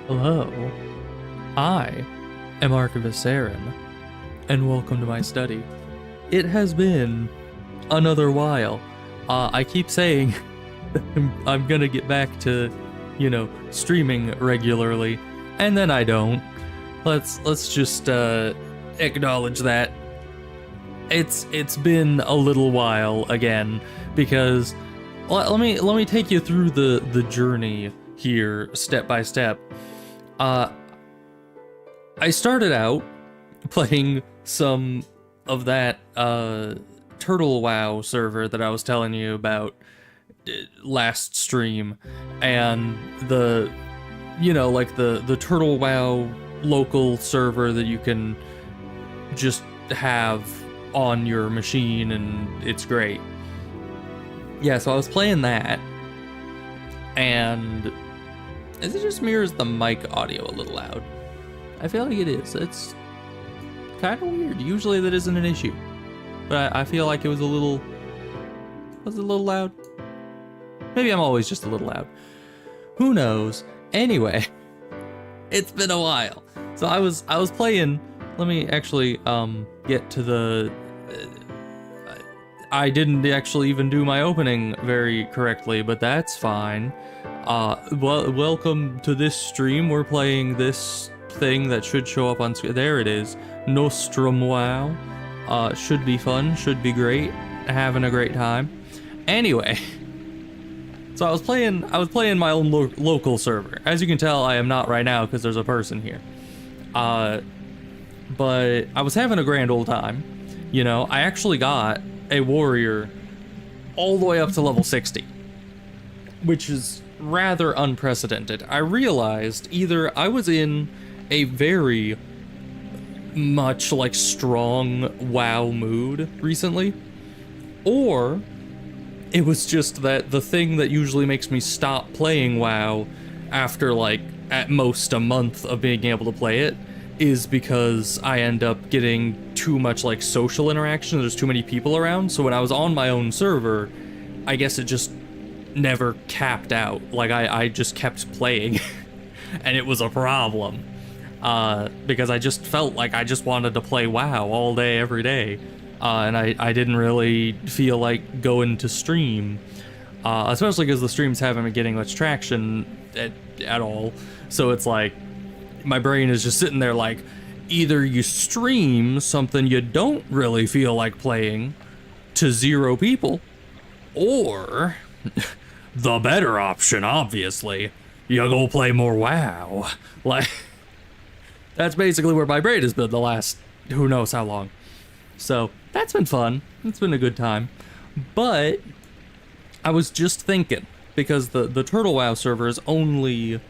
Hello, I am Archivist Aaron, and welcome to my study. It has been another while. I keep saying I'm gonna get back to, streaming regularly, and then I don't. Let's just acknowledge that it's been a little while again, because let me take you through the journey here step by step. I started out playing some of that Turtle WoW server that I was telling you about last stream, and the Turtle WoW local server that you can just have on your machine, and it's great. Yeah, so I was playing that, and is it just mirrors the mic audio a little loud? I feel like it is. It's kind of weird. Usually that isn't an issue, but I feel like it was a little loud. Maybe I'm always just a little loud. Who knows? Anyway, it's been a while. So I was playing. Let me actually get to the. I didn't actually even do my opening very correctly, but that's fine. Well, welcome to this stream. We're playing this thing that should show up on screen. There it is. Nostrum WoW. Should be fun. Should be great. Having a great time. Anyway, so I was playing my own local server. As you can tell, I am not right now because there's a person here. But I was having a grand old time. I actually got a warrior all the way up to level 60, which is rather unprecedented. I realized either I was in a very much strong WoW mood recently, or it was just that the thing that usually makes me stop playing WoW after at most a month of being able to play it is because I end up getting too much social interaction. There's too many people around. So when I was on my own server, I guess it just never capped out. I just kept playing and it was a problem because I just felt like I just wanted to play WoW all day, every day. And I didn't really feel like going to stream, especially because the streams haven't been getting much traction at all. So it's my brain is just sitting there either you stream something you don't really feel like playing to 0 people, or the better option, obviously, you go play more WoW. That's basically where my brain has been the last who knows how long. So that's been fun. It's been a good time. But I was just thinking, because the Turtle WoW server is only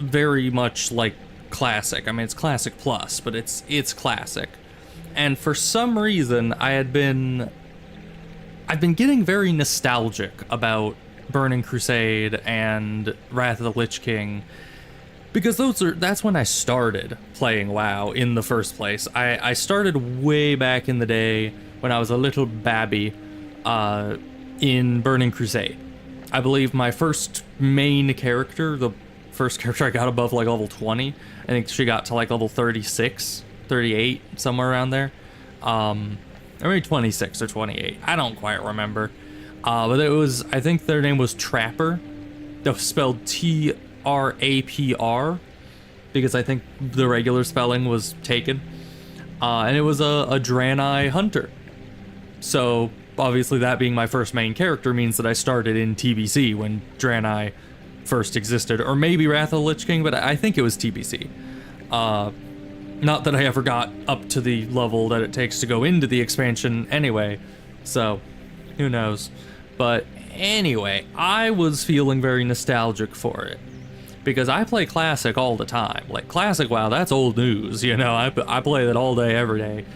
very much classic. I mean, it's classic plus, but it's classic. And for some reason, I've been getting very nostalgic about Burning Crusade and Wrath of the Lich King, because that's when I started playing WoW in the first place. I started way back in the day when I was a little babby in Burning Crusade. I believe my first main character, the first character I got above level 20, I think she got to level 36, 38, somewhere around there. Or maybe 26 or 28. I don't quite remember. But I think their name was Trapper. That was spelled Trapr, because I think the regular spelling was taken. And it was a Draenei hunter. So obviously that being my first main character means that I started in TBC when Draenei first existed, or maybe Wrath of the Lich King, but I think it was TBC. Not that I ever got up to the level that it takes to go into the expansion anyway, so who knows. But anyway, I was feeling very nostalgic for it, because I play Classic all the time. Classic WoW, that's old news, I play that all day, every day.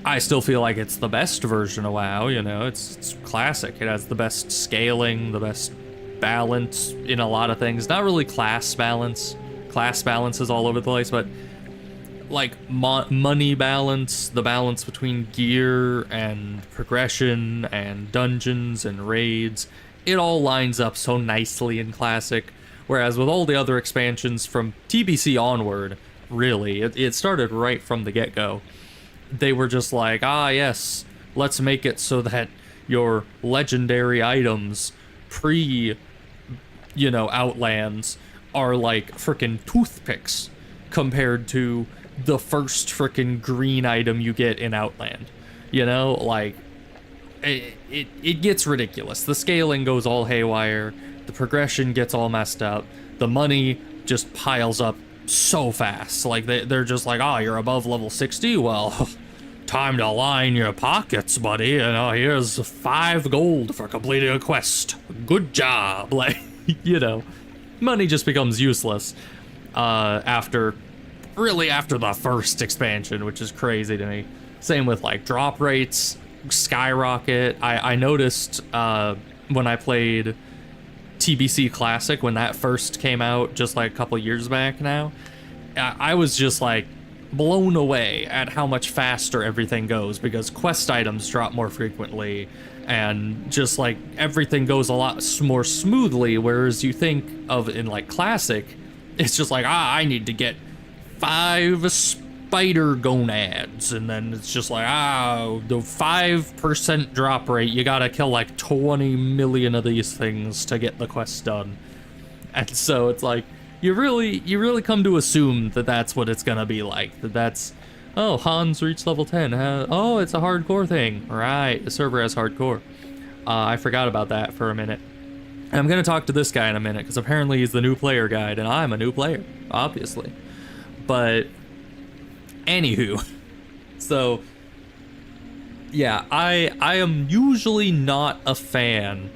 I still feel like it's the best version of WoW, it's Classic. It has the best scaling, the best balance in a lot of things. Not really class balance. Class balance is all over the place, but money balance, the balance between gear and progression and dungeons and raids, it all lines up so nicely in Classic. Whereas with all the other expansions from TBC onward, really, it started right from the get-go. They were just like, ah, yes, let's make it so that your legendary items pre, Outlands are like frickin' toothpicks compared to the first frickin' green item you get in Outland. Like, it gets ridiculous. The scaling goes all haywire, the progression gets all messed up, the money just piles up so fast. Like, they're just like, oh, you're above level 60? Well, time to line your pockets, buddy. Here's 5 gold for completing a quest. Good job. Like, money just becomes useless after the first expansion, which is crazy to me. Same with, like, drop rates skyrocket. I noticed when I played TBC Classic, when that first came out just like a couple years back now, I was just like blown away at how much faster everything goes, because quest items drop more frequently and just like everything goes a lot more smoothly, whereas you think of in like Classic, it's just like, I need to get 5 spider gonads, and then it's just like, the 5% drop rate, you gotta kill like 20 million of these things to get the quest done. And so it's like, you really come to assume that that's what it's gonna be like. That's, oh, Hans reached level 10. Oh, it's a hardcore thing. Right, the server has hardcore. I forgot about that for a minute. And I'm gonna talk to this guy in a minute, because apparently he's the new player guide, and I'm a new player, obviously. But anywho, so yeah, I am usually not a fan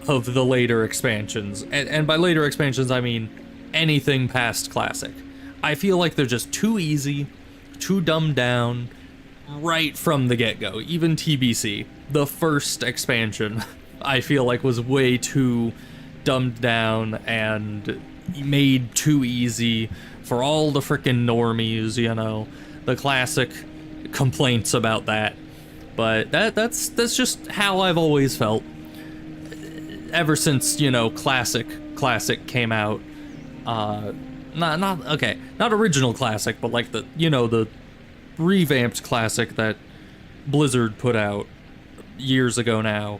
of the later expansions, and by later expansions I mean anything past Classic. I feel like they're just too easy, too dumbed down right from the get-go. Even TBC, the first expansion, I feel like was way too dumbed down and made too easy for all the frickin' normies, the classic complaints about that. But that's just how I've always felt ever since, Classic came out. Not original Classic, but like the revamped Classic that Blizzard put out years ago now.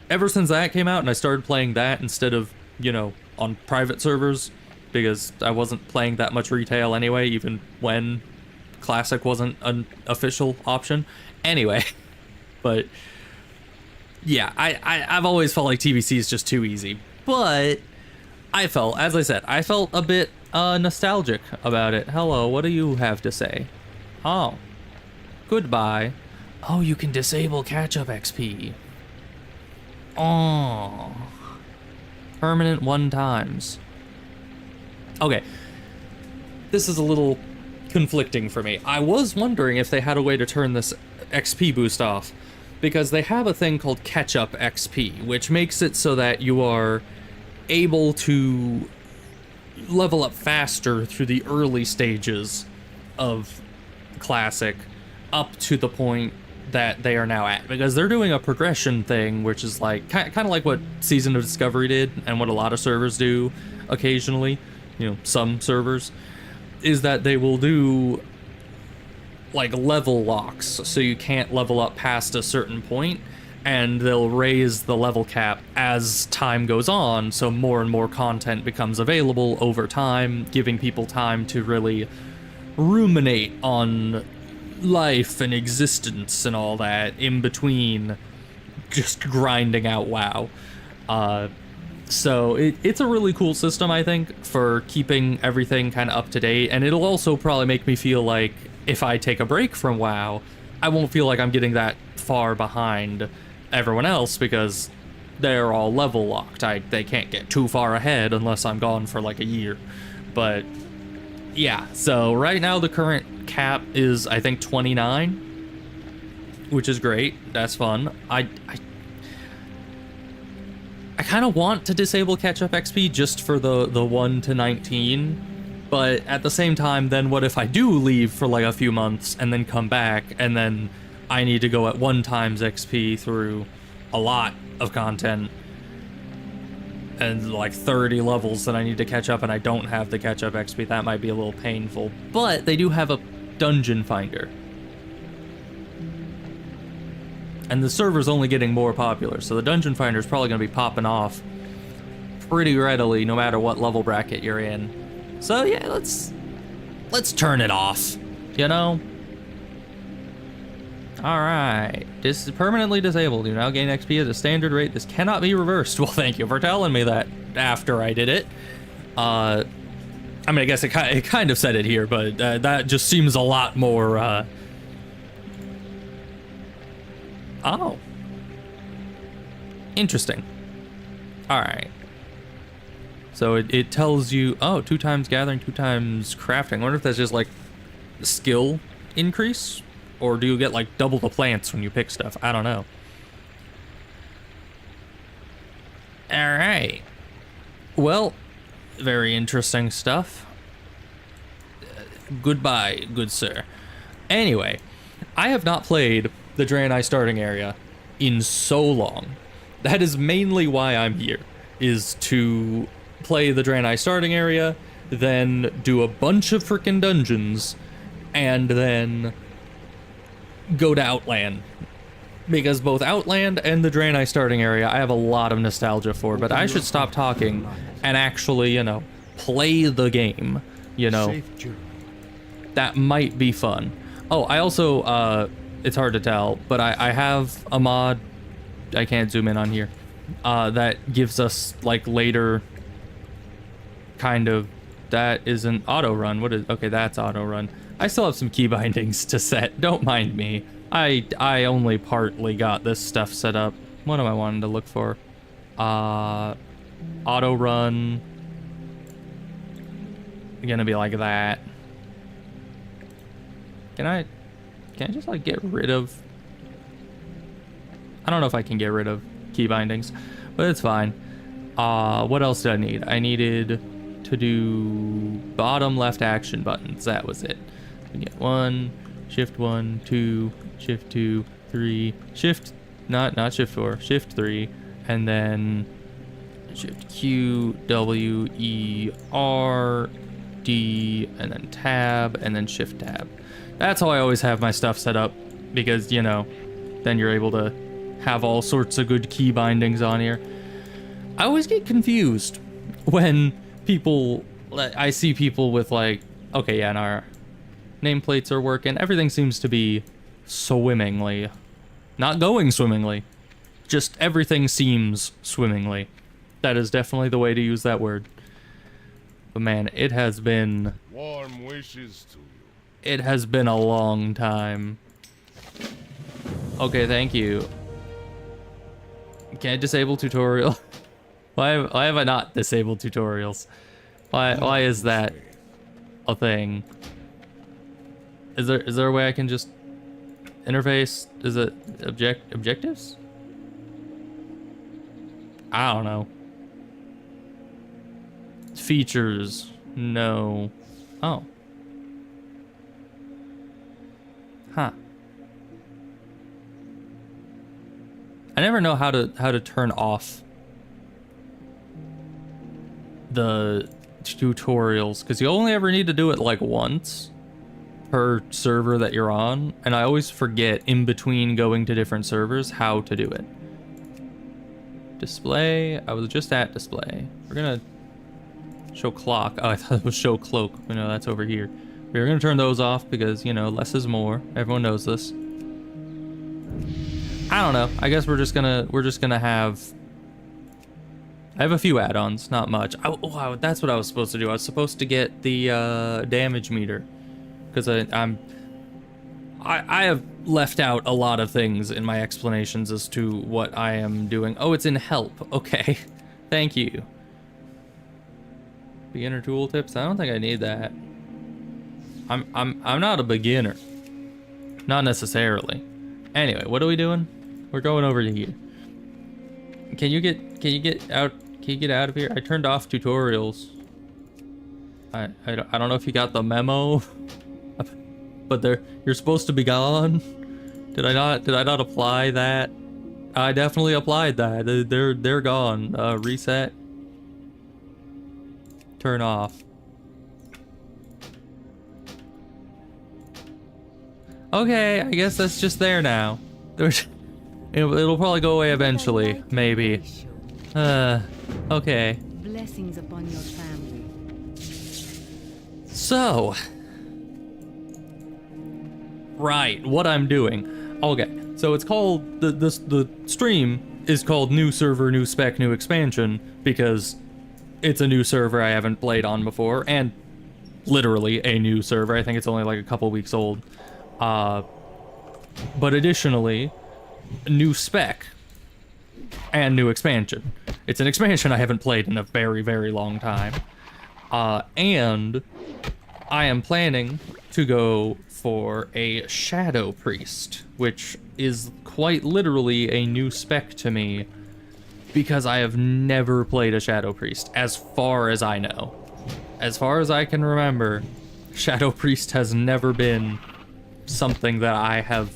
Ever since that came out and I started playing that instead of, on private servers, because I wasn't playing that much retail anyway, even when Classic wasn't an official option. Anyway, but yeah, I've always felt like TBC is just too easy. But as I said, I felt a bit nostalgic about it. Hello, what do you have to say? Oh, goodbye. Oh, you can disable catch-up XP. Oh, permanent 1 times. Okay, this is a little conflicting for me. I was wondering if they had a way to turn this XP boost off, because they have a thing called catch-up XP, which makes it so that you are able to level up faster through the early stages of Classic up to the point that they are now at, because they're doing a progression thing, which is like kind of like what Season of Discovery did and what a lot of servers do occasionally, some servers, is that they will do like level locks, so you can't level up past a certain point, and they'll raise the level cap as time goes on, so more and more content becomes available over time, giving people time to really ruminate on life and existence and all that in between just grinding out WoW. So it's a really cool system, I think, for keeping everything kind of up to date, and it'll also probably make me feel like if I take a break from WoW, I won't feel like I'm getting that far behind everyone else, because they're all level locked. They can't get too far ahead unless I'm gone for like a year. But yeah, so right now the current cap is, I think, 29, which is great. That's fun. I kind of want to disable catch-up XP just for the 1 to 19, but at the same time, then what if I do leave for like a few months and then come back, and then I need to go at 1 times XP through a lot of content? and like 30 levels that I need to catch up, and I don't have the catch up XP. That might be a little painful, but they do have a dungeon finder. And the server's only getting more popular, so the dungeon finder is probably going to be popping off pretty readily no matter what level bracket you're in. So yeah, let's turn it off, you know? Alright, this is permanently disabled. You now gain XP at a standard rate. This cannot be reversed. Well, thank you for telling me that after I did it. I mean, I guess it kind of said it here, but that just seems a lot more, Oh. Interesting. Alright. So it tells you, oh, 2 times gathering, 2 times crafting. I wonder if that's just like skill increase? Or do you get like double the plants when you pick stuff? I don't know. Alright. Well, very interesting stuff. Goodbye, good sir. Anyway, I have not played the Draenei starting area in so long. That is mainly why I'm here, is to play the Draenei starting area, then do a bunch of freaking dungeons, and then go to Outland. Because both Outland and the Draenei starting area I have a lot of nostalgia for, but I should stop talking and actually, you know, play the game, you know. That might be fun. Oh, I also, it's hard to tell, but I have a mod, I can't zoom in on here, that gives us, like, later kind of, that isn't auto run. What is, okay, that's auto run. I still have some key bindings to set, don't mind me. I only partly got this stuff set up. What am I wanting to look for? Auto run. Gonna be like that. Can I just like get rid of, I don't know if I can get rid of key bindings, but it's fine. What else did I need? I needed to do bottom left action buttons. That was it. I get 1, shift 1, 2, shift 2, 3, shift, not shift 4, shift 3, and then shift Q, W, E, R, D, and then tab, and then shift tab. That's how I always have my stuff set up, because, you know, then you're able to have all sorts of good key bindings on here. I always get confused when I see people with like, okay, yeah, and our nameplates are working. Everything seems to be swimmingly. Not going swimmingly. Just everything seems swimmingly. That is definitely the way to use that word. But man, it has been... Warm wishes to you. It has been a long time. Okay, thank you. Can't disable tutorial. Why have I not disabled tutorials? Why is that a thing? Is there a way I can just interface? Is it objectives? I don't know. Features, no. Oh. Huh. I never know how to turn off the tutorials, because you only ever need to do it like once per server that you're on, and I always forget in between going to different servers how to do it. Display, I was just at display. We're gonna show clock. Oh, I thought it was show cloak. You know, that's over here. We're gonna turn those off because, you know, less is more. Everyone knows this. I don't know. I guess we're just gonna have. I have a few add-ons, not much. Oh, that's what I was supposed to do. I was supposed to get the damage meter, because I have left out a lot of things in my explanations as to what I am doing. Oh, it's in help. Okay, thank you. Beginner tooltips. I don't think I need that. I'm not a beginner. Not necessarily. Anyway, what are we doing? We're going over to here. Can you get out? Can you get out of here? I turned off tutorials. I don't know if you got the memo, but you're supposed to be gone. Did I not apply that? I definitely applied that. They're gone. Reset. turn off. Okay, I guess that's just there now. It'll probably go away eventually, maybe. Okay. Blessings upon your family. So, right, what I'm doing. Okay, so it's called the stream is called New Server, New Spec, New Expansion because it's a new server I haven't played on before, and literally a new server. I think it's only like a couple weeks old. But additionally, new spec and new expansion. It's an expansion I haven't played in a very, very long time. And I am planning to go for a Shadow Priest, which is quite literally a new spec to me because I have never played a Shadow Priest, as far as I know. As far as I can remember, Shadow Priest has never been something that I have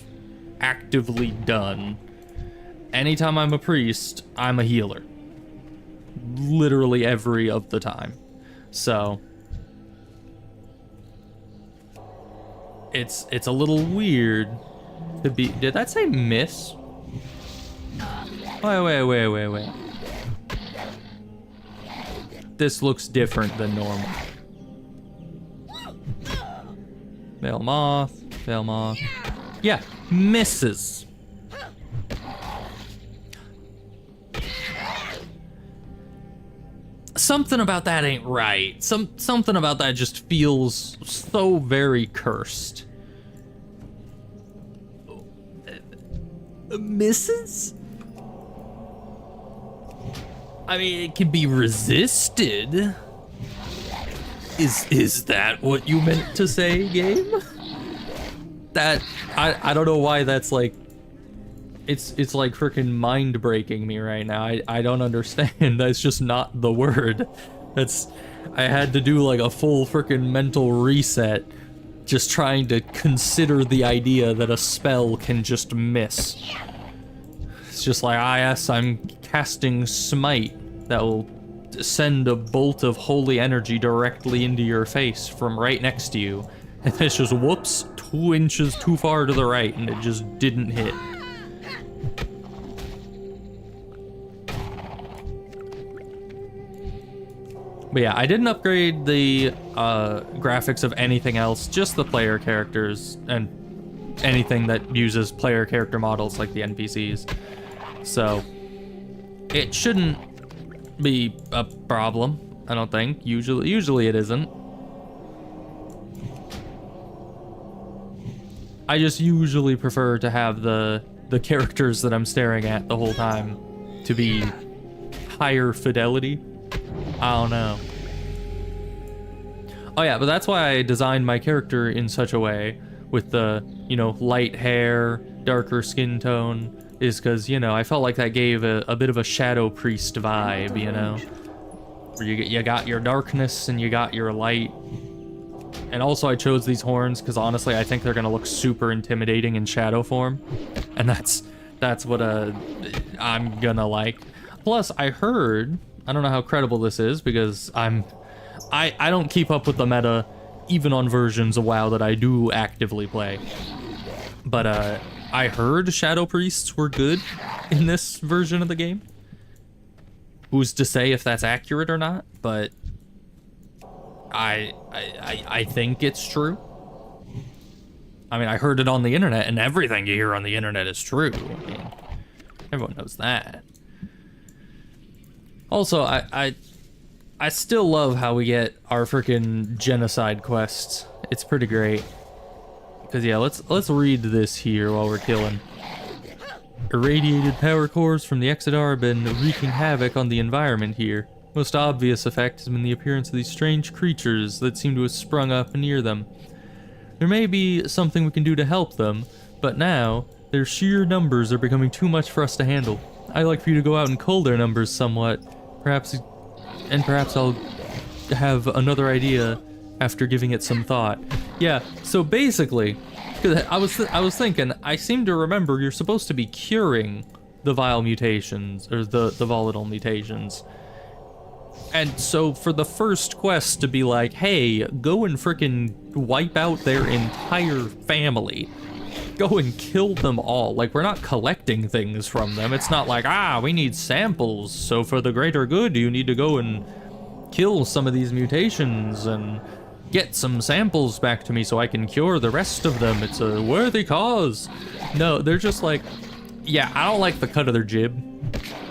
actively done. Anytime I'm a priest, I'm a healer. Literally every of the time. So it's a little weird to be. Did that say miss? Wait. This looks different than normal. Veil moth. Yeah, misses. Something about that ain't right. Something about that just feels so very cursed. Misses? I mean, it can be resisted. Is that what you meant to say, game? That I don't know why that's like it's like freaking mind breaking me right now. I don't understand. That's just not the word. I had to do like a full freaking mental reset just trying to consider the idea that a spell can just miss. It's just like, yes, I'm casting smite that will send a bolt of holy energy directly into your face from right next to you. And it's just, whoops, 2 inches too far to the right, and it just didn't hit. But yeah, I didn't upgrade the graphics of anything else, just the player characters and anything that uses player character models like the NPCs. So it shouldn't be a problem, I don't think. Usually it isn't. I just usually prefer to have the characters that I'm staring at the whole time to be higher fidelity. I don't know. Oh yeah, but that's why I designed my character in such a way with the, light hair, darker skin tone, is because, I felt like that gave a bit of a Shadow Priest vibe, where you got your darkness and you got your light. And also I chose these horns because honestly I think they're gonna look super intimidating in shadow form, and that's what I'm gonna like. Plus I heard, I don't know how credible this is because I don't keep up with the meta even on versions of WoW that I do actively play, but I heard Shadow Priests were good in this version of the game. Who's to say if that's accurate or not, but I think it's true. I mean, I heard it on the internet, and everything you hear on the internet is true. I mean, everyone knows that. Also, I still love how we get our freaking genocide quests. It's pretty great. Cause yeah, let's read this here while we're killing. Irradiated power cores from the Exodar have been wreaking havoc on the environment here. Most obvious effect has been the appearance of these strange creatures that seem to have sprung up near them. There may be something we can do to help them, but now, their sheer numbers are becoming too much for us to handle. I'd like for you to go out and cull their numbers somewhat. Perhaps I'll have another idea after giving it some thought. Yeah, so basically, 'cause I was thinking, I seem to remember you're supposed to be curing the vile mutations, or the volatile mutations. And so for the first quest to be like, hey, go and frickin' wipe out their entire family. Go and kill them all. Like, we're not collecting things from them. It's not like, we need samples, so for the greater good, you need to go and kill some of these mutations and get some samples back to me so I can cure the rest of them. It's a worthy cause. No, they're just like, yeah, I don't like the cut of their jib.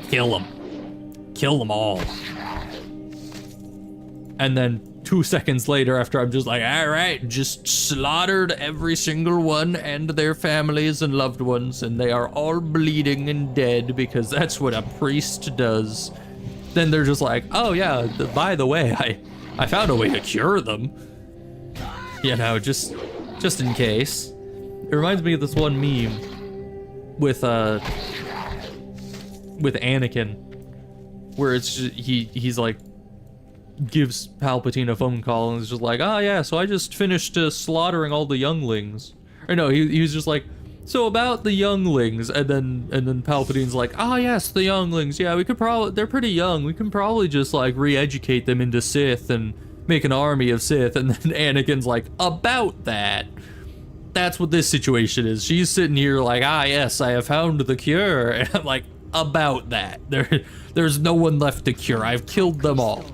Kill them. Kill them all. And then 2 seconds later, after I'm just like, all right, just slaughtered every single one and their families and loved ones, and they are all bleeding and dead because that's what a priest does. Then they're just like, oh yeah, by the way, I found a way to cure them. You know, just in case. It reminds me of this one meme with Anakin, where it's just, he's like, gives Palpatine a phone call and is just like, yeah, so I just finished slaughtering all the younglings. Or no, he was just like, so about the younglings, and then Palpatine's like, yes, the younglings, yeah, we could probably, they're pretty young, we can probably just like re-educate them into Sith and make an army of Sith. And then Anakin's like, about that. That's what this situation is. She's sitting here like, yes, I have found the cure. And I'm like, about that. There's no one left to cure. I've killed them all.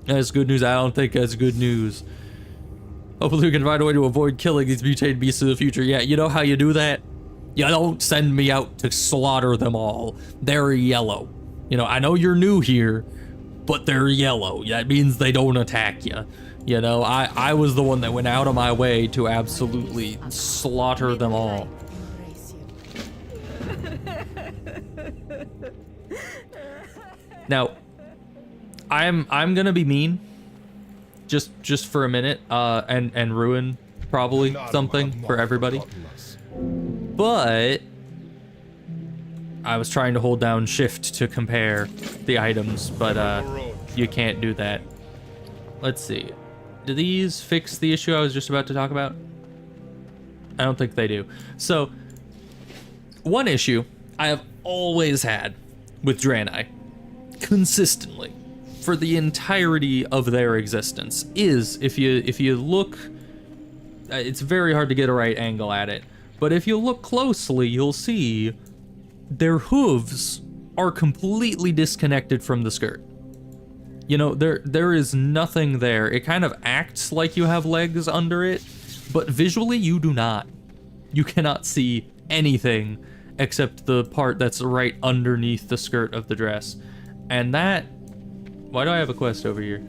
That's good news. I don't think that's good news. Hopefully we can find a way to avoid killing these mutated beasts in the future. Yeah, you know how you do that? You don't send me out to slaughter them all. They're yellow. You know, I know you're new here, but they're yellow. That means they don't attack you. You know, I was the one that went out of my way to absolutely slaughter them all. Now, I'm gonna be mean, just for a minute, and ruin probably something for everybody. But I was trying to hold down shift to compare the items, but you can't do that. Let's see. Do these fix the issue I was just about to talk about? I don't think they do. So, one issue I have always had with Draenei, consistently, for the entirety of their existence, is if you look, it's very hard to get a right angle at it, but if you look closely, you'll see their hooves are completely disconnected from the skirt. You know, there is nothing there. It kind of acts like you have legs under it, but visually you do not. You cannot see anything except the part that's right underneath the skirt of the dress. And that... Why do I have a quest over here?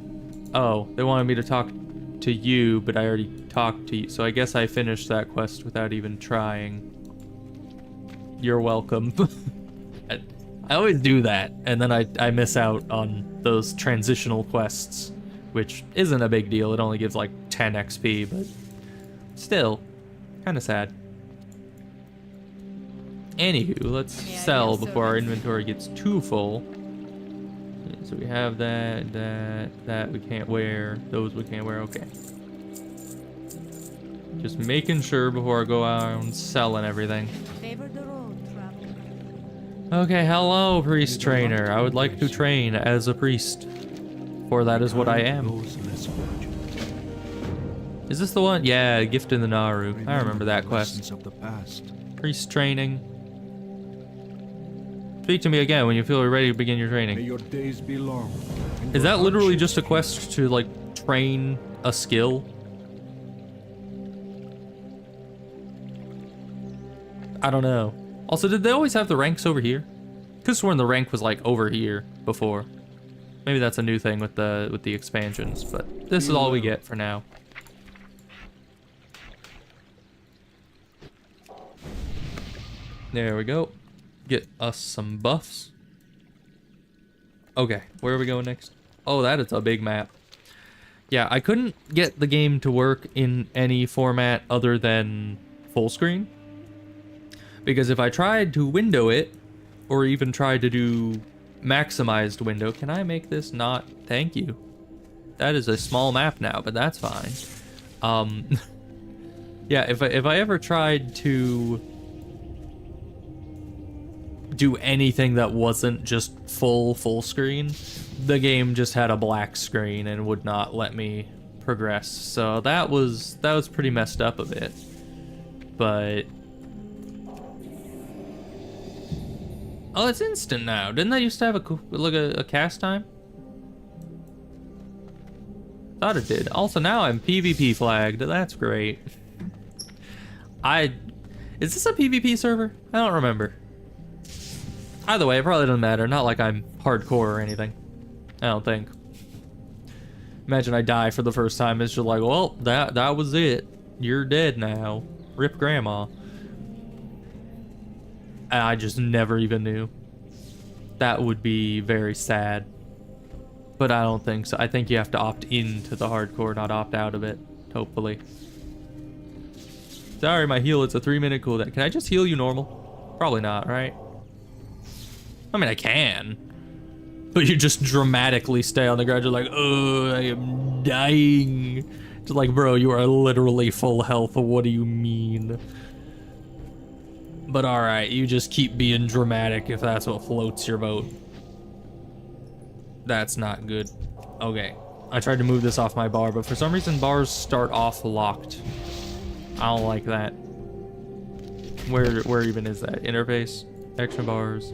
Oh, they wanted me to talk to you, but I already talked to you, so I guess I finished that quest without even trying. You're welcome. I always do that, and then I miss out on those transitional quests, which isn't a big deal. It only gives like 10 XP, but still, kind of sad. Anywho, let's sell before our inventory gets too full. So we have that we can't wear. Those we can't wear, okay. Just making sure before I go out and selling everything. Okay, hello, priest trainer. I would like to train as a priest, for that is what I am. Is this the one? Yeah, gift in the Naru. I remember that quest. Priest training. Speak to me again when you feel ready to begin your training. May your days be long. Is that literally just a quest to, like, train a skill? I don't know. Also, did they always have the ranks over here? Could've sworn the rank was, like, over here before. Maybe that's a new thing with the expansions, but this is all we get for now. There we go. Get us some buffs. Okay, where are we going next? Oh, that is a big map. Yeah, I couldn't get the game to work in any format other than full screen. Because if I tried to window it, or even tried to do maximized window, can I make this not? Thank you. That is a small map now, but that's fine. Yeah, if I ever tried to do anything that wasn't just full screen, the game just had a black screen and would not let me progress. So that was pretty messed up a bit. But oh, it's instant now. Didn't that used to have a cast time? Thought it did. Also, now I'm PvP flagged. That's great. Is this a PvP server? I don't remember. Either way, it probably doesn't matter. Not like I'm hardcore or anything. I don't think. Imagine I die for the first time. It's just like, well, that was it. You're dead now. Rip grandma. And I just never even knew. That would be very sad. But I don't think so. I think you have to opt into the hardcore, not opt out of it. Hopefully. Sorry, my heal, it's a 3-minute cooldown. Can I just heal you normal? Probably not, right? I mean, I can. But you just dramatically stay on the ground. You're like, oh, I am dying. It's like, bro, you are literally full health. What do you mean? But alright, you just keep being dramatic if that's what floats your boat. That's not good. Okay. I tried to move this off my bar, but for some reason bars start off locked. I don't like that. Where even is that? Interface? Action bars.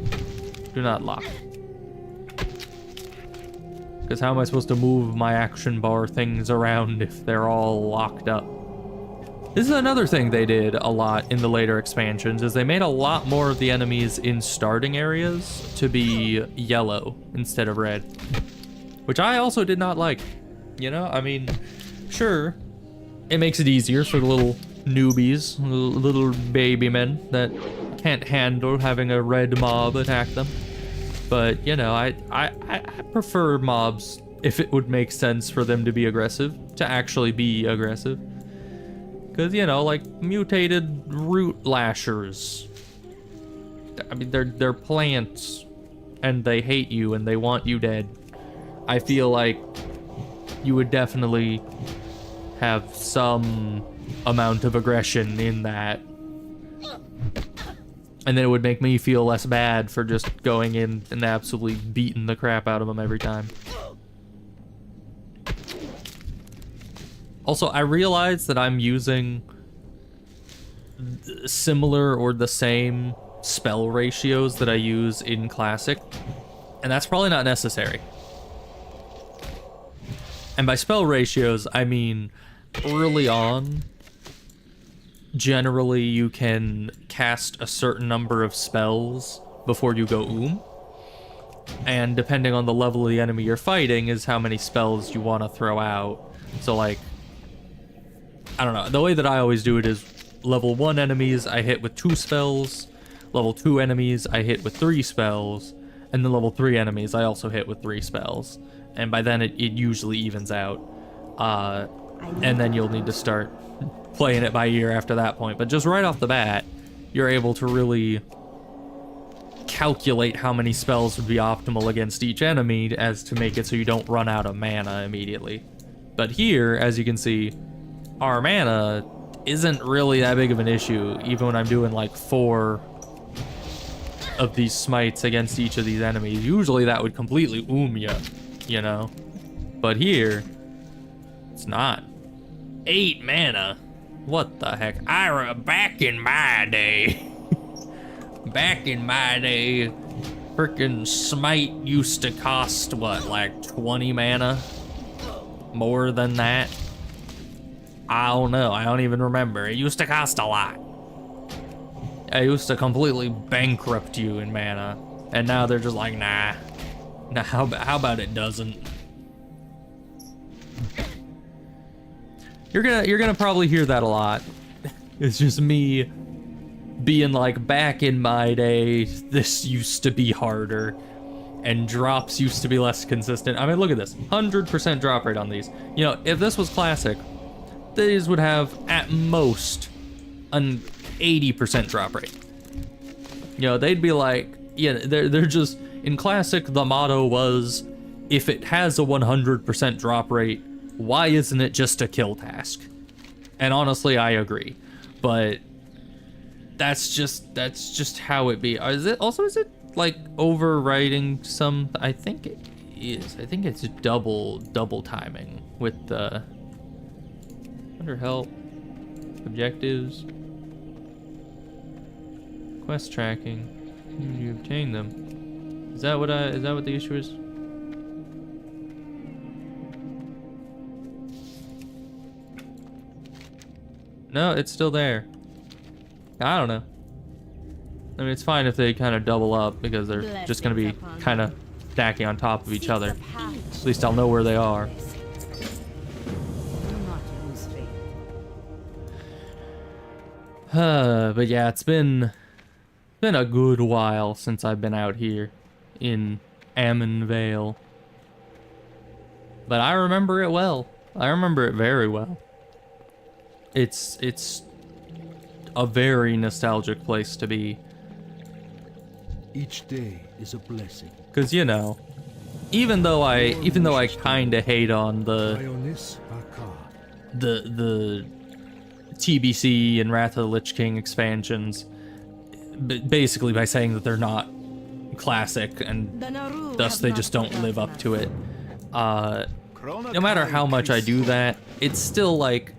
Do not lock. Because how am I supposed to move my action bar things around if they're all locked up? This is another thing they did a lot in the later expansions, is they made a lot more of the enemies in starting areas to be yellow instead of red. Which I also did not like. You know, I mean, sure, it makes it easier for the little newbies, little baby men that can't handle having a red mob attack them. But, you know, I prefer mobs, if it would make sense for them to be aggressive, to actually be aggressive. Because, you know, like mutated root lashers. I mean, they're plants, and they hate you, and they want you dead. I feel like you would definitely have some amount of aggression in that. And then it would make me feel less bad for just going in and absolutely beating the crap out of them every time. Also, I realize that I'm using similar or the same spell ratios that I use in Classic, and that's probably not necessary. And by spell ratios, I mean early on, generally you can cast a certain number of spells before you go and depending on the level of the enemy you're fighting is how many spells you want to throw out. So like, I don't know, the way that I always do it is level 1 enemies I hit with 2 spells, level 2 enemies I hit with 3 spells, and then level 3 enemies I also hit with 3 spells, and by then it usually evens out. And then you'll need to start playing it by ear after that point. But just right off the bat, you're able to really calculate how many spells would be optimal against each enemy as to make it so you don't run out of mana immediately. But here, as you can see, our mana isn't really that big of an issue, even when I'm doing like 4 of these smites against each of these enemies. Usually that would completely you know? But here, it's not. 8 mana. What the heck? Back in my day. Back in my day, frickin' smite used to cost, what, like 20 mana? More than that? I don't know. I don't even remember. It used to cost a lot. It used to completely bankrupt you in mana. And now they're just like, nah. Nah, how about it doesn't? You're gonna probably hear that a lot. It's just me being like, back in my day, this used to be harder, and drops used to be less consistent. I mean, look at this, 100% drop rate on these. You know, if this was Classic, these would have at most an 80% drop rate. You know, they'd be like, yeah, they're just, in Classic, the motto was, if it has a 100% drop rate, why isn't it just a kill task? And honestly, I agree. But that's just how it be. Is it like overriding some? I think is. I think it's double timing with the under help, objectives, quest tracking. You obtain them. Is that what the issue is? No, it's still there. I don't know. I mean, it's fine if they kind of double up because they're just going to be kind of stacking on top of each other. At least I'll know where they are. But yeah, it's been a good while since I've been out here in Ammon Vale. But I remember it well. I remember it very well. It's a very nostalgic place to be. Each day is a blessing. Cause you know, even though I kind of hate on the TBC and Wrath of the Lich King expansions, basically by saying that they're not classic and thus they just don't live up to it. No matter how much I do that, it's still like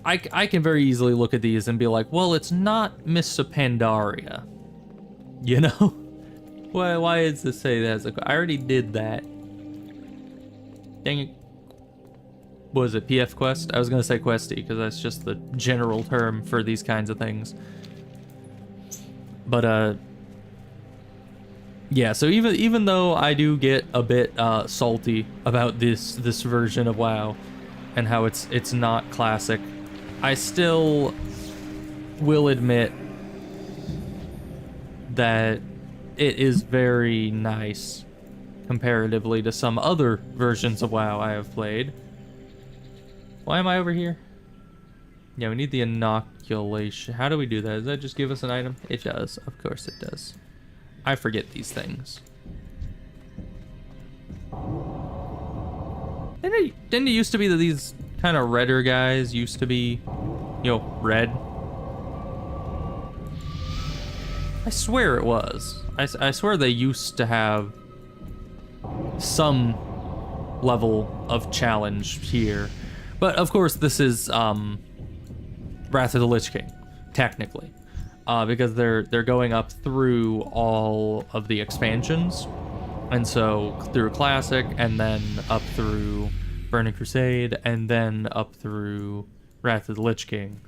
I can very easily look at these and be like, well, it's not Miss Pandaria. You know? Why is this say that as a... I already did that. Dang it. What was it, PF Quest? I was gonna say Questy, because that's just the general term for these kinds of things. But, yeah, so even though I do get a bit salty about this version of WoW and how it's not classic, I still will admit that it is very nice comparatively to some other versions of WoW I have played. Why am I over here? Yeah, we need the inoculation. How do we do that? Does that just give us an item? It does. Of course it does. I forget these things. Didn't it used to be that these kind of redder guys used to be, you know, red? I swear it was. I swear they used to have some level of challenge here. But of course this is Wrath of the Lich King, technically. Because they're going up through all of the expansions. And so through Classic, and then up through Burning Crusade, and then up through Wrath of the Lich King.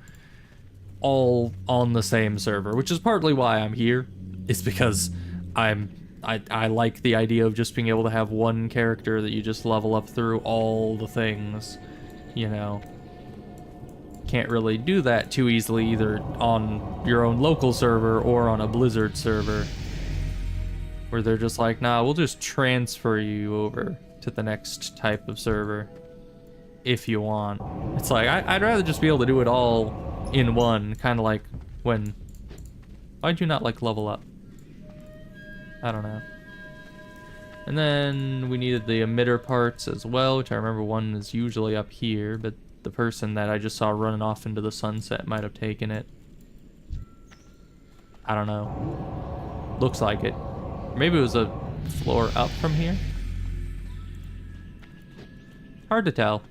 All on the same server, which is partly why I'm here, is because I like the idea of just being able to have one character that you just level up through all the things, you know. Can't really do that too easily either on your own local server or on a Blizzard server, where they're just like, nah, we'll just transfer you over to the next type of server if you want. It's like, I'd rather just be able to do it all in one, kind of like when... Why'd you not, like, level up? I don't know. And then we needed the emitter parts as well, which I remember one is usually up here, but the person that I just saw running off into the sunset might have taken it. I don't know. Looks like it. Maybe it was a floor up from here? Hard to tell.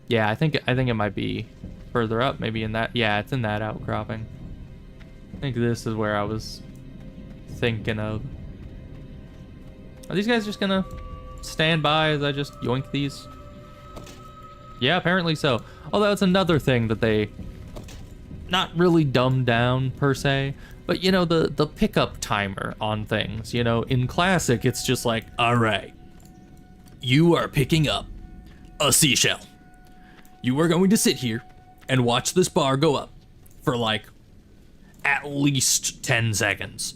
Yeah, I think it might be further up, maybe in that. Yeah, it's in that outcropping. I think this is where I was thinking of. Are these guys just gonna stand by as I just yoink these? Yeah, apparently so. Although it's another thing that they not really dumbed down per se, but you know, the pickup timer on things. You know, in Classic it's just like, all right, you are picking up a seashell. You are going to sit here and watch this bar go up for like at least 10 seconds.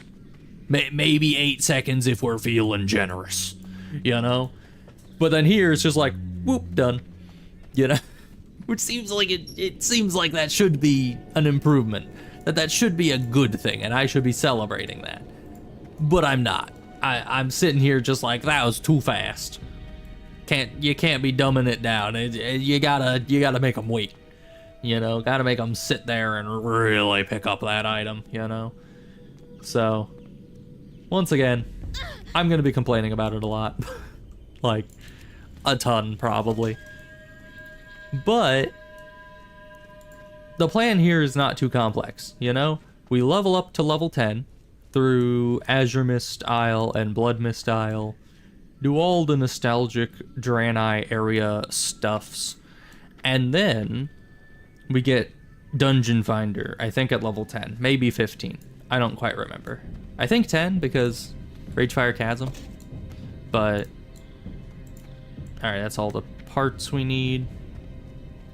Maybe 8 seconds if we're feeling generous, you know? But then here it's just like, whoop, done. You know? Which seems like it seems like that should be an improvement. That should be a good thing, and I should be celebrating that. But I'm not. I'm sitting here just like, that was too fast. You can't be dumbing it down. You gotta make them wait. You know, gotta make them sit there and really pick up that item, you know? So, once again, I'm gonna be complaining about it a lot. Like, a ton, probably. But the plan here is not too complex, you know? We level up to level 10 through Azure Mist Isle and Blood Mist Isle, do all the nostalgic Draenei area stuffs, and then we get Dungeon Finder, I think at level 10, maybe 15. I don't quite remember. I think 10 because Ragefire Chasm, but alright, that's all the parts we need.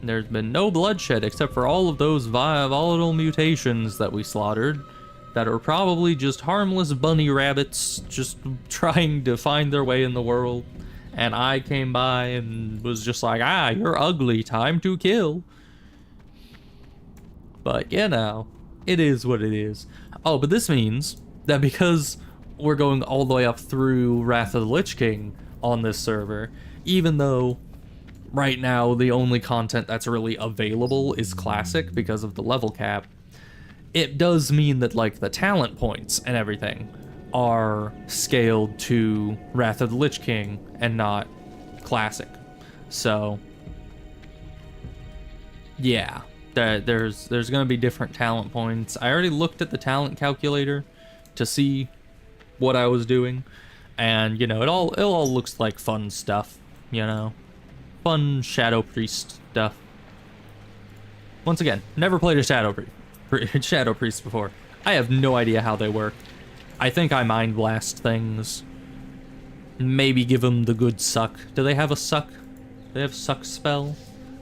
There's been no bloodshed except for all of those volatile mutations that we slaughtered that are probably just harmless bunny rabbits just trying to find their way in the world. And I came by and was just like, ah, you're ugly, time to kill. But, you know, it is what it is. Oh, but this means that because we're going all the way up through Wrath of the Lich King on this server, even though right now the only content that's really available is Classic because of the level cap, it does mean that, like, the talent points and everything are scaled to Wrath of the Lich King and not Classic. So, yeah, there's gonna be different talent points. I already looked at the talent calculator to see what I was doing, and, you know, it all looks like fun stuff, you know? Fun Shadow Priest stuff. Once again, never played a Shadow Priest before. I have no idea how they work. I think I Mind Blast things. Maybe give them the good suck. Do they have a suck? Do they have suck spell?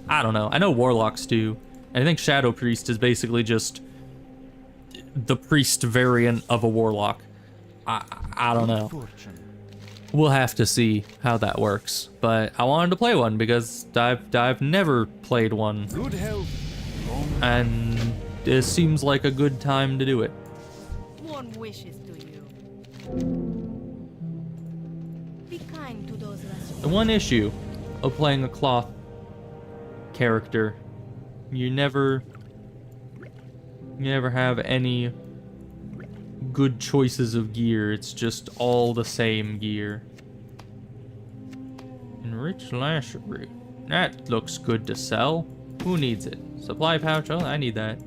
I don't know. I know Warlocks do. And I think Shadow Priest is basically just the priest variant of a Warlock. I don't know. We'll have to see how that works. But I wanted to play one because I've never played one. Good health. And it seems like a good time to do it. One wishes to you. Be kind to those less. The one issue of playing a cloth character, you never have any good choices of gear. It's just all the same gear. Enriched Lasher Root. That looks good to sell. Who needs it? Supply pouch? Oh, I need that.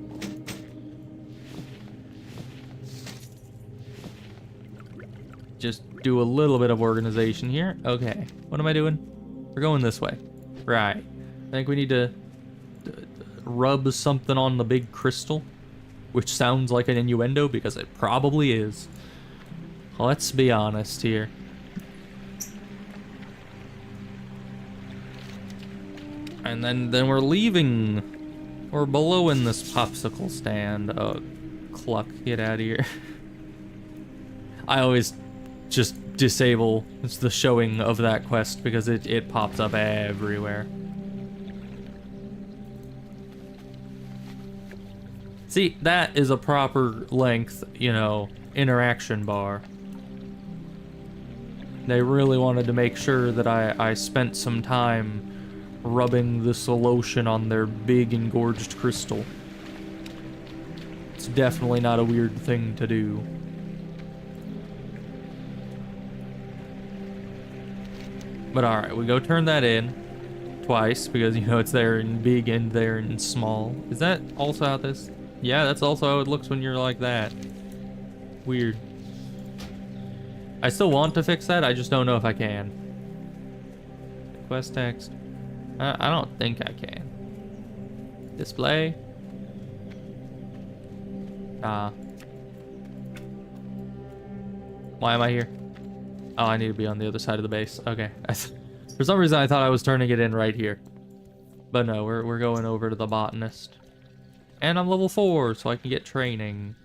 Just do a little bit of organization here. Okay. What am I doing? We're going this way. Right. I think we need to rub something on the big crystal, which sounds like an innuendo because it probably is. Let's be honest here. And then we're leaving. We're below in this popsicle stand. Oh, Cluck, get out of here. I always just disable the showing of that quest because it pops up everywhere. See, that is a proper length, you know, interaction bar. They really wanted to make sure that I spent some time rubbing this lotion on their big engorged crystal. It's definitely not a weird thing to do. But alright, we go turn that in twice because, you know, it's there in big and there in small. Is that also how this? Yeah, that's also how it looks when you're like that. Weird. I still want to fix that, I just don't know if I can. Quest text. I don't think I can. Display. Why am I here? Oh, I need to be on the other side of the base. Okay. For some reason I thought I was turning it in right here. But no, we're going over to the botanist. And I'm level 4, so I can get training.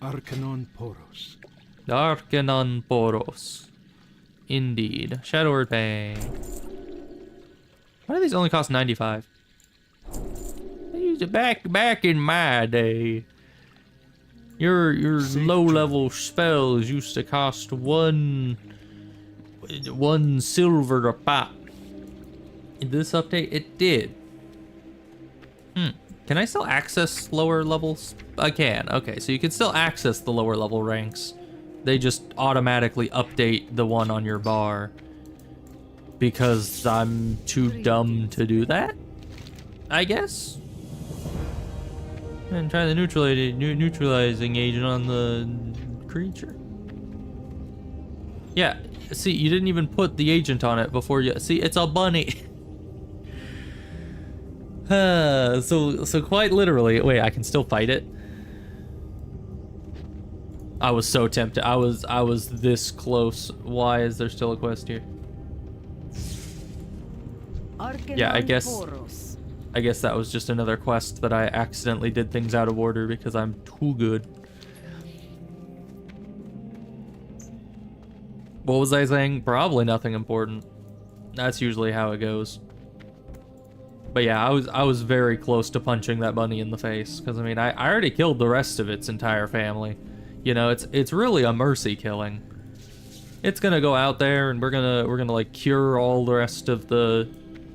Arcanon Poros. Arcanon Poros. Indeed. Shadow Word Bang. Why do these only cost 95? I used it back in my day. Your low level spells used to cost one silver a pop. In this update, it did. Can I still access lower levels? I can. Okay, so you can still access the lower level ranks. They just automatically update the one on your bar. because I'm too dumb to do that, I guess. And try the neutralizing agent on the creature. Yeah, see, you didn't even put the agent on it before you... See, it's a bunny. So quite literally... Wait, I can still fight it? I was so tempted. I was this close. Why is there still a quest here? Yeah, I guess that was just another quest that I accidentally did things out of order because I'm too good. What was I saying? Probably nothing important. That's usually how it goes. But yeah, I was very close to punching that bunny in the face because I mean I already killed the rest of its entire family. You know, it's really a mercy killing. It's gonna go out there and we're gonna like cure all the rest of the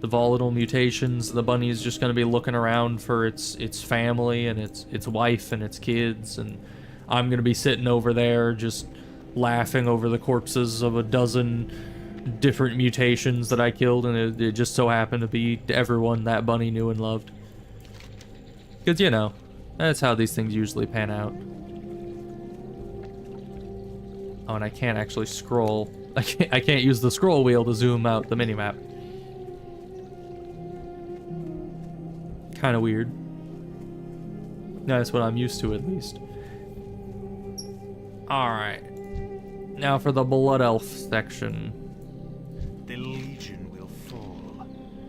volatile mutations. The bunny's just gonna be looking around for its family and its wife and its kids, and I'm gonna be sitting over there just laughing over the corpses of a dozen different mutations that I killed, and it just so happened to be everyone that bunny knew and loved. Because, you know, that's how these things usually pan out. Oh, and I can't actually scroll. I can't use the scroll wheel to zoom out the minimap. Kind of weird. That's what I'm used to, at least. Alright. Now for the Blood Elf section. The Legion will fall.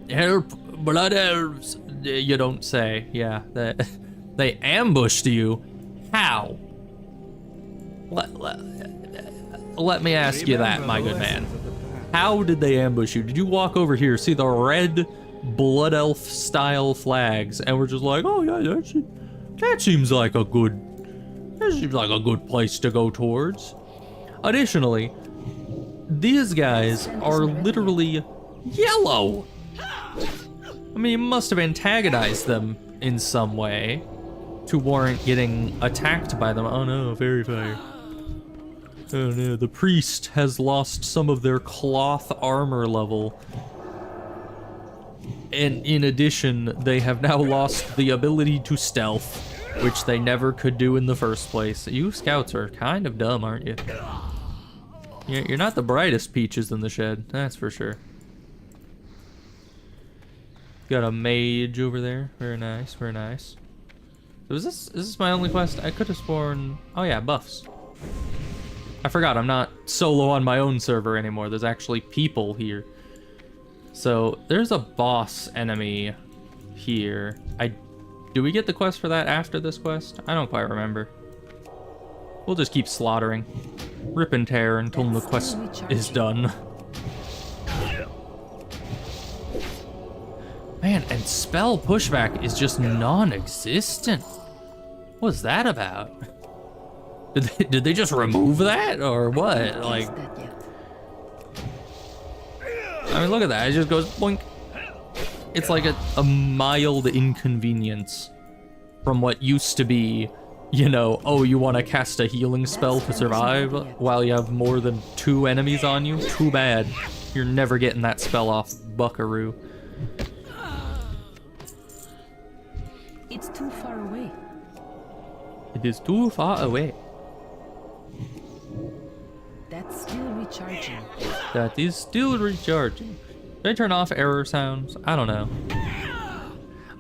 Help, Blood Elves! You don't say. Yeah, they ambushed you. How? Let me ask you that, my good man. How did they ambush you? Did you walk over here, see the red Blood Elf style flags, and we're just like, oh yeah, that seems like a good place to go towards? Additionally, these guys are literally yellow. I mean, you must have antagonized them in some way to warrant getting attacked by them. Oh no, fairy fire. Oh no, the priest has lost some of their cloth armor level. And in addition, they have now lost the ability to stealth, which they never could do in the first place. You scouts are kind of dumb, aren't you? You're not the brightest peaches in the shed, that's for sure. Got a mage over there. Very nice, very nice. So is this my only quest? I could have sworn... Oh yeah, buffs. I forgot, I'm not solo on my own server anymore. There's actually people here. So, there's a boss enemy here. Do we get the quest for that after this quest? I don't quite remember. We'll just keep slaughtering. Rip and tear until the quest is done. Man, and spell pushback is just non-existent. What's that about? Did they just remove that, or what? Like, I mean, look at that. It just goes boink. It's like a mild inconvenience from what used to be, you know, oh, you want to cast a healing spell to survive while you have more than 2 enemies on you? Too bad. You're never getting that spell off, buckaroo. It's too far away. It is too far away. That's still recharging. That is still recharging. Did I turn off error sounds? I don't know.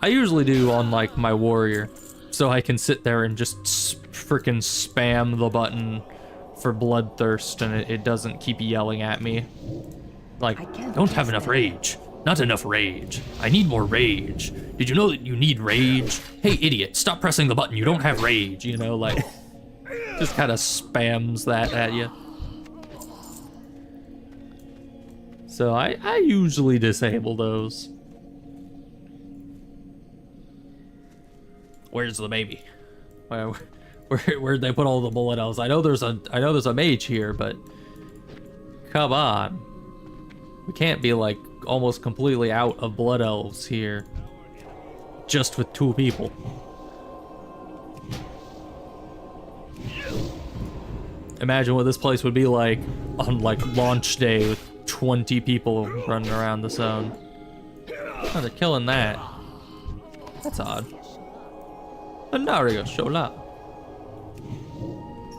I usually do on like my warrior, so I can sit there and just freaking spam the button for bloodthirst and it doesn't keep yelling at me. Like, don't have enough rage. Not enough rage. I need more rage. Did you know that you need rage? Hey, idiot, stop pressing the button. You don't have rage, you know, like, just kind of spams that at you. So I usually disable those. Where's the baby? Where'd they put all the bullet elves? I know there's a mage here, but come on. We can't be like almost completely out of blood elves here. Just with 2 people. Imagine what this place would be like on like launch day with 20 people running around the zone. Oh, they're killing that. That's odd. Anaria Shola.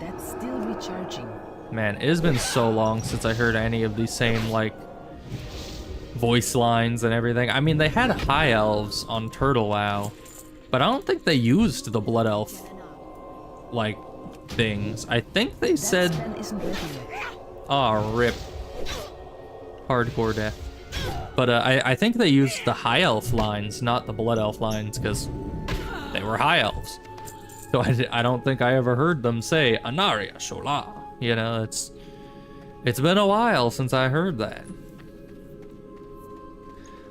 That's still recharging. Man, it has been so long since I heard any of these same, like, voice lines and everything. I mean, they had high elves on Turtle WoW, but I don't think they used the Blood Elf, like, things. I think they said... That spell isn't ready yet. Oh, rip. Hardcore death. But I think they used the high elf lines, not the Blood Elf lines, because they were high elves. So I don't think I ever heard them say, Anaria Shola. You know, it's been a while since I heard that.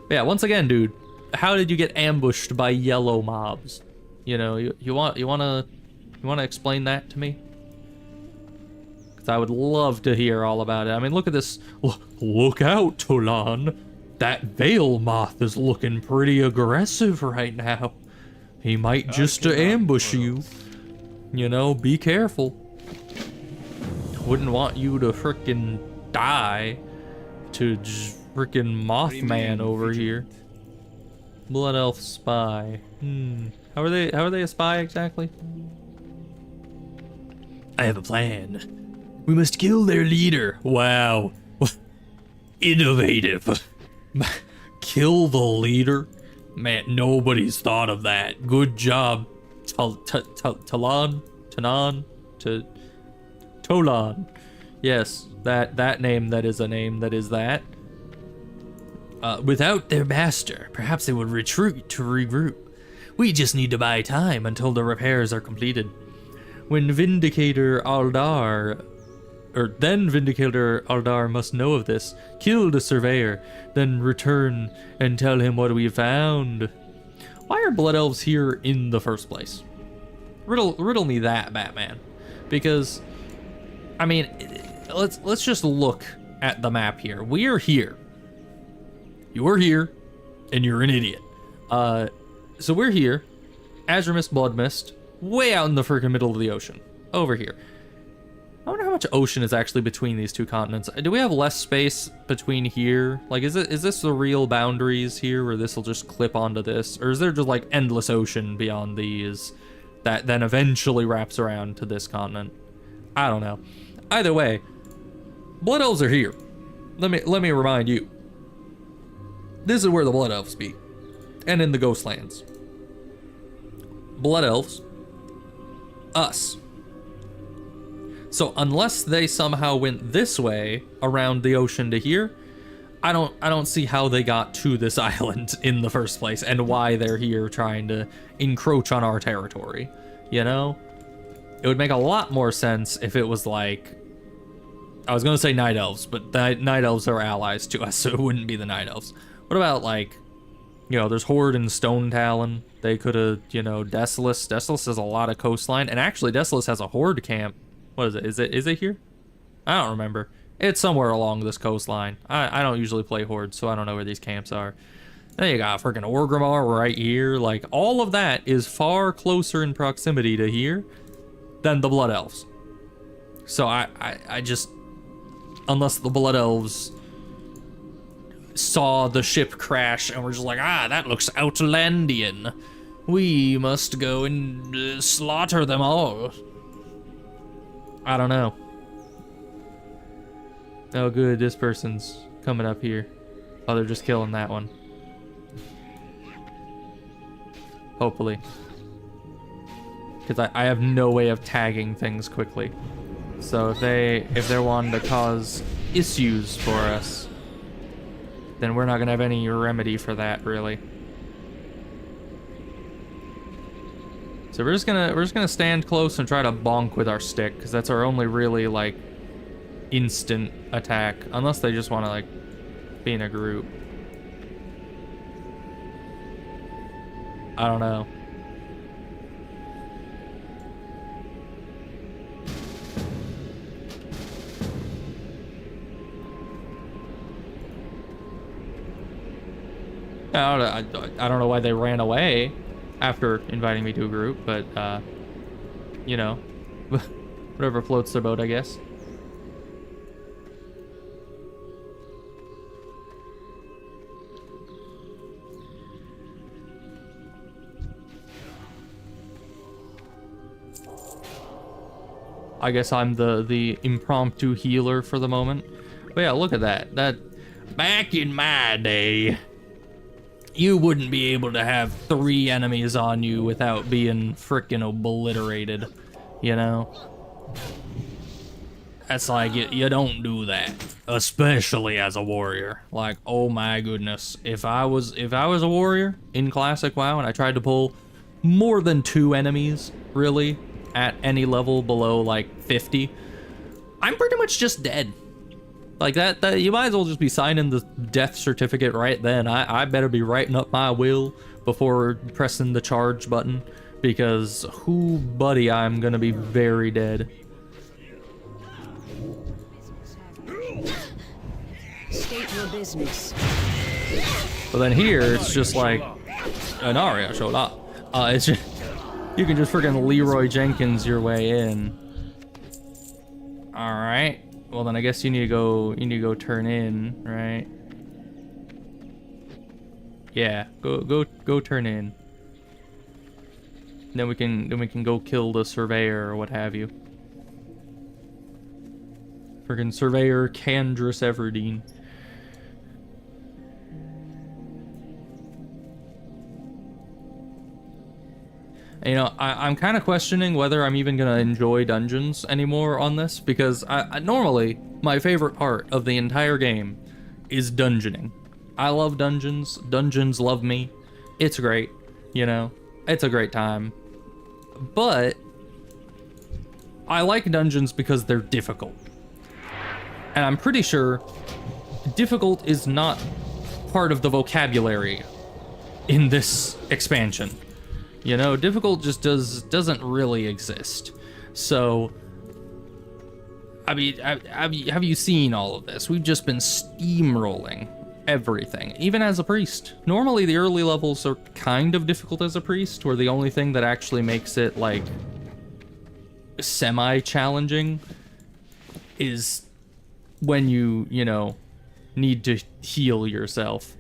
But yeah, once again, dude, how did you get ambushed by yellow mobs? You know, you wanna explain that to me? Because I would love to hear all about it. I mean, look at this. Look out, Tolan. That Veil Moth is looking pretty aggressive right now. He might just ambush you. You know, be careful. Wouldn't want you to frickin' die to frickin' Mothman over here. Blood Elf Spy. How are they a spy exactly? I have a plan. We must kill their leader. Wow. Innovative. Kill the leader? Man, nobody's thought of that. Good job. Tolan? Yes, that name that is a name that is that. Without their master, perhaps they would retreat to regroup. We just need to buy time until the repairs are completed. Then Vindicator Aldar must know of this, kill the surveyor, then return and tell him what we found. Why are blood elves here in the first place? Riddle me that, Batman. Because, I mean, let's just look at the map here. We are here. You're here, and you're an idiot. So we're here, Azure Mist, Blood Mist, way out in the freaking middle of the ocean, over here. I wonder how much ocean is actually between these two continents. Do we have less space between here? Like, is this the real boundaries here, where this will just clip onto this? Or is there just, like, endless ocean beyond these that then eventually wraps around to this continent? I don't know. Either way, Blood Elves are here. Let me remind you. This is where the Blood Elves be. And in the Ghostlands. Blood Elves. Us. So unless they somehow went this way around the ocean to here, I don't see how they got to this island in the first place and why they're here trying to encroach on our territory. You know? It would make a lot more sense if it was like, I was gonna say Night Elves, but the Night Elves are allies to us, so it wouldn't be the Night Elves. What about, like, you know, there's Horde and Stone Talon. They could have, you know, Desolus. Desolus has a lot of coastline, and actually Desolus has a Horde camp. What is it? Is it here? I don't remember. It's somewhere along this coastline. I don't usually play Horde, so I don't know where these camps are. Then you got freaking Orgrimmar right here. Like, all of that is far closer in proximity to here than the Blood Elves. So I just, unless the Blood Elves saw the ship crash and were just like, that looks Outlandian. We must go and slaughter them all. I don't know. Oh good, this person's coming up here. Oh, they're just killing that one. Hopefully. Because I have no way of tagging things quickly. So if they're wanting to cause issues for us, then we're not gonna have any remedy for that, really. So we're just gonna stand close and try to bonk with our stick, because that's our only really, like, instant attack, unless they just want to, like, be in a group. I don't know. I don't know why they ran away after inviting me to a group, but, you know, whatever floats their boat, I guess. I guess I'm the impromptu healer for the moment. But yeah, look at that. Back in my day, you wouldn't be able to have 3 enemies on you without being frickin' obliterated, you know? That's like, you don't do that, especially as a warrior. Like, oh my goodness, if I was a warrior in Classic WoW and I tried to pull more than 2 enemies, really, at any level below like 50, I'm pretty much just dead. Like that you might as well just be signing the death certificate right then. I better be writing up my will before pressing the charge button, because whoo buddy, I'm gonna be very dead. State your business. But then here it's just like Anaria showed up. It's just, you can just freaking Leroy Jenkins your way in. All right. Well then I guess you need to go turn in, right? Yeah, go turn in. Then we can go kill the surveyor or what have you. Freaking Surveyor Candrus Everdeen. You know, I'm kind of questioning whether I'm even gonna enjoy dungeons anymore on this, because I normally my favorite part of the entire game is dungeoning. I love dungeons. Dungeons love me. It's great, you know. It's a great time. But I like dungeons because they're difficult. And I'm pretty sure difficult is not part of the vocabulary in this expansion. You know, difficult just doesn't really exist. So, I mean, have you seen all of this? We've just been steamrolling everything, even as a priest. Normally, the early levels are kind of difficult as a priest, where the only thing that actually makes it, like, semi-challenging is when you know, need to heal yourself.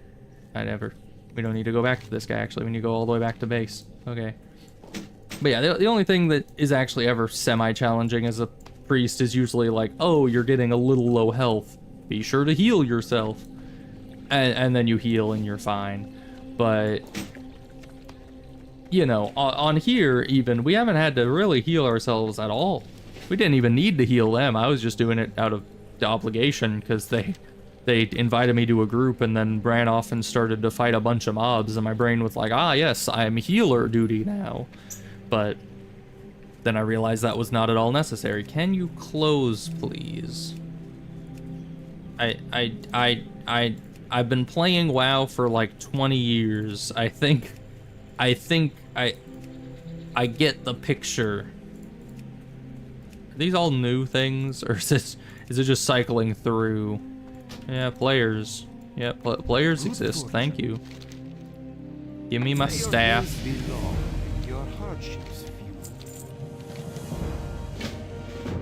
We don't need to go back to this guy, actually. We need to go all the way back to base. Okay. But yeah, the only thing that is actually ever semi-challenging as a priest is usually like, oh, you're getting a little low health. Be sure to heal yourself. And then you heal and you're fine. But, you know, on here even, we haven't had to really heal ourselves at all. We didn't even need to heal them. I was just doing it out of obligation because they invited me to a group and then ran off and started to fight a bunch of mobs, and my brain was like, ah yes, I'm healer duty now. But then I realized that was not at all necessary. Can you close, please? I've been playing WoW for like 20 years. I think I get the picture. Are these all new things, or is it just cycling through? Yeah, players. Yeah, players exist. Thank you. Give me my staff. Your hardships few.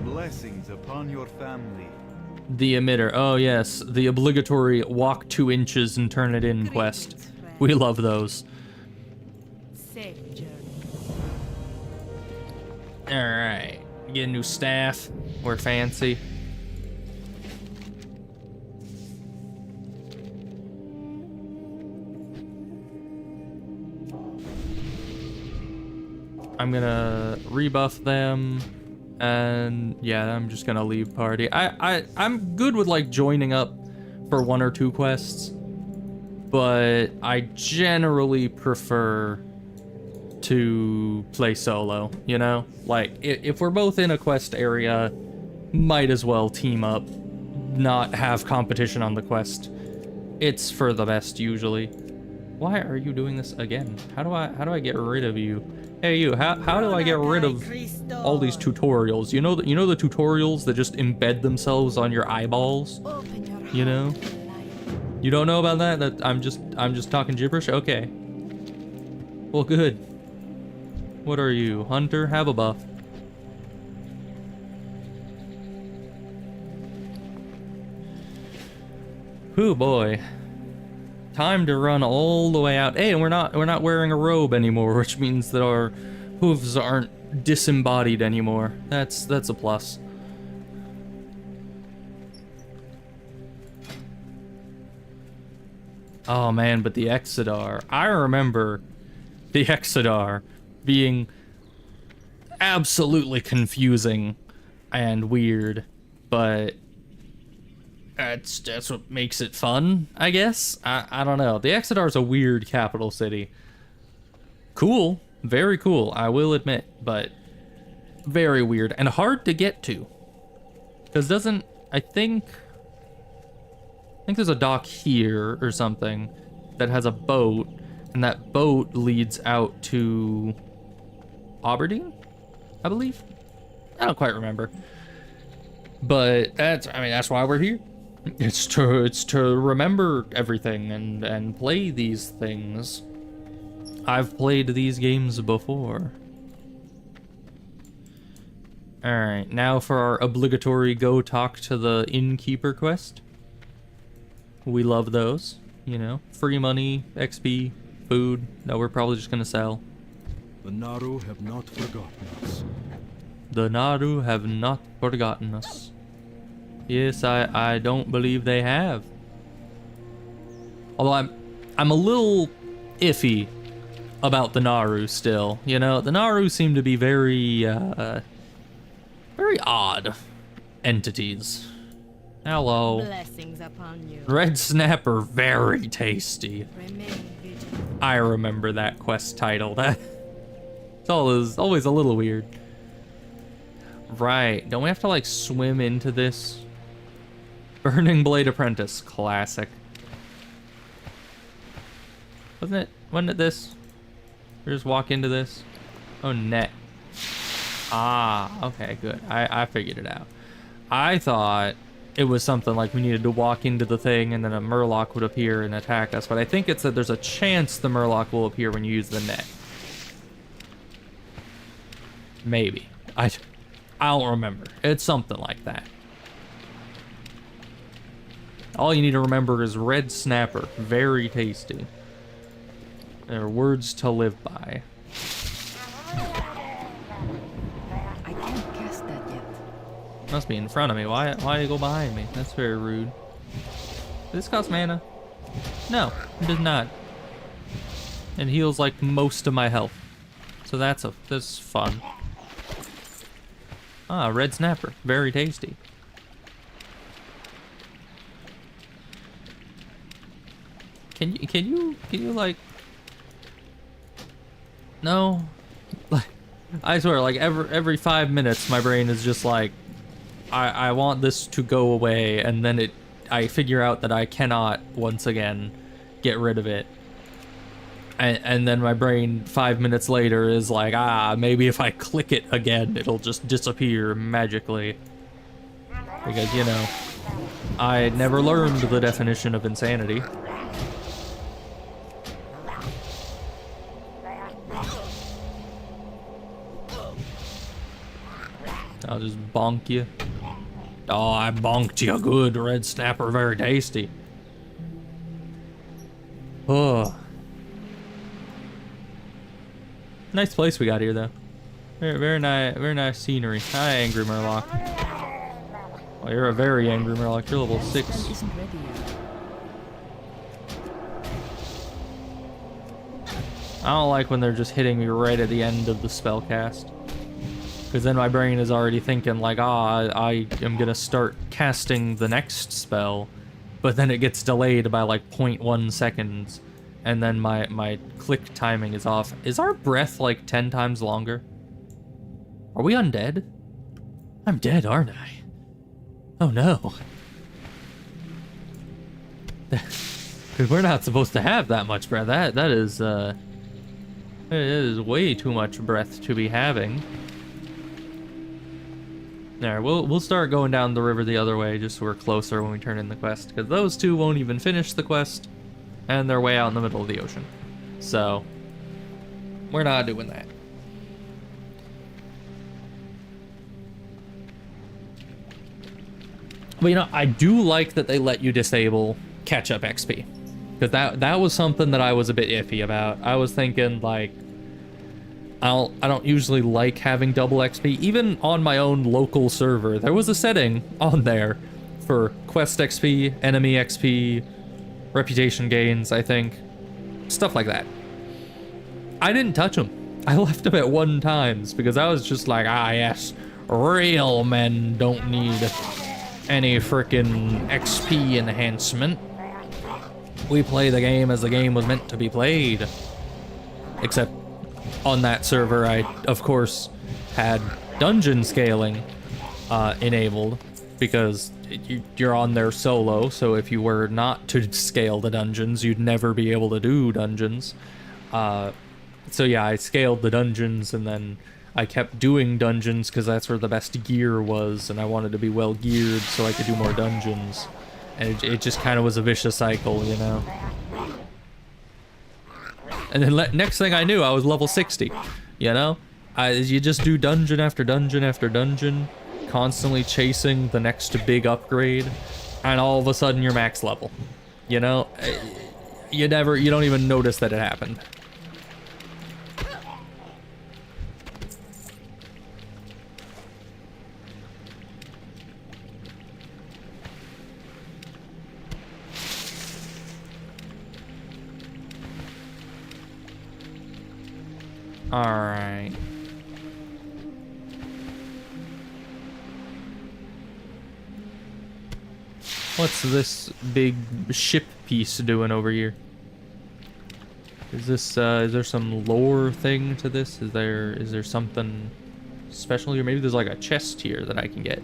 Blessings upon your family. The emitter. Oh yes, the obligatory walk 2 inches and turn it in quest. We love those. Safe journey. All right, get a new staff. We're fancy. I'm gonna rebuff them, and yeah, I'm just gonna leave party. I'm good with like joining up for 1 or 2 quests, but I generally prefer to play solo, you know? Like, if we're both in a quest area, might as well team up, not have competition on the quest. It's for the best usually. Why are you doing this again? How do I get rid of you? Hey you, how do I get rid of all these tutorials? You know the tutorials that just embed themselves on your eyeballs? You know? You don't know about that? That I'm just talking gibberish? Okay. Well, good. What are you? Hunter? Have a buff. Whew, boy. Time to run all the way out. Hey, and we're not wearing a robe anymore, which means that our hooves aren't disembodied anymore. That's a plus. Oh man, but the Exodar. I remember the Exodar being absolutely confusing and weird, but that's what makes it fun, I guess. I don't know. The Exodar's a weird capital city. Cool, very cool, I will admit, but very weird and hard to get to. Because I think there's a dock here or something that has a boat, and that boat leads out to Aberdeen, I believe. I don't quite remember. But that's why we're here. It's to remember everything and play these things. I've played these games before. Alright, now for our obligatory go talk to the innkeeper quest. We love those, you know. Free money, XP, food that we're probably just gonna sell. The Naru have not forgotten us. The Naru have not forgotten us. Yes, I don't believe they have. Although I'm a little iffy about the Naru still. You know, the Naru seem to be very odd entities. Hello. Blessings upon you. Red snapper, very tasty. Remain vigilant. I remember that quest title. That it's always a little weird. Right. Don't we have to like swim into this? Burning Blade Apprentice, classic. Wasn't it this? We just walk into this? Oh, net. Ah, okay, good. I figured it out. I thought it was something like we needed to walk into the thing and then a Murloc would appear and attack us, but I think it's that there's a chance the Murloc will appear when you use the net. Maybe. I don't remember. It's something like that. All you need to remember is Red Snapper. Very tasty. There are words to live by. I can't cast that yet. Must be in front of me. Why do you go behind me? That's very rude. Does this cost mana? No, it does not. It heals like most of my health. So that's fun. Ah, Red Snapper. Very tasty. Can you like... No? Like, I swear, like every 5 minutes my brain is just like, I want this to go away, and then I figure out that I cannot once again get rid of it. And then my brain 5 minutes later is like, maybe if I click it again, it'll just disappear magically. Because, you know, I never learned the definition of insanity. I'll just bonk you. Oh, I bonked you good, Red Snapper, very tasty. Oh. Nice place we got here, though. Very nice scenery. Hi, Angry Murloc. Oh, you're a very angry Murloc. You're level 6. Spell isn't ready yet. I don't like when they're just hitting me right at the end of the spell cast. Because then my brain is already thinking like, I am gonna start casting the next spell, but then it gets delayed by like 0.1 seconds, and then my click timing is off. Is our breath like 10 times longer? Are we undead? I'm dead, aren't I? Oh no. Because we're not supposed to have that much breath. That is it is way too much breath to be having. There, we'll start going down the river the other way, just so we're closer when we turn in the quest, because those two won't even finish the quest, and they're way out in the middle of the ocean. So, we're not doing that. But you know, I do like that they let you disable catch-up XP, because that was something that I was a bit iffy about. I was thinking, like, I don't usually like having double XP. Even on my own local server, there was a setting on there for quest XP, enemy XP, reputation gains, I think. Stuff like that. I didn't touch them. I left them at 1 times because I was just like, ah yes, real men don't need any frickin' XP enhancement. We play the game as the game was meant to be played. Except on that server, I, of course, had dungeon scaling enabled because you're on there solo, so if you were not to scale the dungeons, you'd never be able to do dungeons. So yeah, I scaled the dungeons, and then I kept doing dungeons because that's where the best gear was, and I wanted to be well geared so I could do more dungeons. And it just kind of was a vicious cycle, you know? And then next thing I knew, I was level 60, you know? You just do dungeon after dungeon after dungeon, constantly chasing the next big upgrade, and all of a sudden you're max level. You know? You don't even notice that it happened. Alright. What's this big ship piece doing over here? Is there some lore thing to this? Is there something special here? Maybe there's like a chest here that I can get.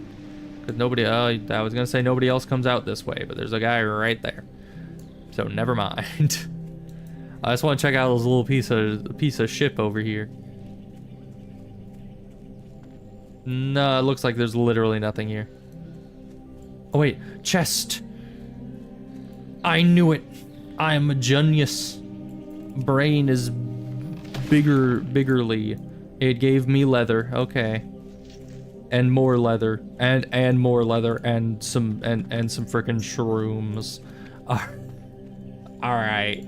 Cause nobody, I was gonna say nobody else comes out this way, but there's a guy right there. So never mind. I just want to check out this little piece of ship over here. No, it looks like there's literally nothing here. Oh wait, chest. I knew it. I am a genius. Brain is biggerly. It gave me leather. Okay. And more leather. And more leather and some freaking shrooms. Alright.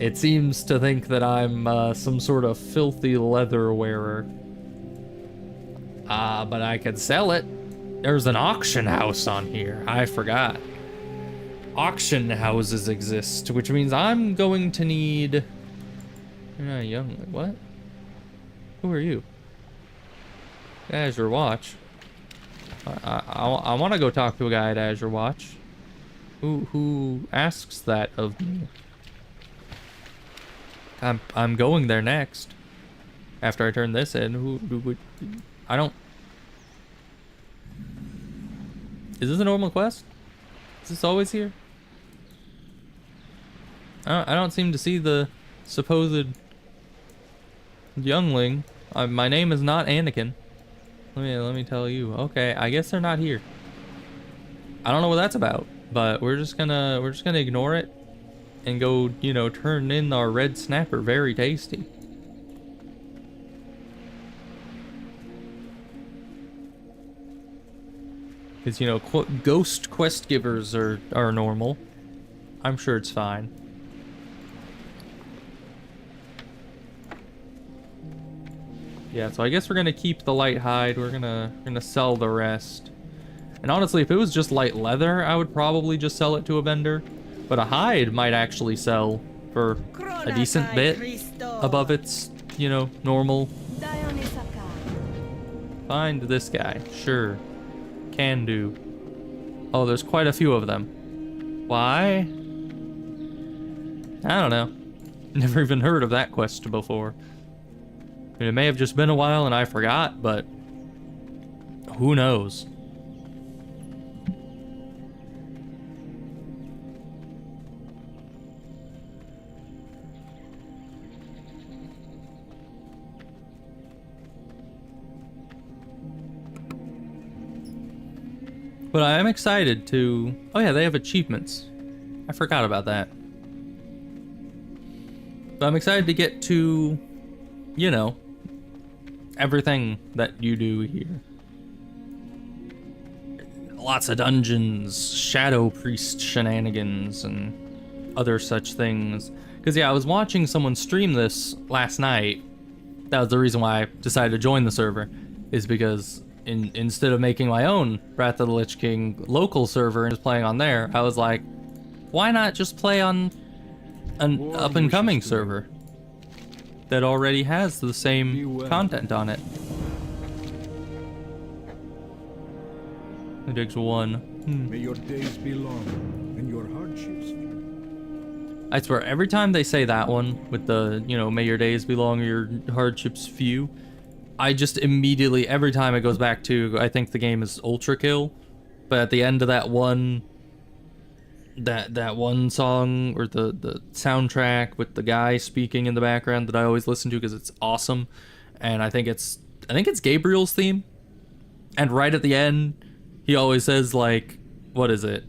It seems to think that I'm some sort of filthy leather wearer. But I could sell it. There's an auction house on here. I forgot. Auction houses exist, which means I'm going to need... You're not young. What? Who are you? Azure Watch. I want to go talk to a guy at Azure Watch. Who asks that of me? I'm going there next. After I turn this in, who would... I don't... Is this a normal quest? Is this always here? I don't seem to see the supposed youngling. My name is not Anakin. Let me tell you. Okay, I guess they're not here. I don't know what that's about, but we're just gonna ignore it and go, you know, turn in our red snapper. Very tasty. Because, you know, ghost quest givers are normal. I'm sure it's fine. Yeah, so I guess we're gonna keep the light hide. We're gonna sell the rest. And honestly, if it was just light leather, I would probably just sell it to a vendor. But a hide might actually sell for a decent bit above its, you know, normal. Find this guy. Sure. Can do. Oh, there's quite a few of them. Why? I don't know. Never even heard of that quest before. I mean, it may have just been a while and I forgot, but who knows? But I am excited to... Oh yeah, they have achievements. I forgot about that. But I'm excited to get to, you know, everything that you do here. Lots of dungeons, Shadow Priest shenanigans, and other such things. Because yeah, I was watching someone stream this last night, That was the reason why I decided to join the server, is because instead of making my own Wrath of the Lich King local server and just playing on there, I was like, why not just play on an up-and-coming server that already has the same content on it? It takes one. May your days be long and your hardships few. I swear, every time they say that one with the, you know, may your days be long, your hardships few, I just immediately, every time it goes back to, I think the game is Ultra Kill, but at the end of that one, that one song, or the soundtrack with the guy speaking in the background that I always listen to because it's awesome, and I think it's Gabriel's theme, and right at the end, he always says, like, what is it?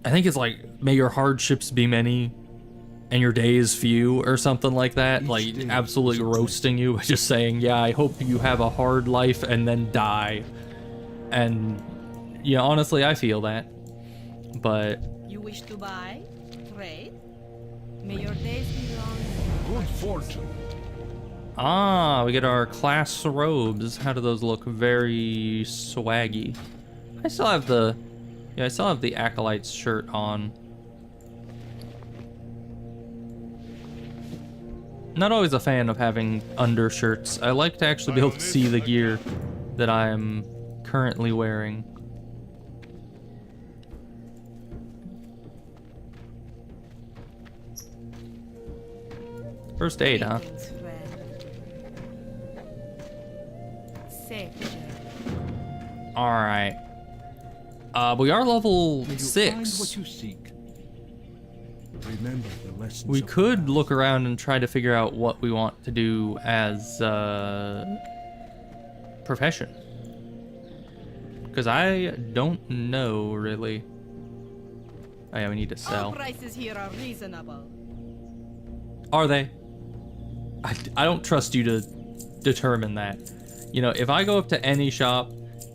I think it's like, may your hardships be many and your days few, or something like that. Like, absolutely roasting you by just saying, yeah, I hope you have a hard life and then die. And, yeah, honestly, I feel that. But... You wish to buy? Trade? May your days be long. Good fortune. Ah, we get our class robes. How do those look? Very swaggy. I still have the... Yeah, I still have the Acolyte's shirt on. Not always a fan of having undershirts. I like to actually be able to see the gear that I am currently wearing. First aid, huh? Greetings, friend. Safe journey. Alright. We are level May you 6. find what you seek. Remember the lessons We of could the look around and try to figure out what we want to do as profession. Because I don't know, really. Oh yeah, we need to All sell. prices here are reasonable. Are they? I don't trust you to determine that. You know, if I go up to any shop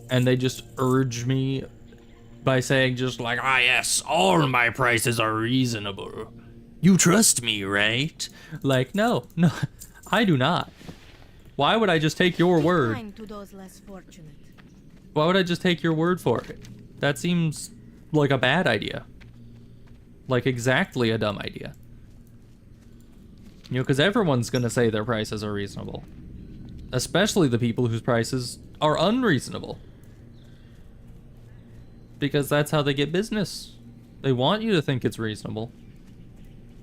and they just urge me by saying just like, ah yes, all my prices are reasonable. You trust me, right? Like, no, I do not. Why would I just take your Be word? kind to those less fortunate. Why would I just take your word for it? That seems like a bad idea. Like exactly a dumb idea. You know, because everyone's gonna say their prices are reasonable. Especially the people whose prices are unreasonable. Because that's how they get business. They want you to think it's reasonable.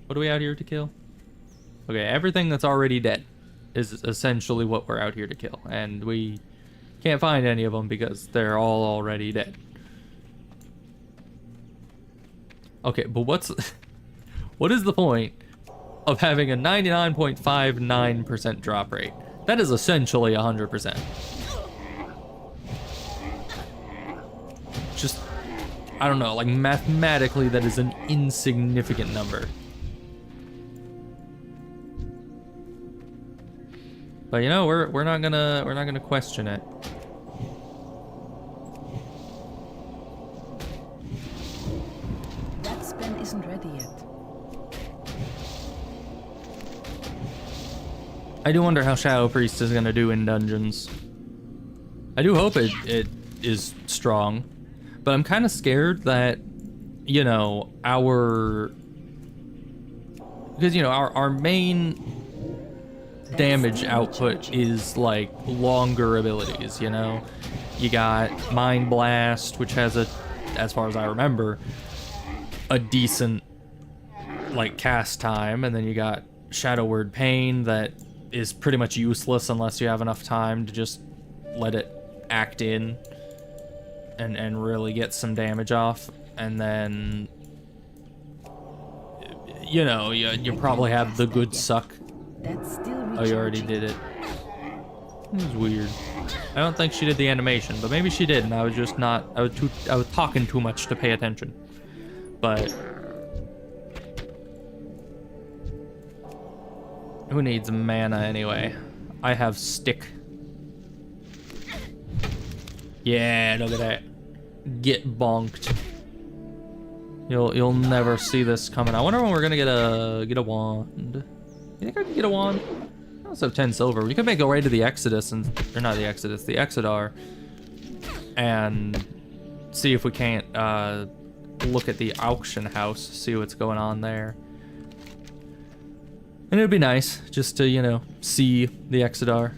What are we out here to kill? Okay, everything that's already dead is essentially what we're out here to kill. And we can't find any of them because they're all already dead. Okay, but what is the point of having a 99.59% drop rate? That is essentially 100%. Just, I don't know, like mathematically that is an insignificant number. But you know, we're not gonna question it. That spell isn't ready yet. I do wonder how Shadow Priest is gonna do in dungeons. I do hope it is strong, but I'm kind of scared that, you know, because you know our main damage output is like longer abilities, you know. You got Mind Blast, which has a, as far as I remember, a decent like cast time, and then you got Shadow Word Pain that is pretty much useless unless you have enough time to just let it act in and really get some damage off. And then, you know, you probably have the good suck. That's still Oh, you already did it. It was weird. I don't think she did the animation, but maybe she did, and I was just not. I was talking too much to pay attention. But who needs mana anyway? I have stick. Yeah, look at that. Get bonked. You'll never see this coming. I wonder when we're gonna get a wand. You think I can get a wand? I also have 10 silver. We could make our way to the Exodus or not the Exodus, the Exodar, and see if we can't look at the auction house, see what's going on there. And it'd be nice just to, you know, see the Exodar.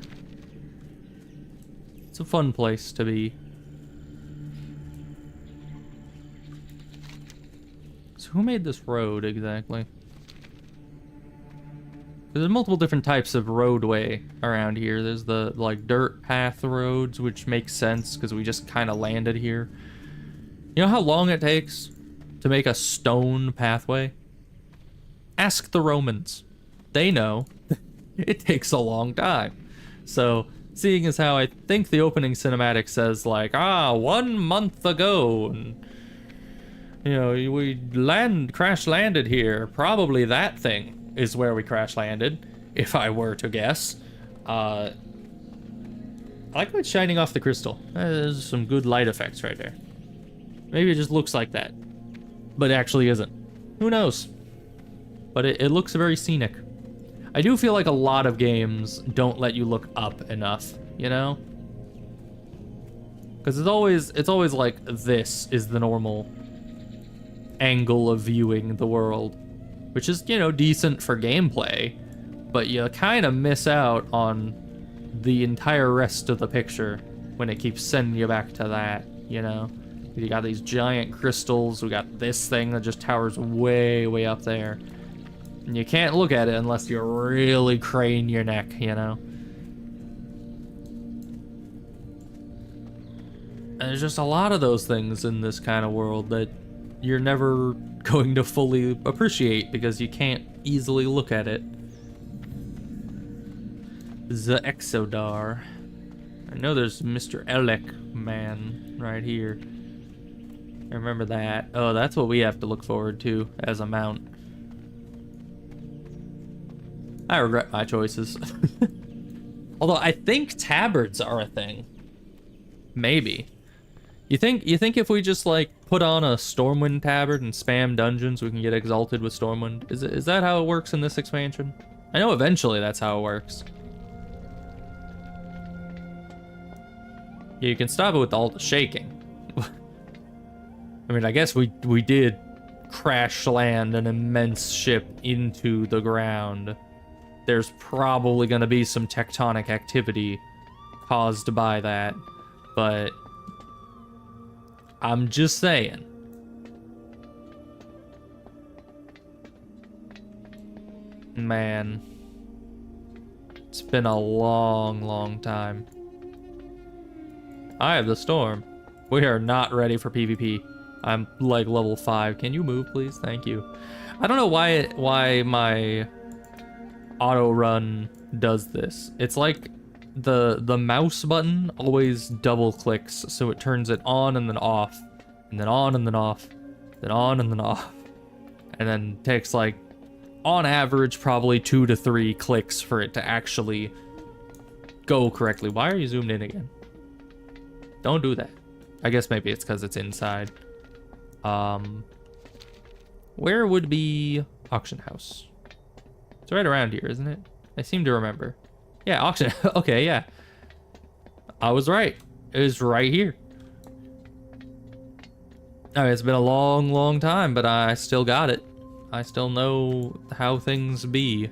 It's a fun place to be. So who made this road exactly? There's multiple different types of roadway around here. There's the like dirt path roads, which makes sense because we just kind of landed here. You know how long it takes to make a stone pathway? Ask the Romans. They know. It takes a long time. So, seeing as how I think the opening cinematic says like, 1 month ago, and you know, we crash landed here. Probably that thing is where we crash landed, if I were to guess. I like how it's shining off the crystal. There's some good light effects right there. Maybe it just looks like that, but it actually isn't. Who knows? But it looks very scenic. I do feel like a lot of games don't let you look up enough, you know? Because it's always like this is the normal angle of viewing the world, which is, you know, decent for gameplay, but you kind of miss out on the entire rest of the picture when it keeps sending you back to that, you know? You got these giant crystals, we got this thing that just towers way, way up there. And you can't look at it unless you really crane your neck, you know? And there's just a lot of those things in this kind of world that you're never going to fully appreciate because you can't easily look at it. The Exodar. I know there's Mr. Elec man right here. I remember that. Oh, that's what we have to look forward to as a mount. I regret my choices. Although I think tabards are a thing. Maybe. You think if we just like put on a Stormwind tabard and spam dungeons, we can get exalted with Stormwind? Is that how it works in this expansion? I know eventually that's how it works. Yeah, you can stop it with all the shaking. I mean, I guess we did crash land an immense ship into the ground. There's probably going to be some tectonic activity caused by that, but I'm just saying. Man, it's been a long, long time. I have the storm. We are not ready for PvP. I'm like level 5. Can you move, please? Thank you. I don't know why my auto run does this. It's like the mouse button always double clicks, so it turns it on and then off, and then on and then off, then on and then off, and then takes like on average probably 2 to 3 clicks for it to actually go correctly. Why are you zoomed in again? Don't do that. I guess maybe it's because it's inside. Where would be auction house? It's right around here, isn't it? I seem to remember. Yeah, auction. Okay, yeah. I was right. It was right here. I mean, it's been a long, long time, but I still got it. I still know how things be.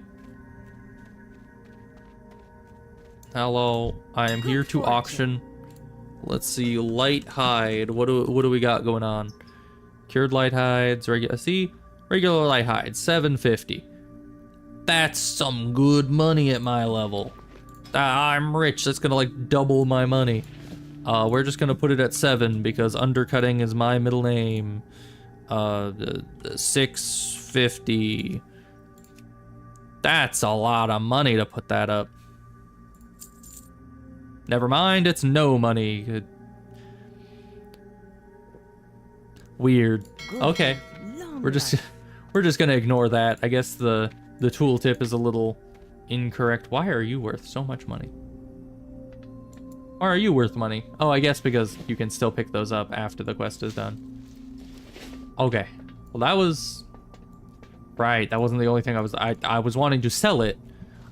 Hello, I am here to auction. Let's see, light hide. What do we got going on? Cured light hides, regular light hides, 750. That's some good money at my level. I'm rich. That's gonna like double my money. We're just gonna put it at 7 because undercutting is my middle name. 650. That's a lot of money to put that up. Never mind, it's no money. Weird. Okay. We're just gonna ignore that. I guess the tooltip is a little incorrect. Why are you worth so much money? Why are you worth money? Oh, I guess because you can still pick those up after the quest is done. Okay. Well, that was... Right, that wasn't the only thing I was wanting to sell it.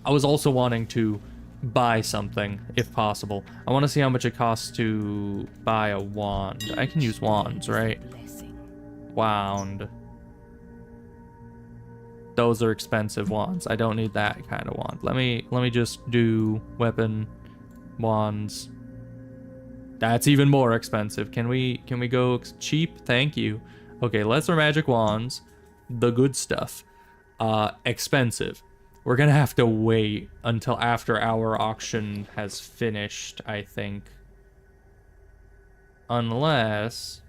I was also wanting to buy something, if possible. I want to see how much it costs to buy a wand. I can use wands, right? Wand. Those are expensive wands. I don't need that kind of wand. Let me just do weapon, wands. That's even more expensive. Can we go cheap? Thank you. Okay, lesser magic wands, the good stuff. Expensive. We're gonna have to wait until after our auction has finished, I think. Unless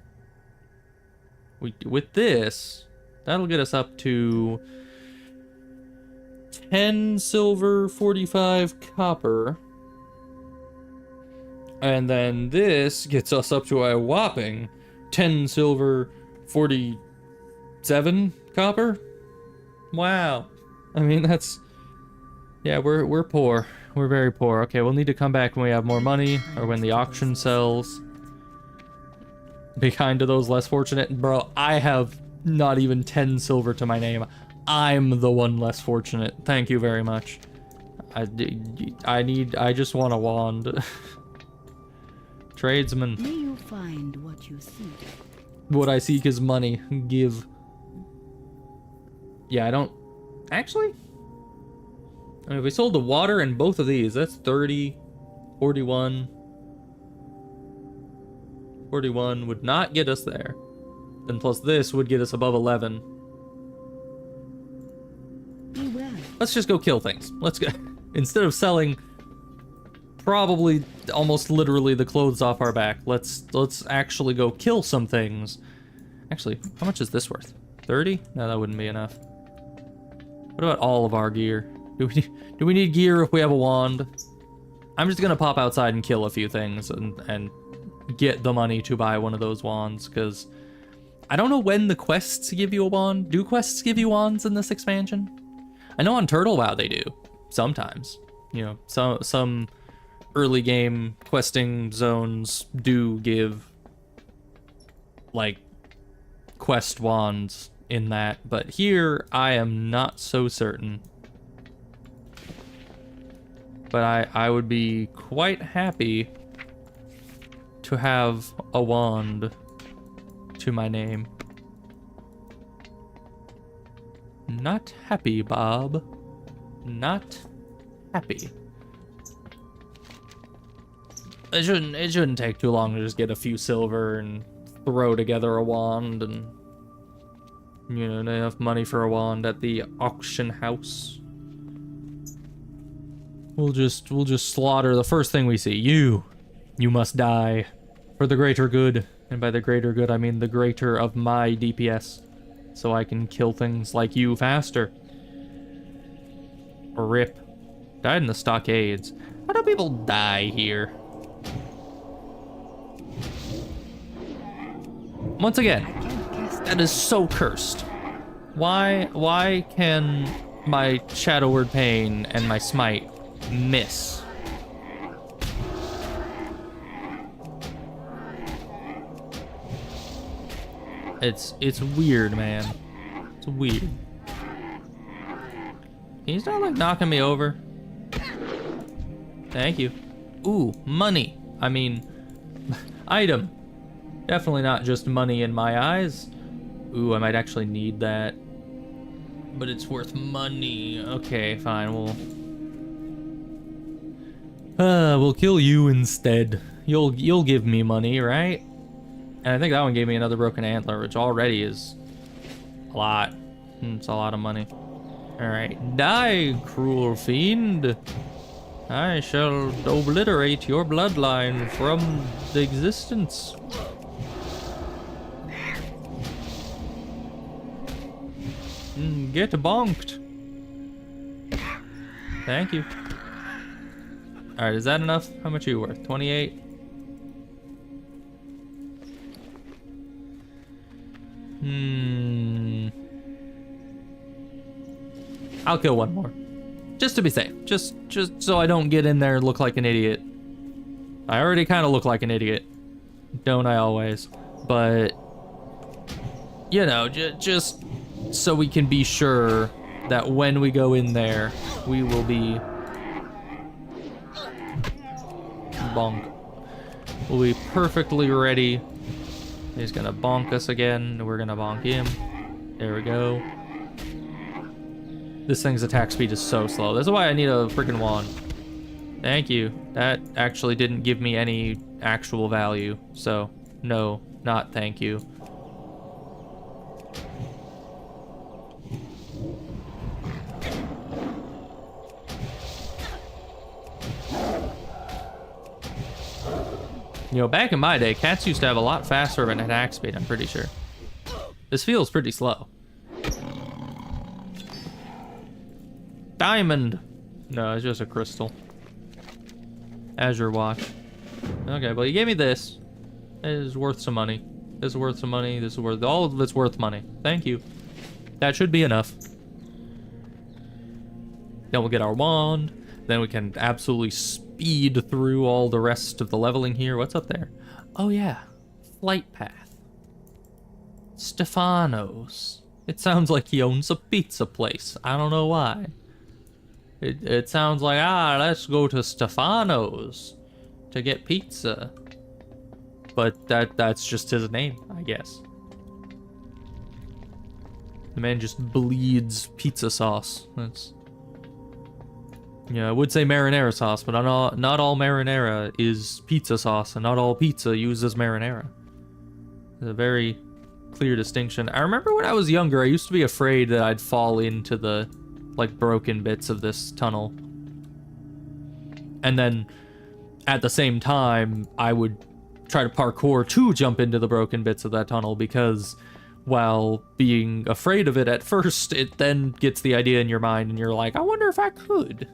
with this, that'll get us up to 10 silver, 45 copper. And then this gets us up to a whopping 10 silver, 47 copper. Wow. I mean, that's... Yeah, we're poor. We're very poor. Okay, we'll need to come back when we have more money, or when the auction sells. Be kind to those less fortunate. Bro, I have not even 10 silver to my name. I'm the one less fortunate. Thank you very much. I just want a wand. Tradesman. May you find what you seek. What I seek is money. Give. Yeah, I don't... Actually? I mean, if we sold the water and both of these, that's 30, 41. 41 would not get us there. Then plus this would get us above 11. Be well. Let's just go kill things. Let's go. Instead of selling probably almost literally the clothes off our back, let's actually go kill some things. Actually, how much is this worth? 30? No, that wouldn't be enough. What about all of our gear? Do we need gear if we have a wand? I'm just gonna pop outside and kill a few things and get the money to buy one of those wands, because I don't know when the quests give you a wand. Do quests give you wands in this expansion? I know on Turtle WoW they do. Sometimes. You know, some early game questing zones do give like quest wands in that, but here I am not so certain. But I would be quite happy to have a wand to my name. Not happy, Bob. Not happy. It shouldn't take too long to just get a few silver and throw together a wand, and you know, enough money for a wand at the auction house. We'll just slaughter the first thing we see. You must die for the greater good. And by the greater good, I mean the greater of my DPS. So I can kill things like you faster. Rip. Died in the stockades. How do people die here? Once again, that is so cursed. Why can my Shadow Word Pain and my Smite miss? It's weird, man. It's weird. Can you stop like knocking me over? Thank you. Ooh, money. I mean, item. Definitely not just money in my eyes. Ooh, I might actually need that. But it's worth money. Okay, fine. We'll kill you instead. You'll give me money, right? And I think that one gave me another broken antler, which already is a lot. It's a lot of money. Alright, die, cruel fiend. I shall obliterate your bloodline from the existence. Get bonked. Thank you. Alright, is that enough? How much are you worth? 28? I'll kill one more. Just to be safe. Just so I don't get in there and look like an idiot. I already kind of look like an idiot. Don't I always? But you know, just so we can be sure that when we go in there, we will be bonk. We'll be perfectly ready. He's gonna bonk us again. We're gonna bonk him. There we go. This thing's attack speed is so slow. That's why I need a freaking wand. Thank you. That actually didn't give me any actual value. So, no, not thank you. You know, back in my day, cats used to have a lot faster of an attack speed, I'm pretty sure. This feels pretty slow. Diamond! No, it's just a crystal. Azure watch. Okay, well, you gave me this. It is worth some money. This is worth some money. This is worth... all of it's worth money. Thank you. That should be enough. Then we'll get our wand. Then we can absolutely speed through all the rest of the leveling here. What's up there? Oh, yeah. Flight path. Stefano's. It sounds like he owns a pizza place. I don't know why. It sounds like, let's go to Stefano's to get pizza. But that's just his name, I guess. The man just bleeds pizza sauce. That's... yeah, I would say marinara sauce, but not all marinara is pizza sauce, and not all pizza uses marinara. There's a very clear distinction. I remember when I was younger, I used to be afraid that I'd fall into the, like, broken bits of this tunnel. And then, at the same time, I would try to parkour to jump into the broken bits of that tunnel, because while being afraid of it at first, it then gets the idea in your mind, and you're like, I wonder if I could.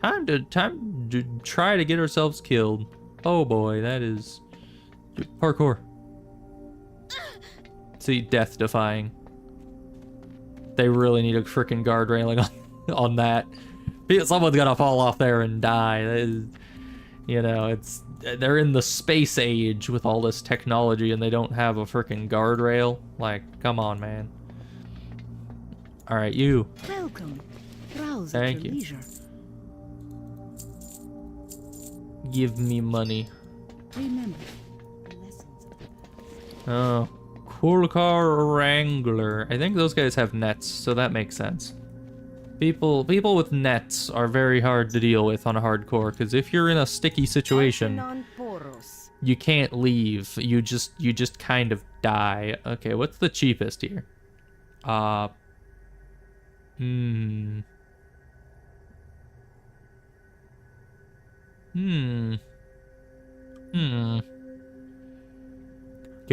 Time to try to get ourselves killed. Oh boy, that is parkour. See, death defying. They really need a freaking guard railing on that. Someone's gonna fall off there and die. That is, you know, they're in the space age with all this technology and they don't have a freaking guardrail. Like, come on, man. All right, you. Welcome. Browse Thank at your you. leisure. Give me money. Remember the lessons of the past. Oh, Kulkar Wrangler. I think those guys have nets, so that makes sense. People with nets are very hard to deal with on a hardcore, because if you're in a sticky situation, you can't leave. You just kind of die. Okay, what's the cheapest here? Okay,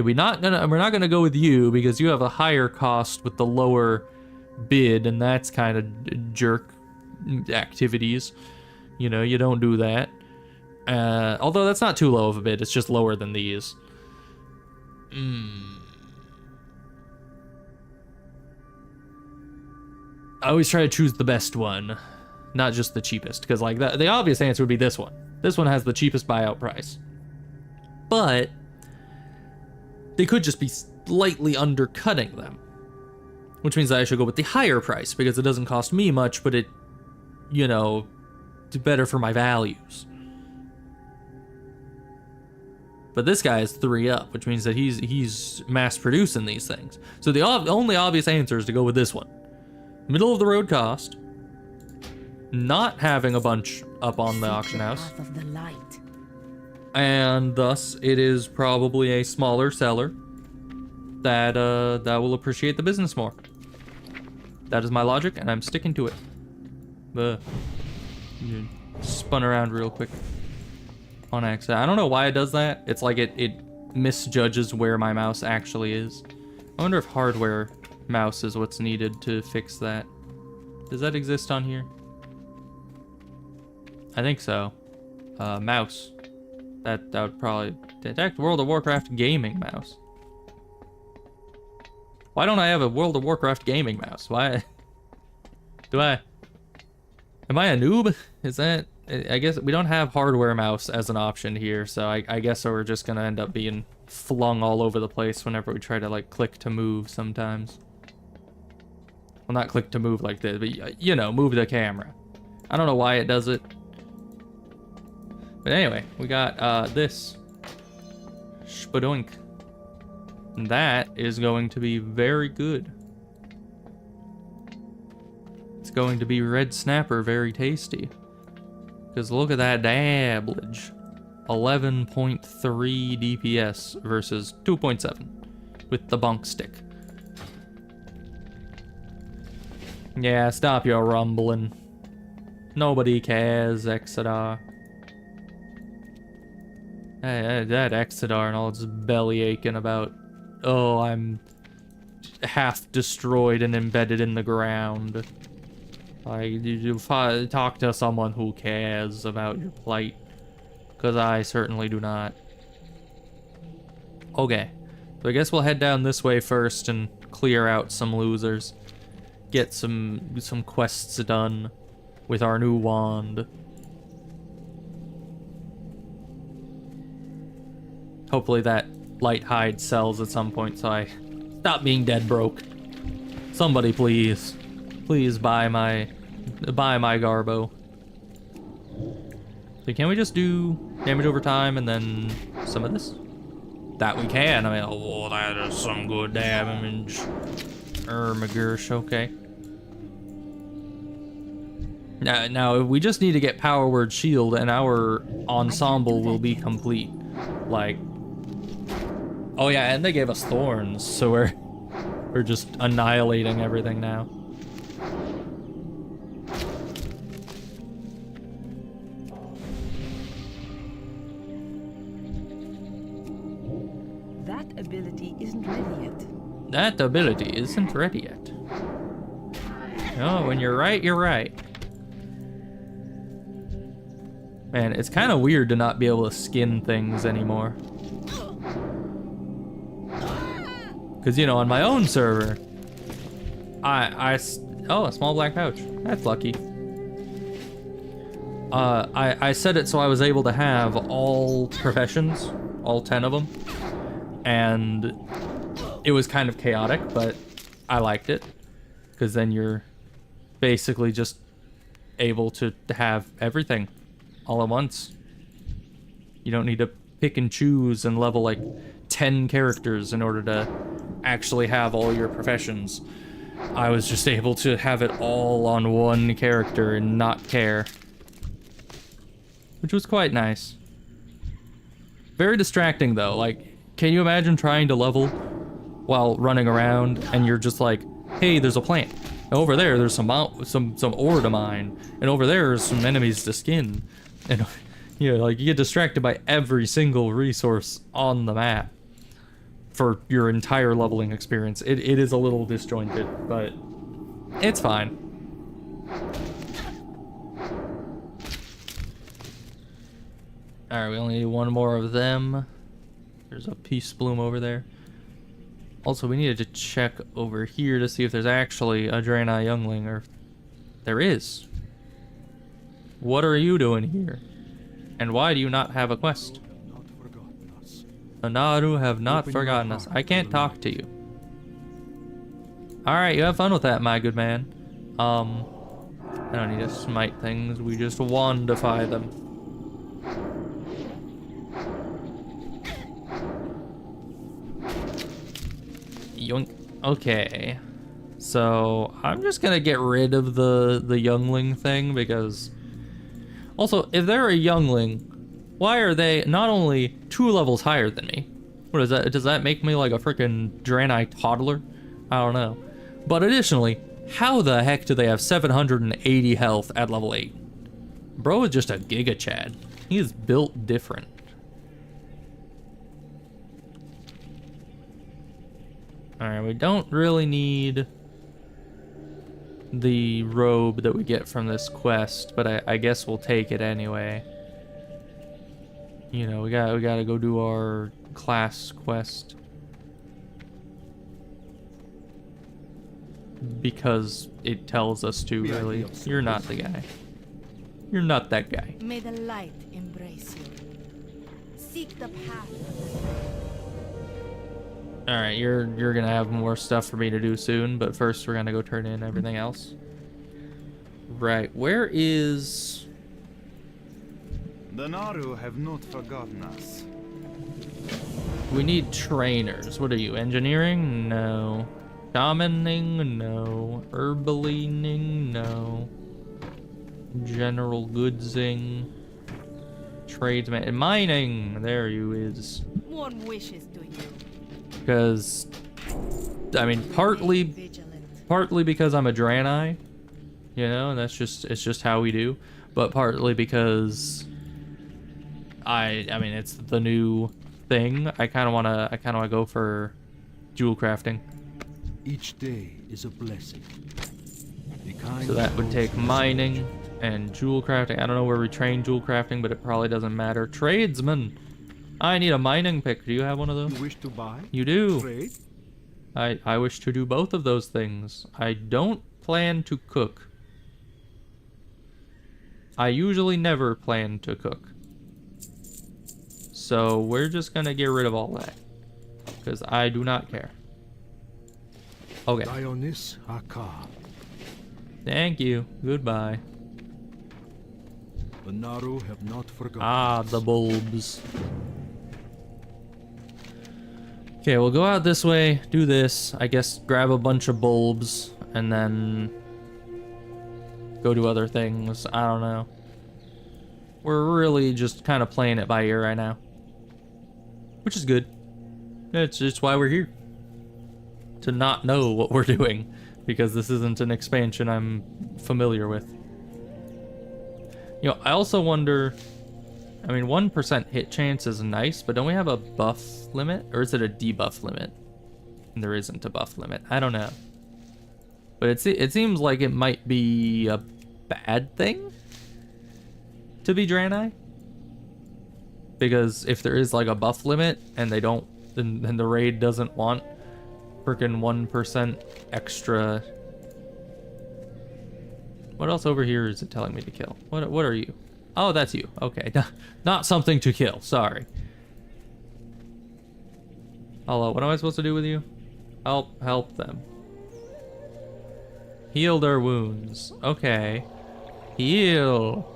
we're not gonna go with you because you have a higher cost with the lower bid, and that's kind of jerk activities. You know, you don't do that. Although that's not too low of a bid, it's just lower than these. I always try to choose the best one, not just the cheapest, because like the obvious answer would be this one. This one has the cheapest buyout price. But they could just be slightly undercutting them, which means that I should go with the higher price because it doesn't cost me much, but it, you know, it's better for my values. But this guy is 3 up, which means that he's mass producing these things. So the only obvious answer is to go with this one. Middle of the road cost, not having a bunch up on the auction house, Path of the light. and thus it is probably a smaller seller that will appreciate the business more. That is my logic, and I'm sticking to it. Spun around real quick on accident. I don't know why it does that. It's like it misjudges where my mouse actually is. I wonder if hardware mouse is what's needed to fix that. Does that exist on here? I think so. Mouse. That would probably detect World of Warcraft gaming mouse. Why don't I have a World of Warcraft gaming mouse? Why? Am I a noob? Is that... I guess we don't have hardware mouse as an option here, so I guess we're just gonna end up being flung all over the place whenever we try to like click to move sometimes. Well, not click to move like this, but you know, move the camera. I don't know why it does it. But anyway, we got this. Spadoink. And that is going to be very good. It's going to be red snapper very tasty. Because look at that dabblage. 11.3 DPS versus 2.7 with the bunk stick. Yeah, stop your rumbling. Nobody cares, Exodar. That Exodar and all its belly aching about, oh, I'm half destroyed and embedded in the ground. Like, you talk to someone who cares about your plight. Because I certainly do not. Okay. So I guess we'll head down this way first and clear out some losers. Get some quests done with our new wand. Hopefully that light hide sells at some point so I stop being dead broke. Somebody please. Please buy my Garbo. So can we just do damage over time and then some of this? That we can. I mean, oh, that is some good damage. Ermagursh, okay. Now, we just need to get Power Word Shield and our ensemble will be complete. Like, oh yeah, and they gave us thorns, so we're just annihilating everything now. That ability isn't ready yet. That ability isn't ready yet. Oh, when you're right, you're right. Man, it's kind of weird to not be able to skin things anymore. Because, you know, on my own server, oh, a small black pouch. That's lucky. I set it so I was able to have all professions, all 10 of them. And it was kind of chaotic, but I liked it. Because then you're basically just able to have everything all at once. You don't need to pick and choose and level like 10 characters in order to actually have all your professions. I was just able to have it all on one character and not care. Which was quite nice. Very distracting though. Like, can you imagine trying to level while running around and you're just like, hey, there's a plant. And over there, there's some ore to mine. And over there are some enemies to skin. And you know, like, you get distracted by every single resource on the map for your entire leveling experience. It is a little disjointed, but it's fine. Alright, we only need one more of them. There's a peace bloom over there. Also, we needed to check over here to see if there's actually a Draenei youngling, or there is. What are you doing here? And why do you not have a quest? The Naru have not forgotten us. I can't talk to you. Alright, you have fun with that, my good man. I don't need to smite things, we just wandify them. Yoink. Okay. So, I'm just gonna get rid of the youngling thing, because... Also, if they're a youngling, why are they not only 2 levels higher than me? What is that? Does that make me like a freaking Draenei toddler? I don't know. But additionally, how the heck do they have 780 health at level 8? Bro is just a Giga Chad. He is built different. Alright, we don't really need the robe that we get from this quest, but I guess we'll take it anyway. You know, we gotta go do our class quest. Because it tells us to, really. You're not the guy. You're not that guy. May the light embrace you. Seek the path. All right, you're gonna have more stuff for me to do soon, but first we're gonna go turn in everything else. Right, where is... The Naru have not forgotten us. We need trainers. What are you, engineering? No. Shamaning? No. Herbalining? No. General goodsing. Tradesman. And mining! There you is. Warm wishes to you. Because, I mean, partly because I'm a Draenei, you know, and it's just how we do, but partly because I mean, it's the new thing. I kind of want to go for jewel crafting. Each day is a blessing. Be kind So that to would those take who mining and jewel crafting. I don't know where we train jewel crafting, but it probably doesn't matter. Tradesman. I need a mining pick. Do you have one of those? You wish to buy? You do. Trade? I wish to do both of those things. I don't plan to cook. I usually never plan to cook. So we're just gonna get rid of all that. Because I do not care. Okay. Dionys Hakar. Thank you. Goodbye. The Naru have not forgotten. Ah, the bulbs. Okay, we'll go out this way, do this, I guess grab a bunch of bulbs, and then go do other things. I don't know. We're really just kind of playing it by ear right now. Which is good. It's just why we're here. To not know what we're doing, because this isn't an expansion I'm familiar with. You know, I also wonder... I mean, 1% hit chance is nice, but don't we have a buff limit? Or is it a debuff limit? And there isn't a buff limit. I don't know. But it seems like it might be a bad thing to be Draenei. Because if there is like a buff limit and they don't, then the raid doesn't want freaking 1% extra. What else over here is it telling me to kill? What are you? Oh, that's you. Okay, not something to kill. Sorry. Hello, what am I supposed to do with you? Help them. Heal their wounds. Okay. Heal.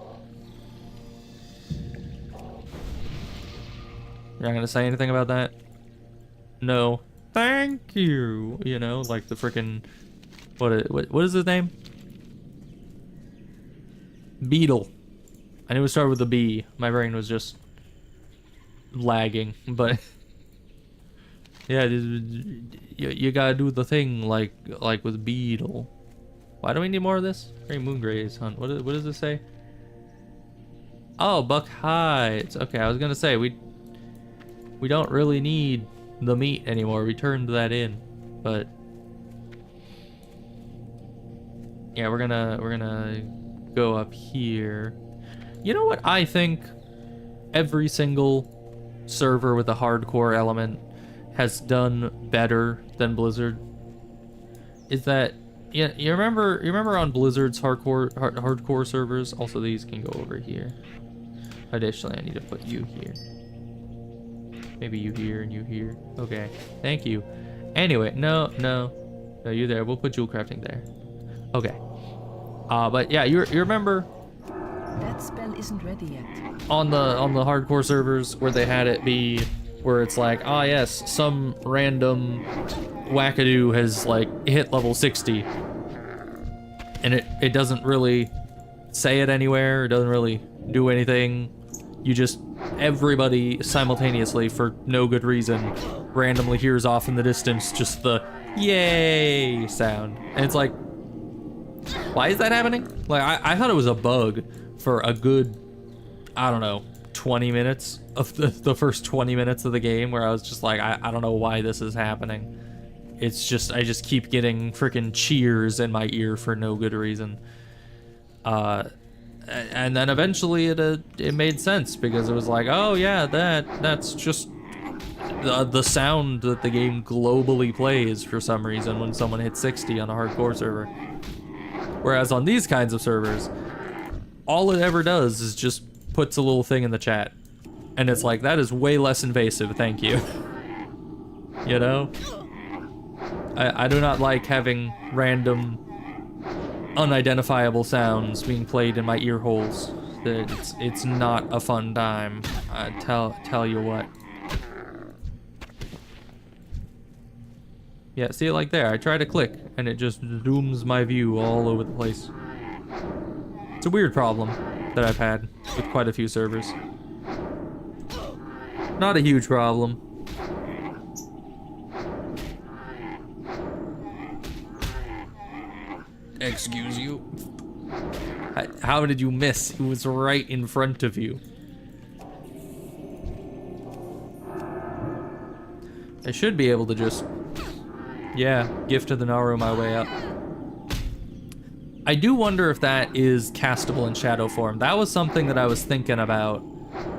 You're not gonna say anything about that? No. Thank you. You know, like the freaking what is his name? Beetle. I knew it started with a B. My brain was just lagging, but yeah, you gotta do the thing like with Beetle. Why do we need more of this? Great Moongraze hunt. What does it say? Oh, buck hides. Okay, I was gonna say we don't really need the meat anymore. We turned that in, but yeah, we're gonna go up here. You know what I think every single server with a hardcore element has done better than Blizzard is that you remember on Blizzard's hardcore servers. Also, these can go over here. Additionally, I need to put you here. Maybe you here and you here. Okay, thank you. Anyway, no, you there. We'll put jewel crafting there. Okay. But yeah, you remember That spell isn't ready yet. on the hardcore servers where they had it be where it's like, ah yes, some random wackadoo has like hit level 60, and it doesn't really say it anywhere. It doesn't really do anything. You just everybody simultaneously for no good reason randomly hears off in the distance just the yay sound, and it's like, why is that happening? Like I thought it was a bug for a good, I don't know, 20 minutes of the first 20 minutes of the game where I was just like, I don't know why this is happening. It's just, I just keep getting freaking cheers in my ear for no good reason. And then eventually it made sense because it was like, oh yeah, that's just the sound that the game globally plays for some reason when someone hits 60 on a hardcore server. Whereas on these kinds of servers, all it ever does is just puts a little thing in the chat. And it's like, that is way less invasive, thank you. You you know? I do not like having random, unidentifiable sounds being played in my ear holes. It's not a fun time. I tell you what. Yeah, see it like there. I try to click, and it just zooms my view all over the place. It's a weird problem that I've had with quite a few servers. Not a huge problem. Excuse you? How did you miss? It was right in front of you. I should be able to just... yeah, gift to the Naru my way up. I do wonder if that is castable in shadow form. That was something that I was thinking about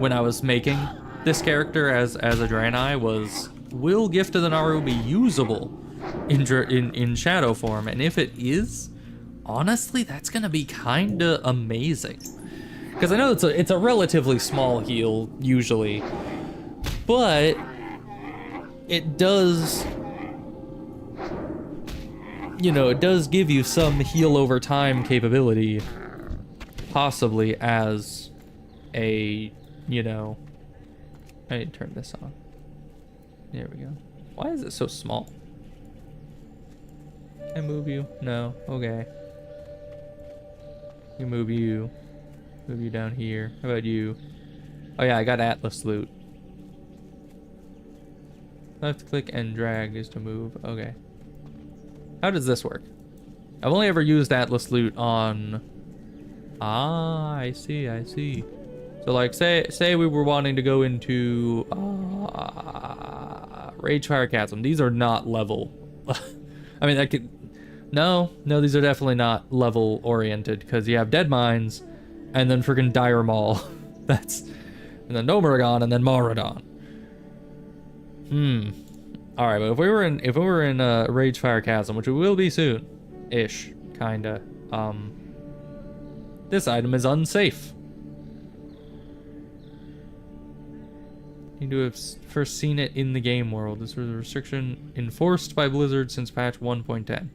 when I was making this character as a Draenei, was, will gift to the Naru be usable in shadow form? And if it is, honestly, that's gonna be kinda amazing. Because I know it's a relatively small heal usually, but it does, you know, it does give you some heal over time capability, possibly as a, you know, I need to turn this on. There we go. Why is it so small? Can I move you? No. Okay. You move you. Move you down here. How about you? Oh yeah, I got Atlas loot. Left click and drag is to move. Okay. How does this work? I've only ever used Atlas loot on... ah, I see, I see. So like, say we were wanting to go into Ragefire Chasm. These are not level. I mean, I could... No, these are definitely not level oriented, because you have Dead Mines and then freaking Dire Maul. That's... and then Nomuragon and then Mauradon. Alright, but if we were in Ragefire Chasm, which we will be soon, ish, kinda, this item is unsafe. You need to have first seen it in the game world. This was a restriction enforced by Blizzard since patch 1.10.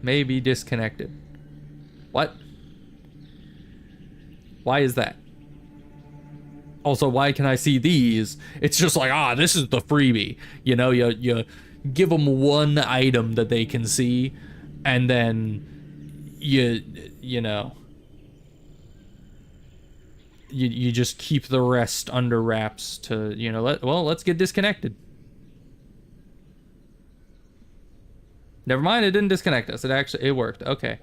May be disconnected. What? Why is that? Also, why can I see these? It's just like, this is the freebie. You know, you give them one item that they can see, and then you know, you just keep the rest under wraps to, you know, let's get disconnected. Never mind, it didn't disconnect us. It worked. Okay.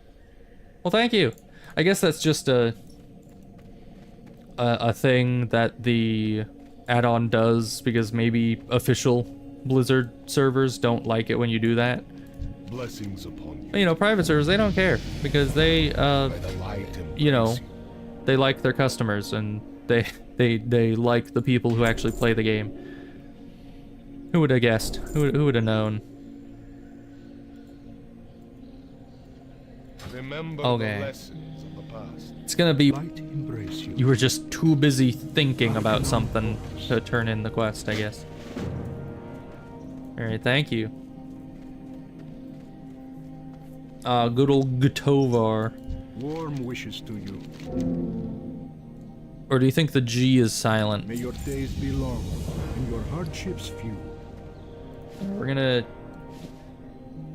Well, thank you. I guess that's just a thing that the add-on does, because maybe official Blizzard servers don't like it when you do that. Blessings upon you. But, you know, private servers, they don't care, because they, you know, they like their customers, and they like the people who actually play the game. Who would have guessed? Who would have known? Remember okay. the lessons of the past. It's gonna be... Light embrace you. You were just too busy thinking about something to turn in the quest, I guess. Alright, thank you. Good old Gutovar. Warm wishes to you. Or do you think the G is silent? May your days be long and your hardships few. We're gonna...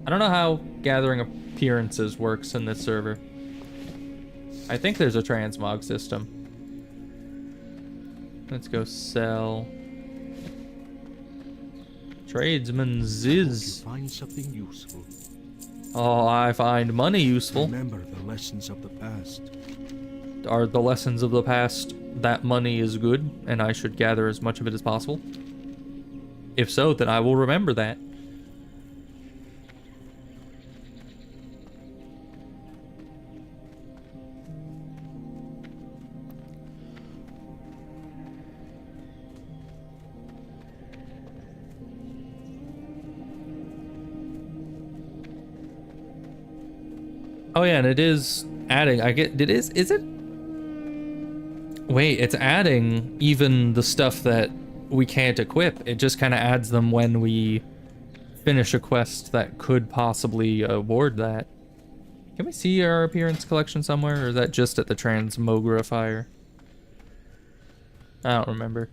I don't know how gathering appearances works in this server. I think there's a transmog system. Let's go sell. Tradesman Ziz. Find something useful. Oh, I find money useful. Remember the lessons of the past. Are the lessons of the past that money is good and I should gather as much of it as possible? If so, then I will remember that. Oh yeah, and it is adding, is it? Wait, it's adding even the stuff that we can't equip. It just kind of adds them when we finish a quest that could possibly award that. Can we see our appearance collection somewhere, or is that just at the transmogrifier? I don't remember.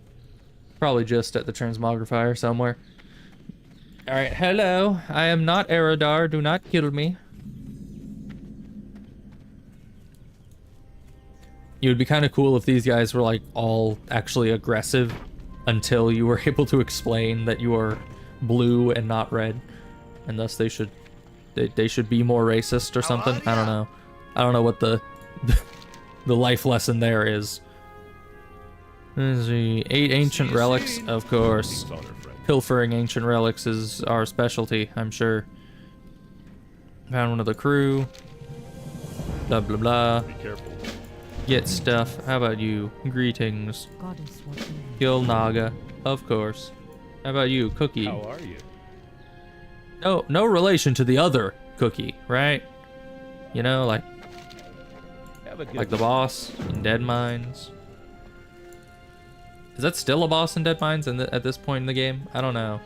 Probably just at the transmogrifier somewhere. Alright, hello. I am not Eridar. Do not kill me. It would be kind of cool if these guys were like all actually aggressive until you were able to explain that you are blue and not red, and thus they should be more racist or something. I don't know. I don't know what the the life lesson there is. Let's see, 8 ancient relics, of course. Pilfering ancient relics is our specialty, I'm sure. Found one of the crew. Blah blah blah. Be careful. Get stuff. How about you? Greetings. Goddess, what do you want? Gil Naga, of course. How about you, Cookie? How are you? No relation to the other Cookie, right? You know, like Have a good the one. boss in Dead Mines. Is that still a boss in Dead Mines at this point in the game? I don't know.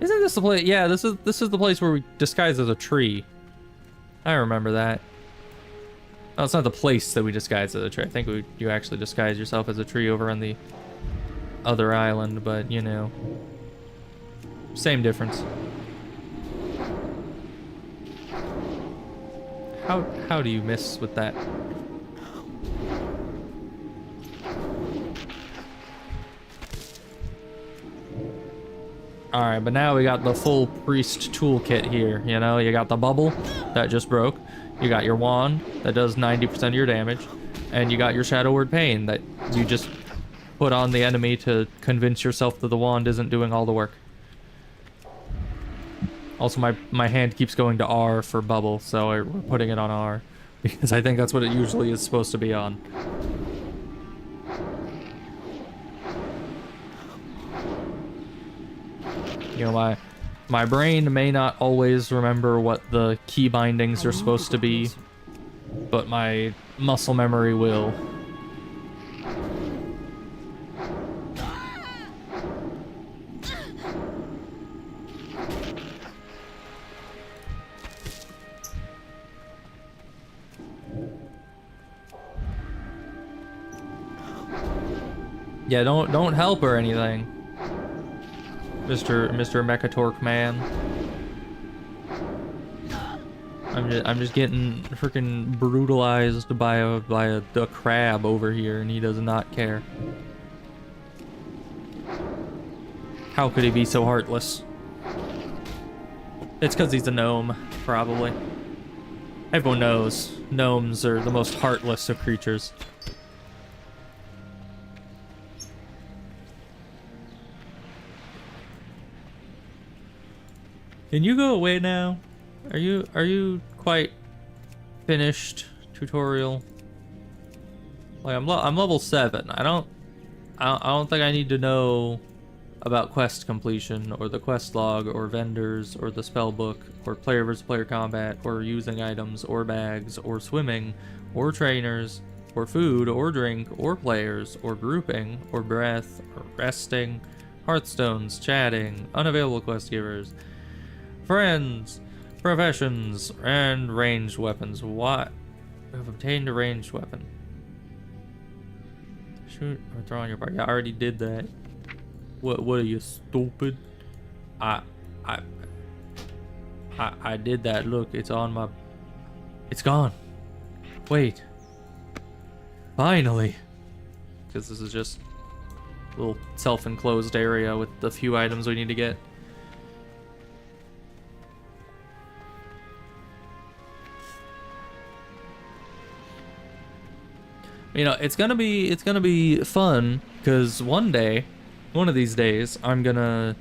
Isn't this the place? Yeah, this is the place where we disguise as a tree. I remember that. Oh, it's not the place that we disguise as a tree. I think you actually disguise yourself as a tree over on the other island, but you know, same difference. How do you miss with that? Alright, but now we got the full priest toolkit here, you know? You got the bubble that just broke, you got your wand that does 90% of your damage, and you got your Shadow Word Pain that you just put on the enemy to convince yourself that the wand isn't doing all the work. Also, my hand keeps going to R for bubble, so we're putting it on R, because I think that's what it usually is supposed to be on. You know, my brain may not always remember what the key bindings are supposed to be, but my muscle memory will. Yeah, don't help or anything. Mr. Mechatork man. I'm just getting freaking brutalized by a crab over here, and he does not care. How could he be so heartless? It's because he's a gnome, probably. Everyone knows gnomes are the most heartless of creatures. Can you go away now? Are you quite finished, tutorial? Like I'm level 7. I don't think I need to know about quest completion or the quest log or vendors or the spell book or player versus player combat or using items or bags or swimming or trainers or food or drink or players or grouping or breath or resting, hearthstones, chatting, unavailable quest givers, friends, professions, and ranged weapons. What? We have obtained a ranged weapon. Shoot or throw on your part. Yeah, I already did that. What are you, stupid? I did that. Look, it's on my... It's gone. Wait. Finally. Because this is just a little self-enclosed area with the few items we need to get. You know, it's gonna be fun, because one of these days, I'm gonna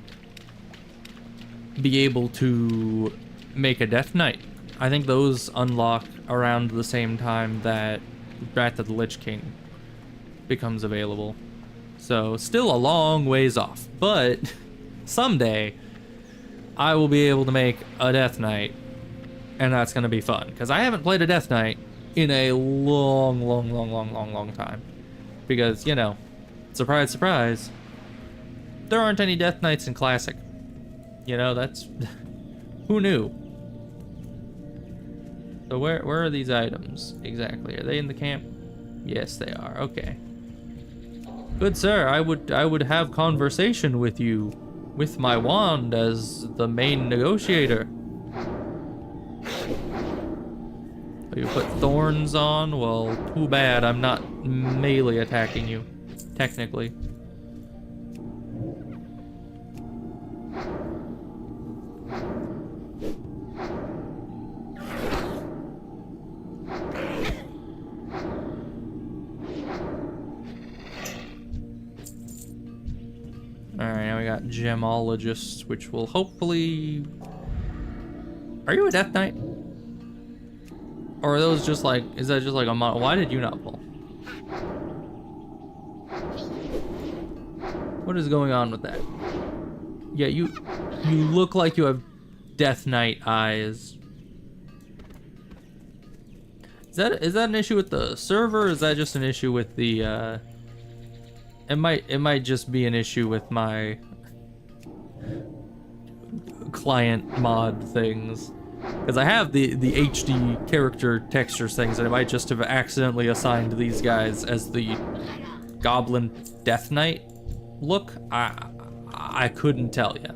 be able to make a Death Knight. I think those unlock around the same time that Wrath of the Lich King becomes available. So, still a long ways off, but someday I will be able to make a Death Knight, and that's gonna be fun, because I haven't played a Death Knight in a long time, because, you know, Surprise, surprise. There aren't any Death Knights in Classic. You know, that's... Who knew? So where are these items exactly? Are they in the camp? Yes, they are. Okay. Good sir, I would have conversation with you with my wand as the main negotiator. So you put thorns on? Well, too bad I'm not melee attacking you, technically. Alright, now we got gemologists, which will hopefully... Are you a Death Knight? Or are those just like... Is that just like a mod? Why did you not pull? What is going on with that? Yeah, you look like you have Death Knight eyes. Is that an issue with the server, or is that just an issue with the, It might just be an issue with my client mod things, because I have the HD character textures things, and I might just have accidentally assigned these guys as the Goblin Death Knight look. I couldn't tell you.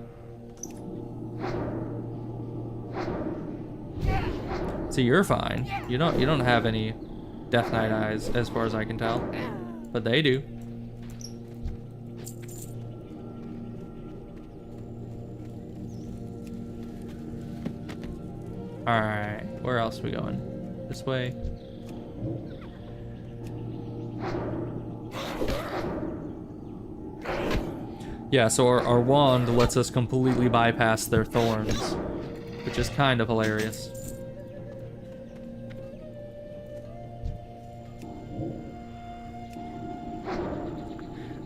See, you're fine. You don't have any Death Knight eyes, as far as I can tell, but they do. Alright, where else are we going? This way? Yeah, so our wand lets us completely bypass their thorns, which is kind of hilarious.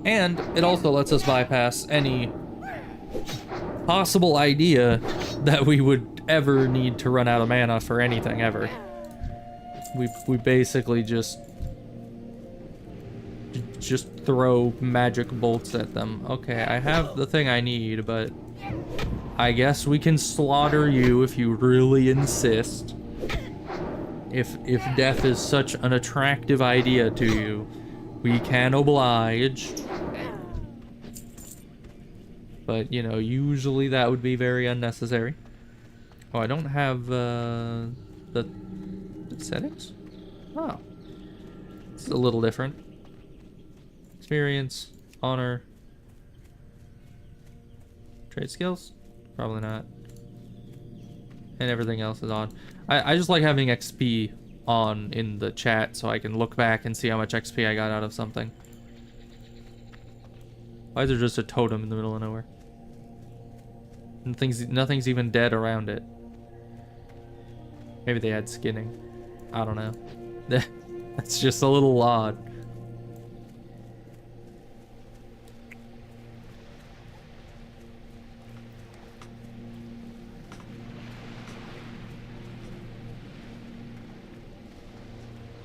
And it also lets us bypass any possible idea that we would ever need to run out of mana for anything ever. We basically just throw magic bolts at them. Okay, I have the thing I need, but I guess we can slaughter you if you really insist. If death is such an attractive idea to you, we can oblige. But, you know, usually that would be very unnecessary. Oh, I don't have the settings? Oh. It's a little different. Experience, honor, trade skills? Probably not. And everything else is on. I just like having XP on in the chat so I can look back and see how much XP I got out of something. Why is there just a totem in the middle of nowhere? Nothing's even dead around it. Maybe they had skinning. I don't know. That's just a little odd.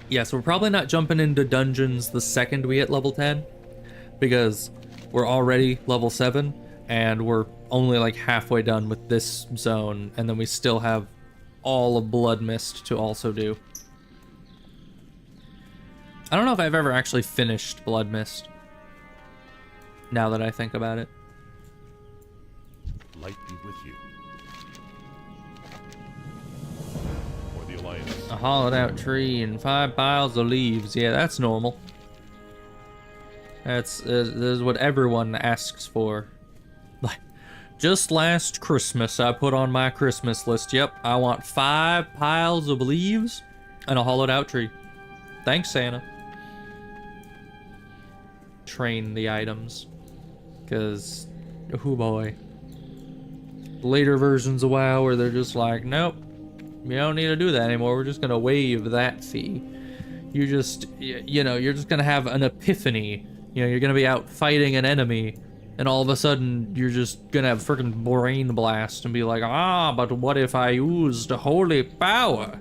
Yeah, so we're probably not jumping into dungeons the second we hit level 10, because we're already level 7, and we're only like halfway done with this zone, and then we still have all of Blood Mist to also do. I don't know if I've ever actually finished Blood Mist, now that I think about it. Light be with you. For the Alliance. A hollowed out tree and 5 piles of leaves. Yeah, that's normal. This is what everyone asks for. Like, just last Christmas, I put on my Christmas list, yep, I want 5 piles of leaves and a hollowed out tree. Thanks, Santa. Train the items. Because, oh boy. Later versions of WoW where they're just like, nope, you don't need to do that anymore. We're just going to waive that fee. You just, you know, you're just going to have an epiphany. You know, you're going to be out fighting an enemy, and all of a sudden, you're just going to have freaking brain blast and be like, ah, but what if I used holy power?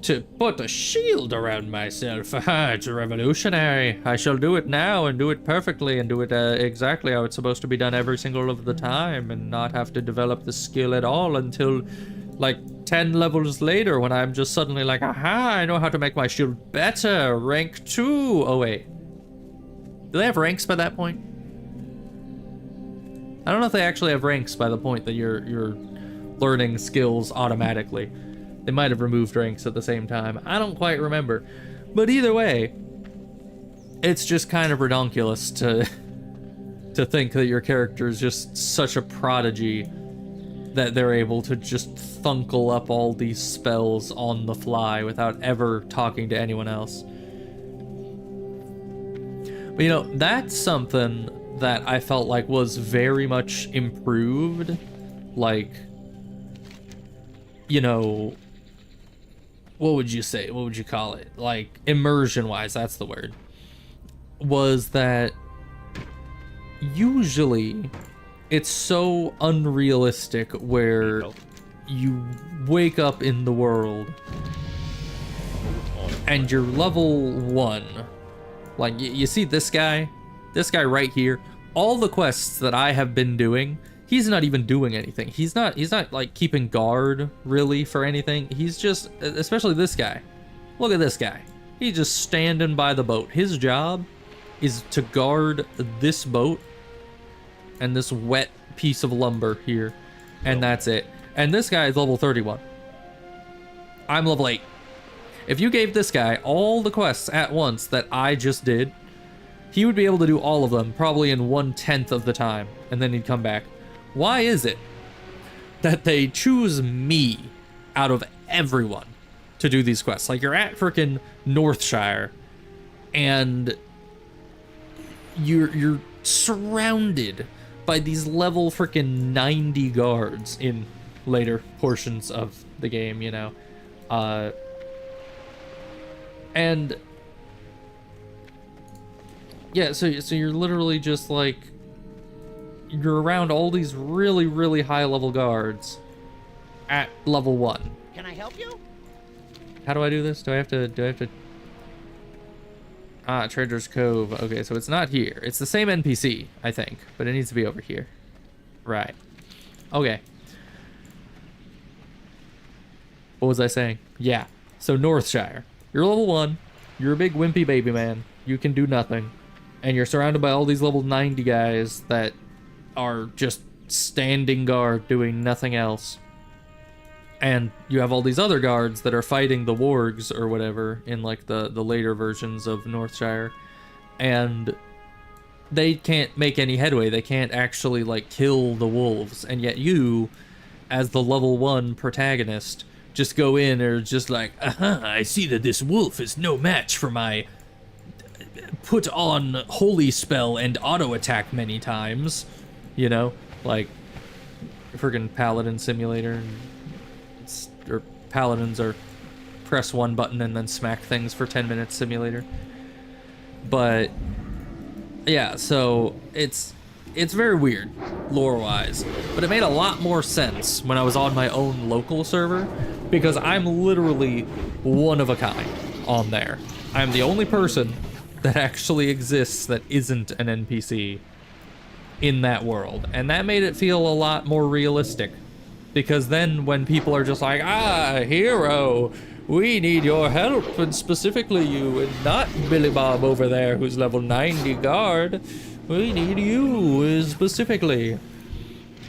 to put a shield around myself. It's revolutionary. I shall do it now and do it perfectly and do it exactly how it's supposed to be done every single of the time and not have to develop the skill at all until like 10 levels later when I'm just suddenly like, aha, I know how to make my shield better. Rank 2. Oh, wait. Do they have ranks by that point? I don't know if they actually have ranks by the point that you're learning skills automatically. They might have removed ranks at the same time. I don't quite remember. But either way, it's just kind of redonkulous to think that your character is just such a prodigy that they're able to just thunkle up all these spells on the fly without ever talking to anyone else. But you know, that's something that I felt like was very much improved. Like, you know, what would you say? What would you call it? Like, immersion-wise, that's the word. Was that usually it's so unrealistic where you wake up in the world and you're level 1. Like, you see this guy right here, all the quests that I have been doing, he's not even doing anything. He's not like keeping guard really for anything. He's just, especially this guy. Look at this guy. He's just standing by the boat. His job is to guard this boat and this wet piece of lumber here. And that's it. And this guy is level 31. I'm level 8. If you gave this guy all the quests at once that I just did, he would be able to do all of them probably in 1/10 of the time, and then he'd come back. Why is it that they choose me out of everyone to do these quests? Like, you're at frickin' Northshire, and you're surrounded by these level frickin' 90 guards in later portions of the game, you know. And yeah, so you're literally just like, you're around all these really, really high level guards at level 1. Can I help you? How do I do this? Do I have to? Ah, Trader's Cove. Okay, so it's not here. It's the same NPC, I think, but it needs to be over here. Right. Okay. What was I saying? Yeah. So Northshire. You're level 1. You're a big wimpy baby man. You can do nothing. And you're surrounded by all these level 90 guys that are just standing guard doing nothing else. And you have all these other guards that are fighting the wargs or whatever in like the later versions of Northshire. And they can't make any headway. They can't actually like kill the wolves. And yet you, as the level 1 protagonist, just go in and are just like, I see that this wolf is no match for my put on holy spell and auto attack many times, you know, like friggin' paladin simulator, or paladins are press 1 button and then smack things for 10 minutes simulator. But yeah, so it's very weird lore wise, but it made a lot more sense when I was on my own local server, because I'm literally one of a kind on there. I'm the only person that actually exists that isn't an NPC in that world, and that made it feel a lot more realistic, because then when people are just like, hero, we need your help, and specifically you, and not Billy Bob over there who's level 90 guard, we need you specifically,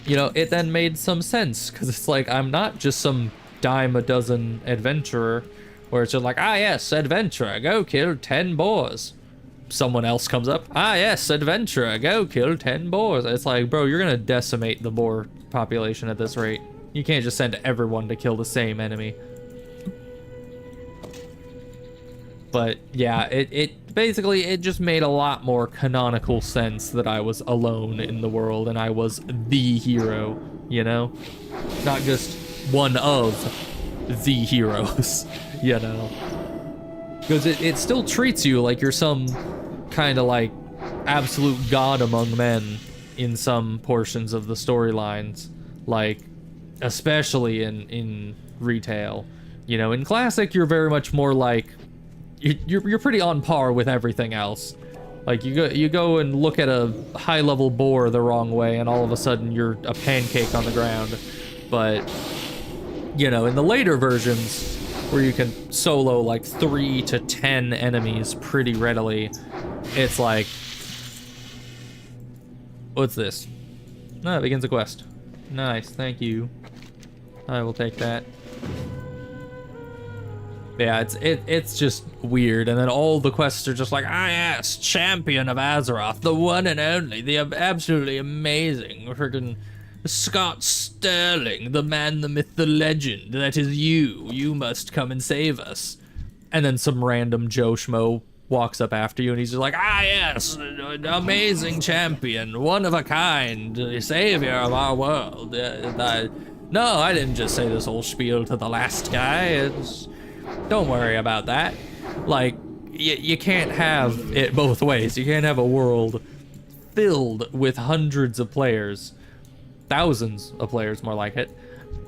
you know, it then made some sense, because it's like, I'm not just some dime a dozen adventurer where it's just like, yes, adventurer, go kill 10 boars. Someone else comes up, yes, adventurer, go kill 10 boars. It's like, bro, you're gonna decimate the boar population at this rate. You can't just send everyone to kill the same enemy. But yeah, it basically, it just made a lot more canonical sense that I was alone in the world and I was the hero, you know? Not just one of the heroes, you know? Because it still treats you like you're some kind of like absolute god among men in some portions of the storylines, like especially in retail, You know, in Classic, you're very much more like, you're pretty on par with everything else. Like, you go and look at a high-level boar the wrong way, and all of a sudden you're a pancake on the ground. But, you know, in the later versions, where you can solo like 3 to 10 enemies pretty readily, it's like, what's this? No, it begins a quest. Nice, thank you. I will take that. Yeah, it's just weird, and then all the quests are just like, ah yes, champion of Azeroth, the one and only, the absolutely amazing freaking Scott Sterling, the man, the myth, the legend, that is you. You must come and save us. And then some random Joe Schmo walks up after you, and he's just like, ah yes, amazing champion, one of a kind, savior of our world. No, I didn't just say this whole spiel to the last guy. Don't worry about that. Like, you can't have it both ways. You can't have a world filled with hundreds of players, thousands of players more like it,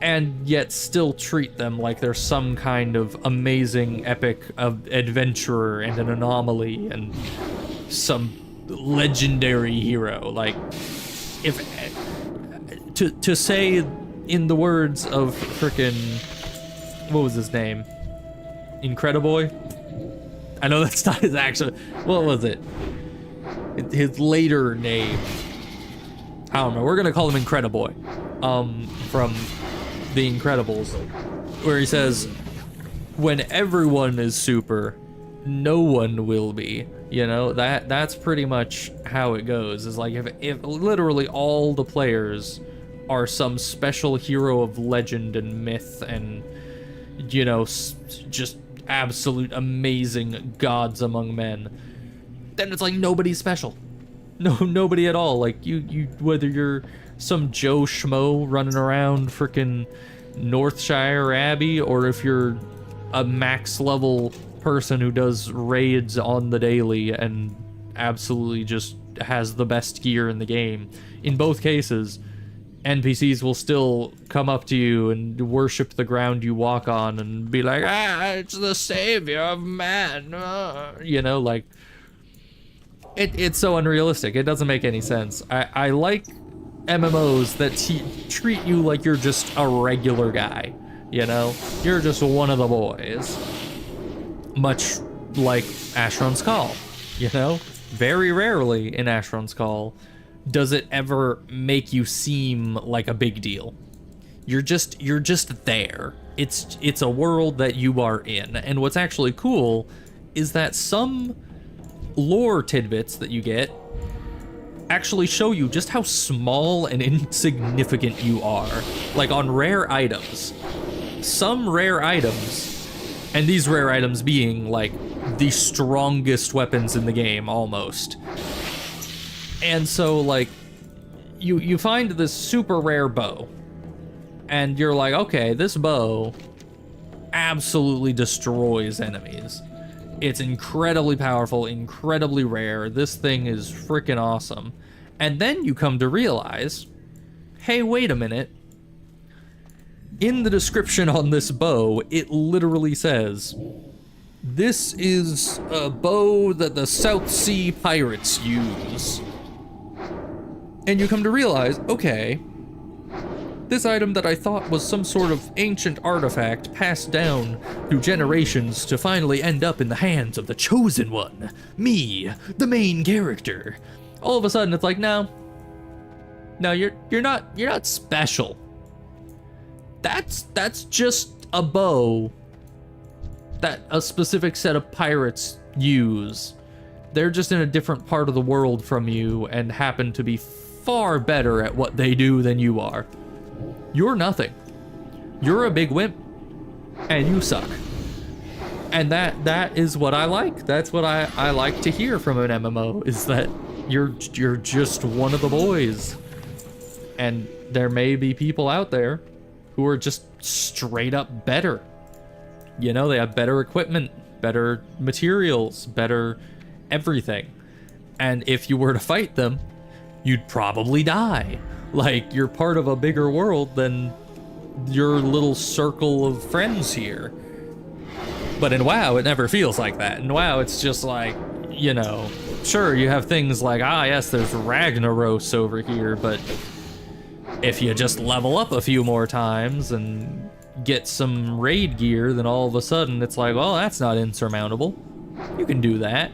and yet still treat them like they're some kind of amazing epic of adventurer and an anomaly and some legendary hero. Like, if to say in the words of frickin', what was his name? Incrediboy? I know that's not his actual, what was it? His later name. I don't know, we're gonna call him Incrediboy. From The Incredibles, where he says, when everyone is super, no one will be. You know, that's pretty much how it goes. Is like, if literally all the players are some special hero of legend and myth and, you know, just absolute amazing gods among men, then it's like nobody's special. Nobody at all. Like, you whether you're some Joe Schmo running around frickin' Northshire Abbey, or if you're a max level person who does raids on the daily and absolutely just has the best gear in the game, in both cases, NPCs will still come up to you and worship the ground you walk on and be like, ah, it's the savior of man. You know, like, it's so unrealistic. It doesn't make any sense. I like MMOs that treat you like you're just a regular guy. You know, you're just one of the boys. Much like Asheron's Call. You know, very rarely in Asheron's Call does it ever make you seem like a big deal. You're just there. It's a world that you are in. And what's actually cool is that some lore tidbits that you get actually show you just how small and insignificant you are. Like on rare items. Some rare items, and these rare items being like the strongest weapons in the game almost. And so, like, you find this super rare bow, and you're like, okay, this bow absolutely destroys enemies. It's incredibly powerful, incredibly rare. This thing is freaking awesome. And then you come to realize, hey, wait a minute. In the description on this bow, it literally says, this is a bow that the South Sea pirates use. And you come to realize, okay, this item that I thought was some sort of ancient artifact passed down through generations to finally end up in the hands of the chosen one, me, the main character. All of a sudden, it's like, no, you're not special. That's just a bow that a specific set of pirates use. They're just in a different part of the world from you and happen to be far better at what they do than you are. You're nothing. You're a big wimp, and you suck. And that is what I like. That's what I like to hear from an MMO, is that you're just one of the boys. And there may be people out there who are just straight up better. You know, they have better equipment, better materials, better everything. And if you were to fight them, you'd probably die. Like, you're part of a bigger world than your little circle of friends here. But in WoW, it never feels like that. In WoW, it's just like, you know, sure, you have things like, ah, yes, there's Ragnaros over here, but if you just level up a few more times and get some raid gear, then all of a sudden it's like, well, that's not insurmountable. You can do that.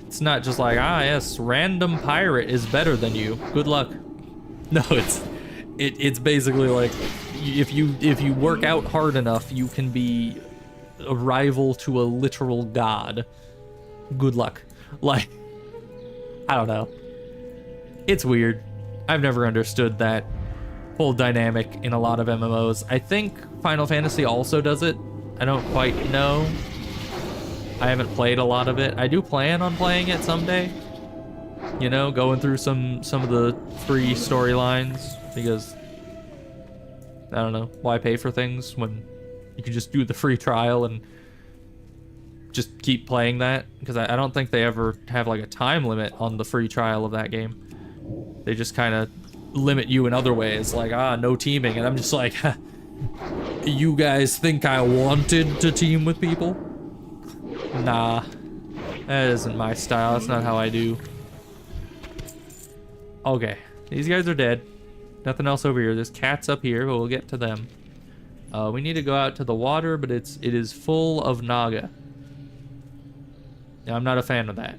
It's not just like, ah, yes, random pirate is better than you. Good luck. No, it's basically like, if you work out hard enough, you can be a rival to a literal god. Good luck. Like, I don't know. It's weird. I've never understood that whole dynamic in a lot of MMOs. I think Final Fantasy also does it. I don't quite know. I haven't played a lot of it. I do plan on playing it someday. You know, going through some of the free storylines, because I don't know, why pay for things when you can just do the free trial and just keep playing that? Because I don't think they ever have like a time limit on the free trial of that game. They just kind of limit you in other ways, like, no teaming, and I'm just like, you guys think I wanted to team with people? Nah, that isn't my style. That's not how I do. Okay, these guys are dead. Nothing else over here. There's cats up here, but we'll get to them. We need to go out to the water, but it is full of Naga. Now, I'm not a fan of that,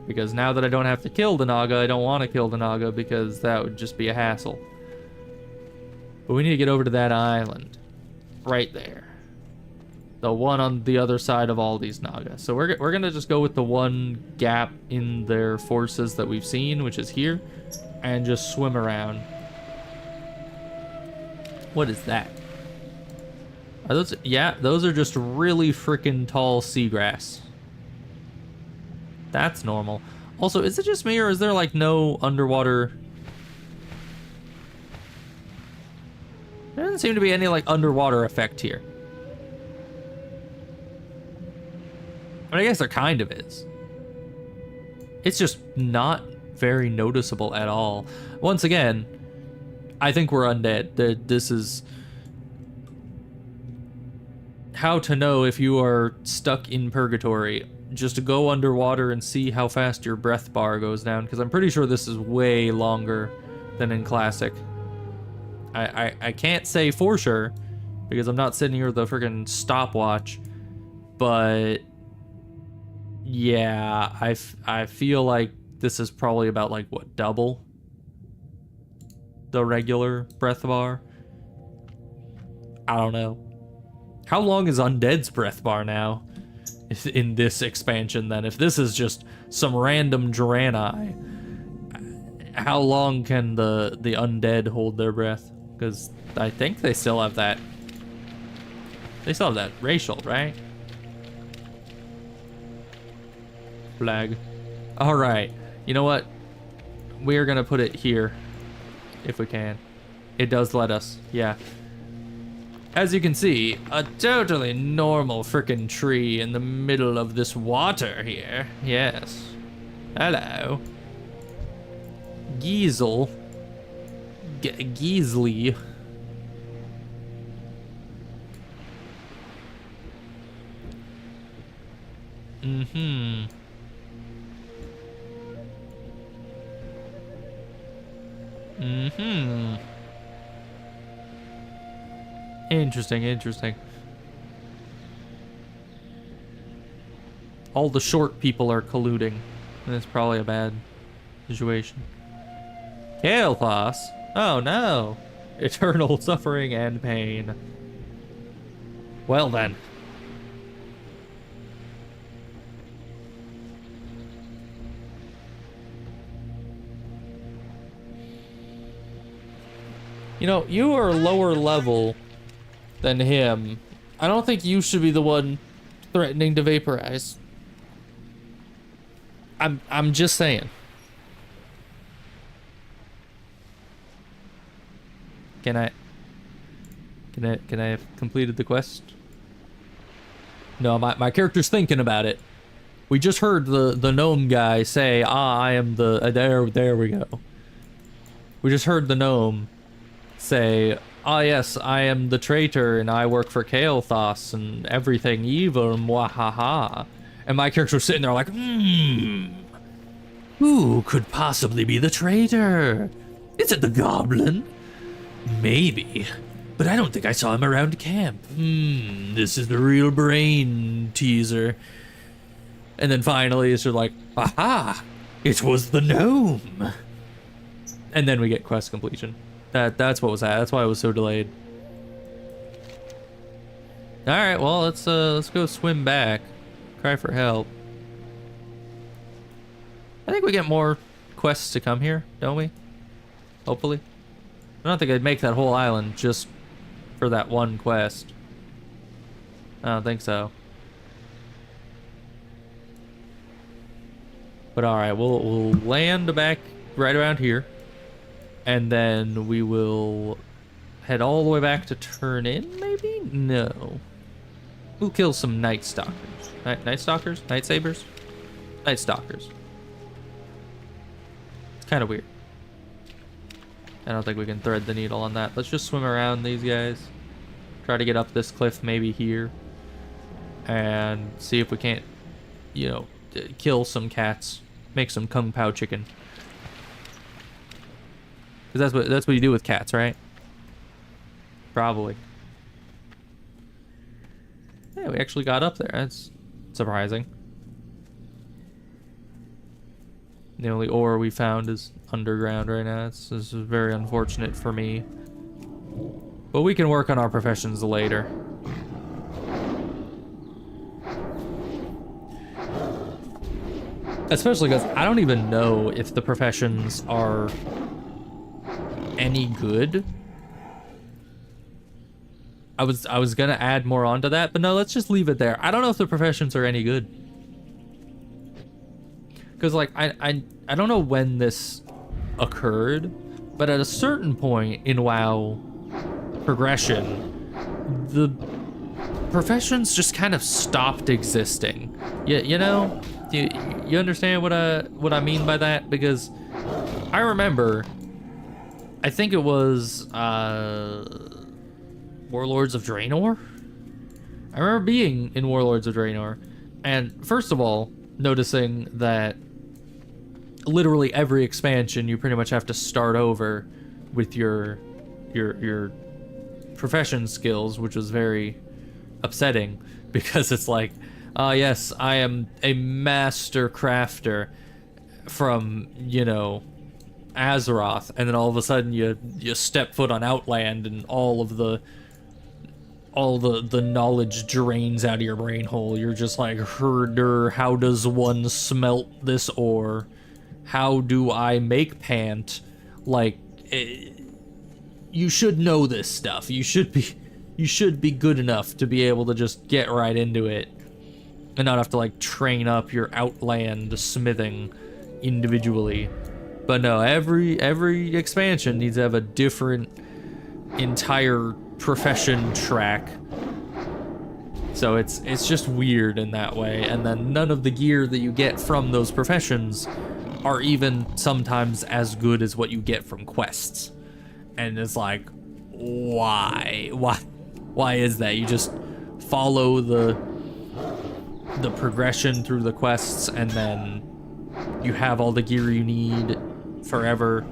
because now that I don't have to kill the Naga, I don't want to kill the Naga because that would just be a hassle. But we need to get over to that island. Right there. The one on the other side of all these Naga. So we're going to just go with the one gap in their forces that we've seen, which is here, and just swim around. What is that? Are those? Yeah, those are just really freaking tall seagrass. That's normal. Also, is it just me, or is there like no underwater? There doesn't seem to be any like underwater effect here. I mean, I guess there kind of is. It's just not very noticeable at all. Once again, I think we're undead. This is how to know if you are stuck in purgatory. Just to go underwater and see how fast your breath bar goes down, because I'm pretty sure this is way longer than in Classic. I can't say for sure, because I'm not sitting here with a freaking stopwatch, but yeah, I feel like this is probably about like, what, double the regular breath bar? I don't know. How long is Undead's breath bar now? In this expansion, then, if this is just some random Draenei, how long can the undead hold their breath? Because I think they still have that. They still have that racial, right? Flag. All right. You know what? We're gonna put it here, if we can. It does let us. Yeah. As you can see, a totally normal frickin' tree in the middle of this water here. Yes. Hello. Giesel. Giesly. Mm-hmm. Mm-hmm. Interesting, interesting. All the short people are colluding. That's probably a bad situation. Kael'thas? Oh no! Eternal suffering and pain. Well then. You know, you are lower level than him. I don't think you should be the one threatening to vaporize. I'm just saying. Can I have completed the quest? No, my character's thinking about it. We just heard the gnome guy say, I am the there we go. We just heard the gnome say, oh yes, I am the traitor and I work for Kael'thas and everything evil, mwahaha. And my character was sitting there like, who could possibly be the traitor? Is it the goblin? Maybe, but I don't think I saw him around camp. This is the real brain teaser. And then finally it's just like, aha, it was the gnome. And then we get quest completion. That's what was that. That's why it was so delayed. All right, well, let's go swim back. Cry for help. I think we get more quests to come here, don't we? Hopefully. I don't think I'd make that whole island just for that one quest. I don't think so. But all right, we'll land back right around here, and then we will head all the way back to turn in. Maybe no. We'll kill some night stalkers. Night stalkers? Night sabers? Night stalkers. It's kind of weird. I don't think we can thread the needle on that. Let's just swim around these guys. Try to get up this cliff, maybe here, and see if we can't, you know, kill some cats. Make some kung pao chicken. Because that's what you do with cats, right? Probably. Yeah, we actually got up there. That's surprising. The only ore we found is underground right now. This is very unfortunate for me. But we can work on our professions later. Especially because I don't even know if the professions are any good. I was gonna add more onto that, but no, let's just leave it there. I don't know if the professions are any good. Because like I don't know when this occurred, but at a certain point in WoW progression, the professions just kind of stopped existing. You know? You understand what I mean by that? Because I remember, I think it was Warlords of Draenor? I remember being in Warlords of Draenor, and first of all, noticing that literally every expansion you pretty much have to start over with your profession skills, which was very upsetting because it's like, yes, I am a master crafter from, you know, Azeroth, and then all of a sudden you step foot on Outland and all the knowledge drains out of your brain hole. You're just like, herder, how does one smelt this ore? How do I make pant? Like, you should know this stuff. You should be good enough to be able to just get right into it and not have to like train up your Outland smithing individually. But no, every expansion needs to have a different entire profession track. So it's just weird in that way. And then none of the gear that you get from those professions are even sometimes as good as what you get from quests. And it's like, why is that? You just follow the progression through the quests, and then you have all the gear you need forever.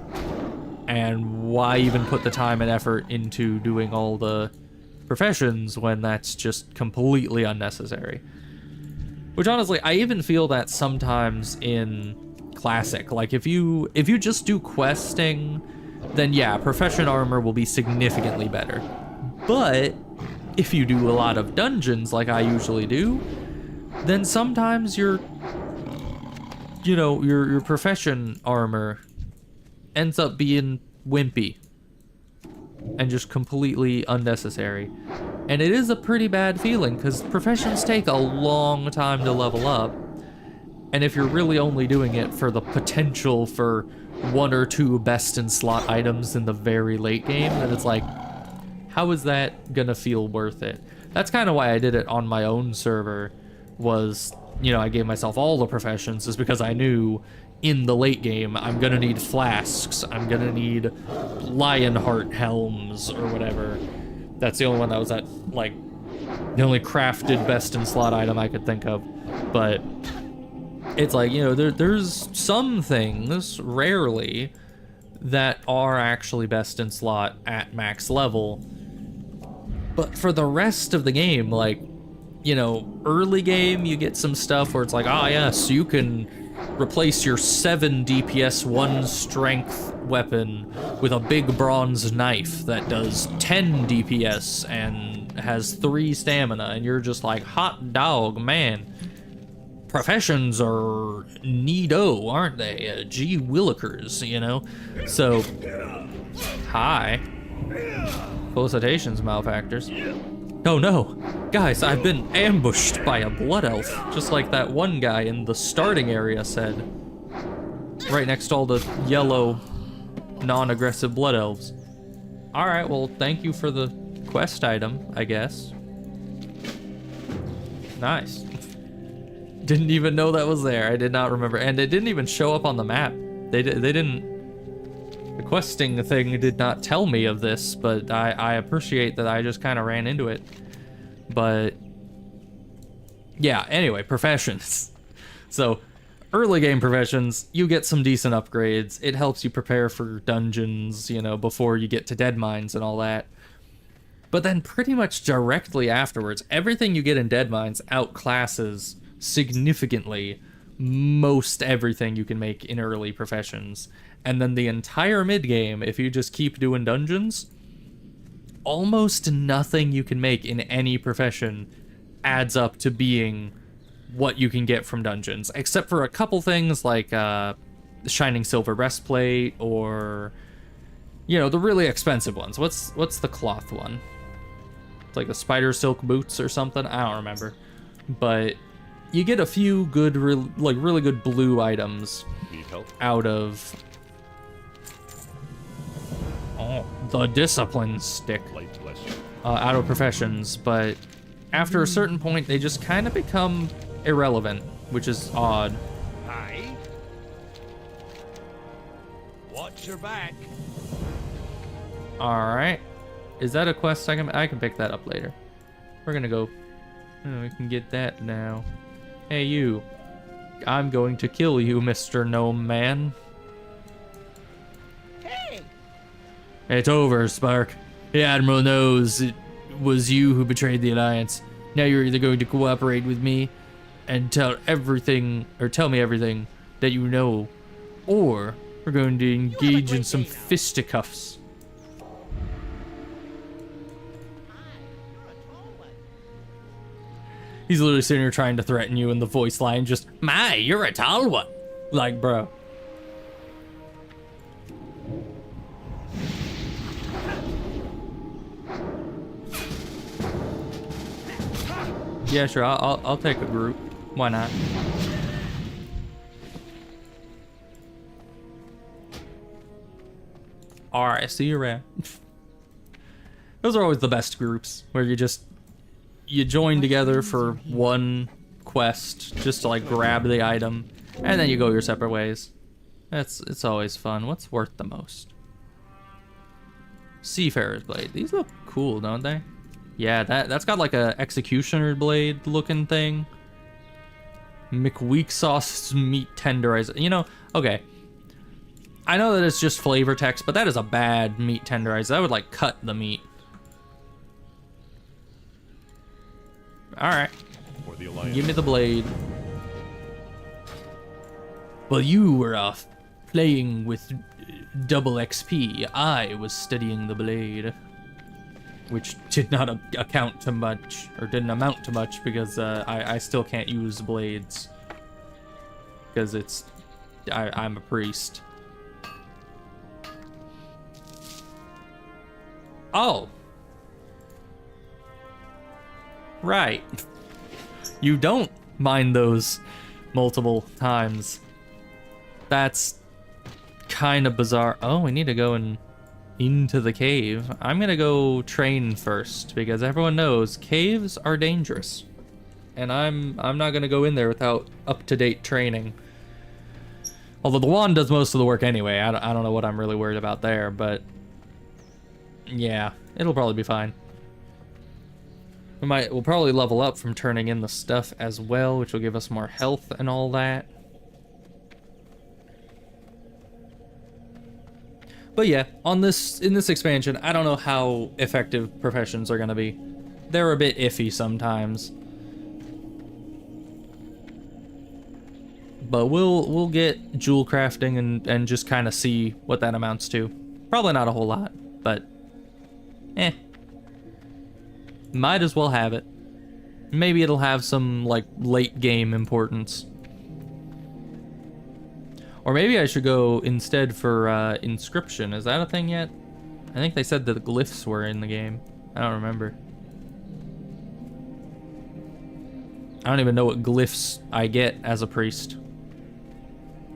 And why even put the time and effort into doing all the professions when that's just completely unnecessary? Which honestly, I even feel that sometimes in Classic. Like if you just do questing, then yeah, profession armor will be significantly better. But if you do a lot of dungeons like I usually do, then sometimes your profession armor ends up being wimpy and just completely unnecessary. And it is a pretty bad feeling because professions take a long time to level up. And if you're really only doing it for the potential for 1 or 2 best in slot items in the very late game, then it's like, how is that gonna feel worth it? That's kind of why I did it on my own server, was, you know, I gave myself all the professions is because I knew in the late game I'm gonna need flasks, I'm gonna need Lionheart helms or whatever. That's the only one that was at, like, the only crafted best in slot item I could think of. But it's like, you know, there's some things, rarely, that are actually best in slot at max level. But for the rest of the game, like, you know, early game, you get some stuff where it's like, ah, yes, you can replace your 7 DPS 1 strength weapon with a big bronze knife that does 10 DPS and has 3 stamina, and you're just like, hot dog, man. Professions are neato, aren't they? Gee willikers, you know? So, hi. Felicitations, malefactors. Oh no! Guys, I've been ambushed by a blood elf, just like that one guy in the starting area said. Right next to all the yellow, non-aggressive blood elves. Alright, well, thank you for the quest item, I guess. Nice. Didn't even know that was there. I did not remember. And it didn't even show up on the map. They didn't... The questing thing did not tell me of this, but I appreciate that I just kind of ran into it. But... yeah, anyway, professions. So, early game professions, you get some decent upgrades. It helps you prepare for dungeons, you know, before you get to dead mines and all that. But then pretty much directly afterwards, everything you get in dead mines outclasses significantly most everything you can make in early professions. And then the entire mid game, if you just keep doing dungeons, almost nothing you can make in any profession adds up to being what you can get from dungeons, except for a couple things like the shining silver breastplate, or, you know, the really expensive ones. What's the cloth one? It's like the spider silk boots or something. I don't remember, but you get a few good, really good blue items Need help? out of the discipline stick, Light bless you. out of professions. But after a certain point, they just kind of become irrelevant, which is odd. Aye. Watch your back. All right, is that a quest I can pick that up later? We're gonna go. Oh, we can get that now. Hey, you. I'm going to kill you, Mr. Gnome Man. Hey! It's over, Spark. The Admiral knows it was you who betrayed the Alliance. Now you're either going to cooperate with me and tell me everything that you know, or we're going to engage in some fisticuffs. He's literally sitting here trying to threaten you, and the voice line just, "My, you're a tall one." Like, bro. Yeah, sure. I'll take a group. Why not? All right, see you around. Those are always the best groups, where you join together for one quest just to like grab the item, and then you go your separate ways. It's always fun. What's worth the most? Seafarer's blade. These look cool, don't they? Yeah, that's got like a executioner blade looking thing. McWeak sauce meat tenderizer. You know, okay. I know that it's just flavor text, but that is a bad meat tenderizer. That would like cut the meat. Alright. For the Alliance. Give me the blade. Well, you were off playing with double XP. I was studying the blade. Which did not account to much, or didn't amount to much, because I still can't use blades. Because I'm a priest. Oh. Right. You don't mine those multiple times. That's kind of bizarre. Oh, we need to go into the cave. I'm gonna go train first, because everyone knows caves are dangerous. and I'm not gonna go in there without up-to-date training. Although the wand does most of the work anyway. I don't know what I'm really worried about there, but yeah, it'll probably be fine. We'll probably level up from turning in the stuff as well, which will give us more health and all that. But yeah, in this expansion, I don't know how effective professions are gonna be. They're a bit iffy sometimes. But we'll get jewel crafting and just kind of see what that amounts to. Probably not a whole lot, but might as well have it. Maybe it'll have some like late game importance. Or maybe I should go instead for inscription. Is that a thing yet? I think they said that the glyphs were in the game. I don't remember. I don't even know what glyphs I get as a priest.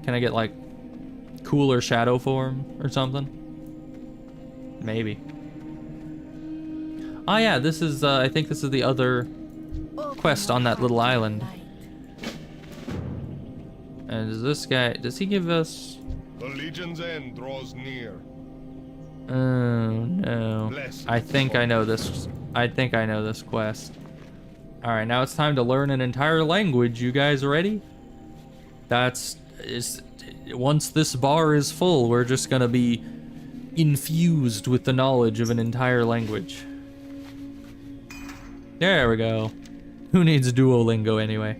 Can I get like cooler shadow form or something? Maybe. Oh yeah, this is I think this is the other quest on that little island. And is this guy, does he give us... The Legion's end draws near. Oh no. I think I know this. I think I know this quest. Alright, now it's time to learn an entire language. You guys ready? Once this bar is full, we're just gonna be infused with the knowledge of an entire language. There we go. Who needs Duolingo anyway?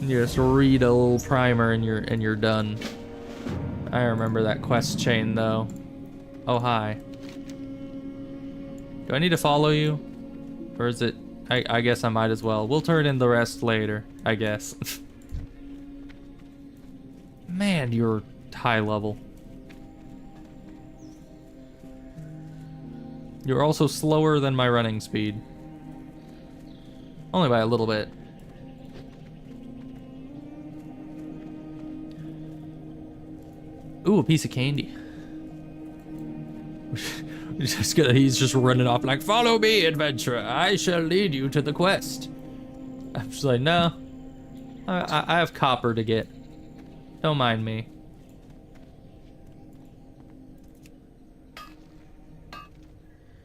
You just read a little primer and you're done. I remember that quest chain though. Oh hi. Do I need to follow you? Or is it... I guess I might as well. We'll turn in the rest later, I guess. Man, you're high level. You're also slower than my running speed. Only by a little bit. Ooh, a piece of candy. He's just running off like, follow me, adventurer. I shall lead you to the quest. I'm just like, no. I have copper to get. Don't mind me.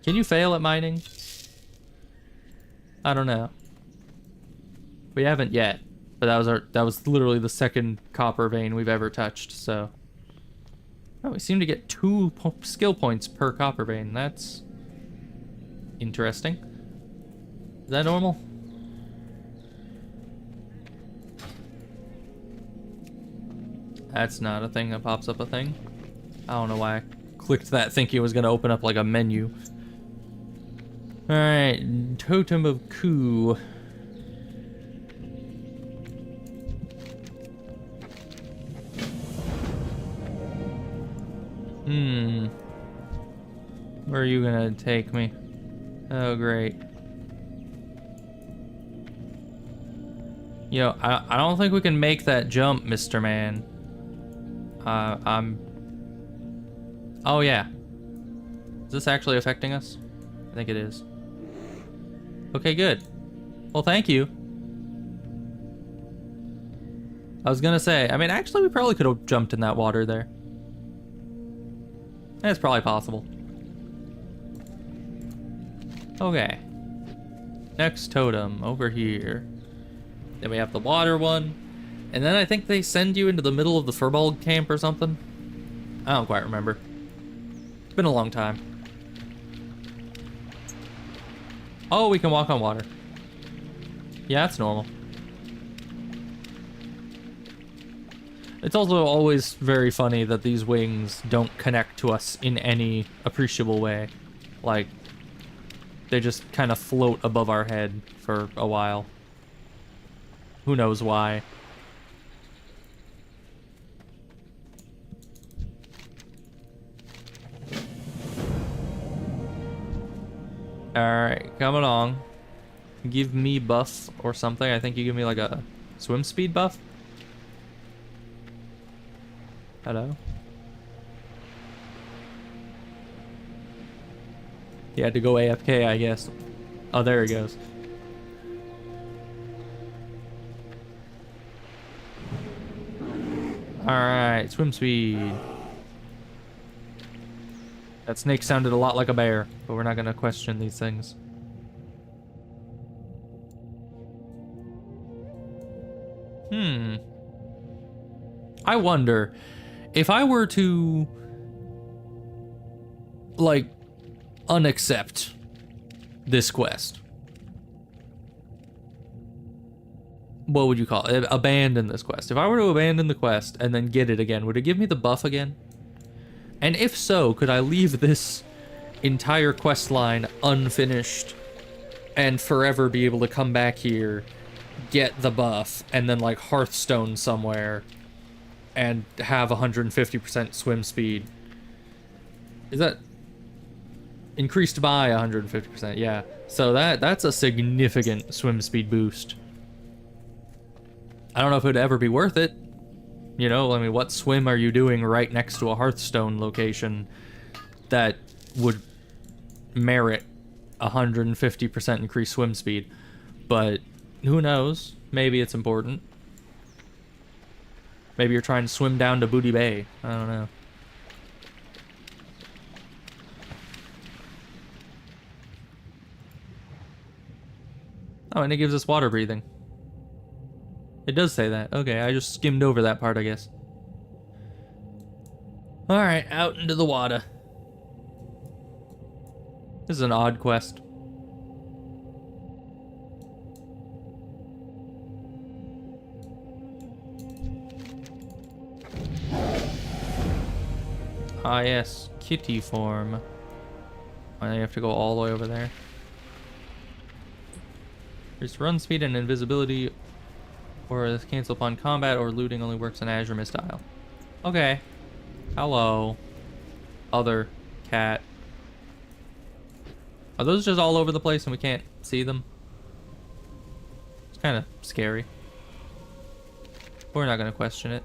Can you fail at mining? I don't know. We haven't yet, but that was literally the second copper vein we've ever touched, so. Oh, we seem to get 2 skill points per copper vein. That's interesting. Is that normal? That's not a thing that pops up a thing. I don't know why I clicked that thinking it was going to open up like a menu. Alright, Totem of Ku. Where are you gonna take me? Oh, great. Yo, I don't think we can make that jump, Mr. Man. Oh, yeah. Is this actually affecting us? I think it is. Okay, good. Well, thank you. I was gonna say, I mean, actually, we probably could have jumped in that water there. That's probably possible. Okay. Next totem, over here. Then we have the water one. And then I think they send you into the middle of the Furbolg camp or something. I don't quite remember. It's been a long time. Oh, we can walk on water. Yeah, that's normal. It's also always very funny that these wings don't connect to us in any appreciable way. Like, they just kind of float above our head for a while. Who knows why. Alright, come along. Give me buff or something. I think you give me like a swim speed buff. Hello? He had to go AFK, I guess. Oh, there he goes. Alright, swim speed. That snake sounded a lot like a bear, but we're not gonna question these things. I wonder if I were to like unaccept this quest. What would you call it? Abandon this quest. If I were to abandon the quest and then get it again, would it give me the buff again? And if so, could I leave this entire quest line unfinished and forever be able to come back here, get the buff, and then like Hearthstone somewhere and have 150% swim speed? Is that increased by 150%? Yeah. So that's a significant swim speed boost. I don't know if it would ever be worth it. You know, I mean, what swim are you doing right next to a Hearthstone location that would merit 150% increased swim speed? But who knows? Maybe it's important. Maybe you're trying to swim down to Booty Bay. I don't know. Oh, and it gives us water breathing. It does say that. Okay, I just skimmed over that part, I guess. Alright, out into the water. This is an odd quest. Ah, yes. Kitty form. Why do you have to go all the way over there? There's run speed and invisibility, or cancel upon combat, or looting only works in Azure Mistile. Okay. Hello. Other cat. Are those just all over the place and we can't see them? It's kind of scary. We're not going to question it.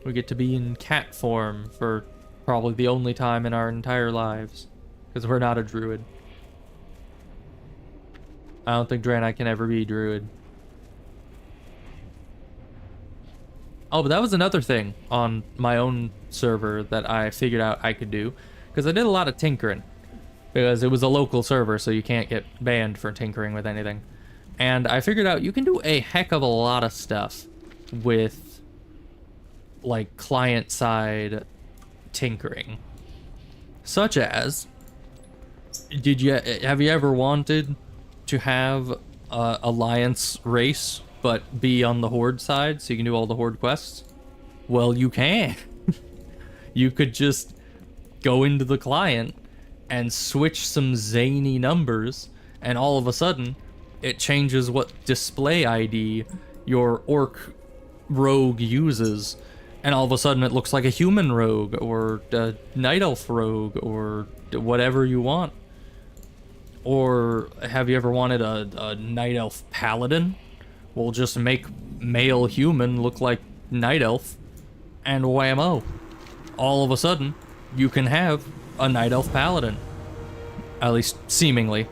We get to be in cat form for probably the only time in our entire lives. Because we're not a druid. I don't think Draenei can ever be druid. Oh, but that was another thing on my own server that I figured out I could do. Because I did a lot of tinkering. Because it was a local server, so you can't get banned for tinkering with anything. And I figured out you can do a heck of a lot of stuff with, like, client-side tinkering. Such as, have you ever wanted to have a Alliance race, but be on the Horde side, so you can do all the Horde quests? Well, you can. You could just go into the client and switch some zany numbers, and all of a sudden, it changes what display ID your Orc rogue uses, and all of a sudden it looks like a human rogue, or a Night Elf rogue, or whatever you want. Or have you ever wanted a Night Elf Paladin? We'll just make male human look like Night Elf, and whammo. All of a sudden, you can have a Night Elf Paladin. At least, seemingly.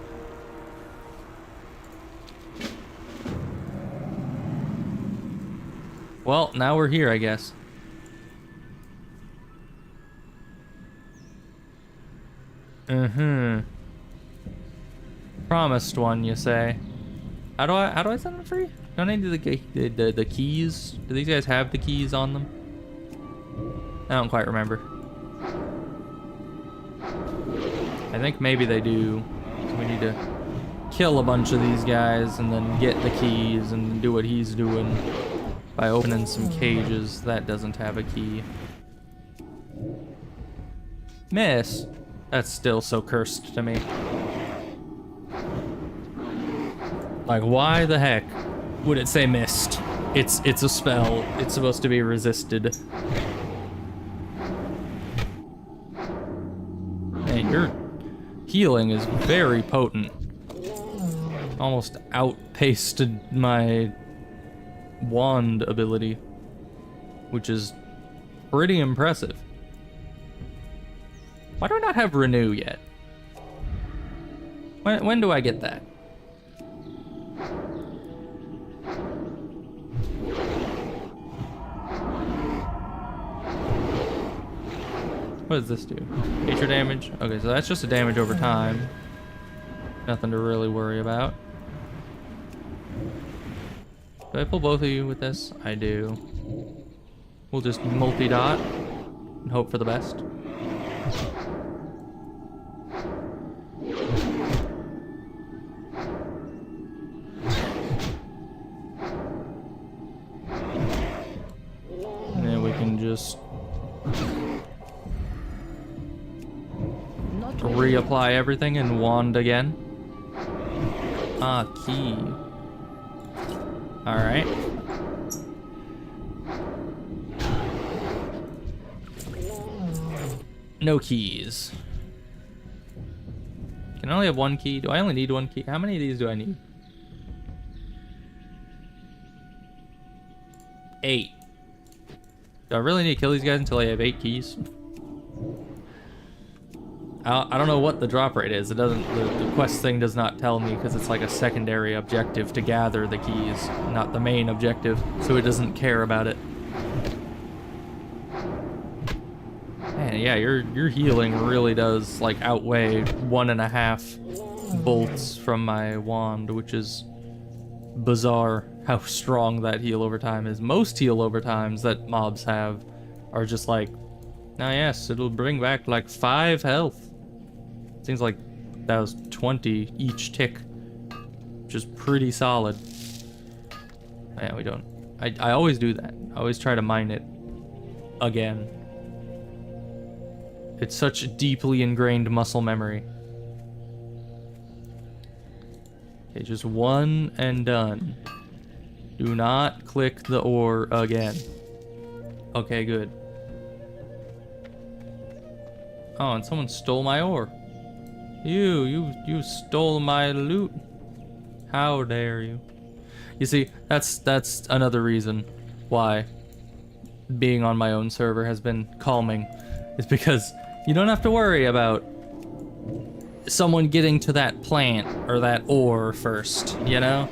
Well, now we're here, I guess. Promised one, you say? How do I set them free? Don't I need the keys? Do these guys have the keys on them? I don't quite remember. I think maybe they do. So we need to kill a bunch of these guys and then get the keys and do what he's doing by opening some cages. That doesn't have a key. Miss. That's still so cursed to me. Like, why the heck would it say missed? It's a spell. It's supposed to be resisted. Hey, your healing is very potent. Almost outpaced my wand ability, which is pretty impressive. Why do I not have renew yet? When do I get that? What does this do? Nature damage? Okay, so that's just a damage over time. Nothing to really worry about. Do I pull both of you with this? I do. We'll just multi-dot and hope for the best. And then we can just reapply everything and wand again. Ah, key. Alright. No keys. Can I only have one key? Do I only need one key? How many of these do I need? 8. Do I really need to kill these guys until I have 8 keys? I don't know what the drop rate is. It doesn't. The quest thing does not tell me because it's like a secondary objective to gather the keys, not the main objective. So it doesn't care about it. Man, yeah, your healing really does like outweigh 1.5 bolts from my wand, which is bizarre how strong that heal over time is. Most heal over times that mobs have are just like, now yes, it'll bring back like 5 health. Seems like that was 20 each tick, which is pretty solid. Yeah, we don't. I always do that. I always try to mine it again. It's such deeply ingrained muscle memory. Okay, just one and done. Do not click the ore again. Okay, good. Oh, and someone stole my ore. You stole my loot. How dare you? You see, that's another reason why being on my own server has been calming. Is because you don't have to worry about someone getting to that plant or that ore first, you know?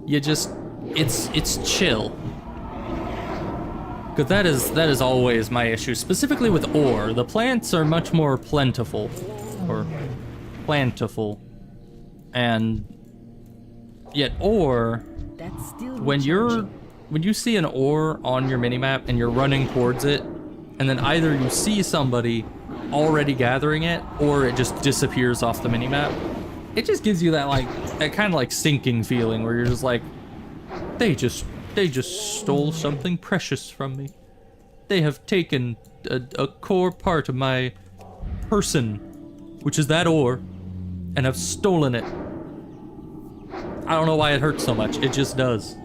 You just it's chill. Cause that is always my issue, specifically with ore. The plants are much more plentiful. And yet ore, That's still when you see an ore on your minimap and you're running towards it, and then either you see somebody already gathering it or it just disappears off the minimap, it just gives you that kind of like sinking feeling where you're just like, they just stole something precious from me. They have taken a core part of my person, which is that ore, and have stolen it. I don't know why it hurts so much. It just does.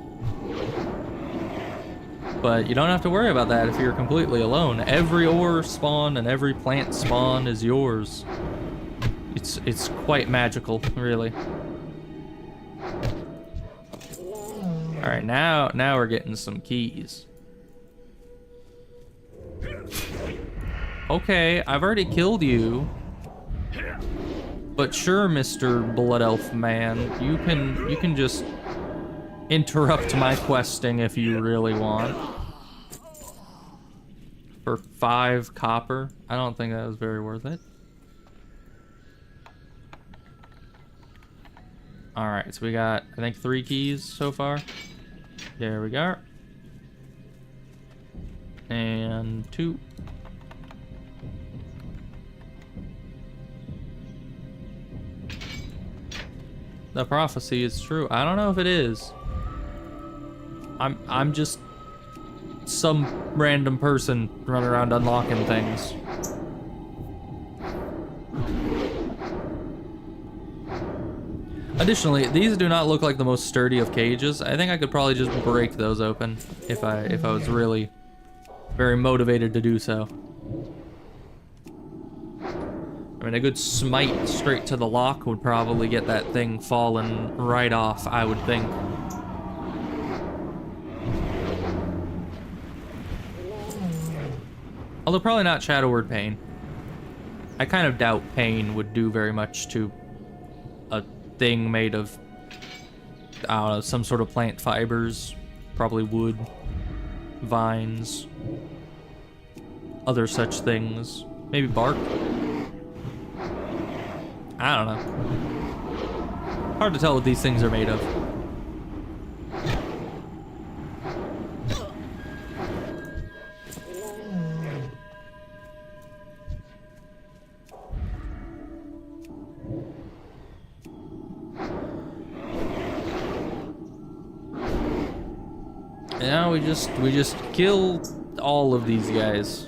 But you don't have to worry about that if you're completely alone. Every ore spawn and every plant spawn is yours. It's quite magical, really. All right, now we're getting some keys. Okay, I've already killed you. But sure, Mr. Blood Elf man, you can just interrupt my questing if you really want. For 5 copper? I don't think that was very worth it. Alright, so we got, I think, 3 keys so far. There we go. And 2. The prophecy is true. I don't know if it is. I'm just some random person running around unlocking things. Additionally, these do not look like the most sturdy of cages. I think I could probably just break those open if I was really very motivated to do so. I mean, a good smite straight to the lock would probably get that thing falling right off, I would think. Although probably not Shadow Word Pain. I kind of doubt Pain would do very much to a thing made of, I don't know, some sort of plant fibers. Probably wood, vines, other such things. Maybe bark? I don't know. Hard to tell what these things are made of. And now we just killed all of these guys.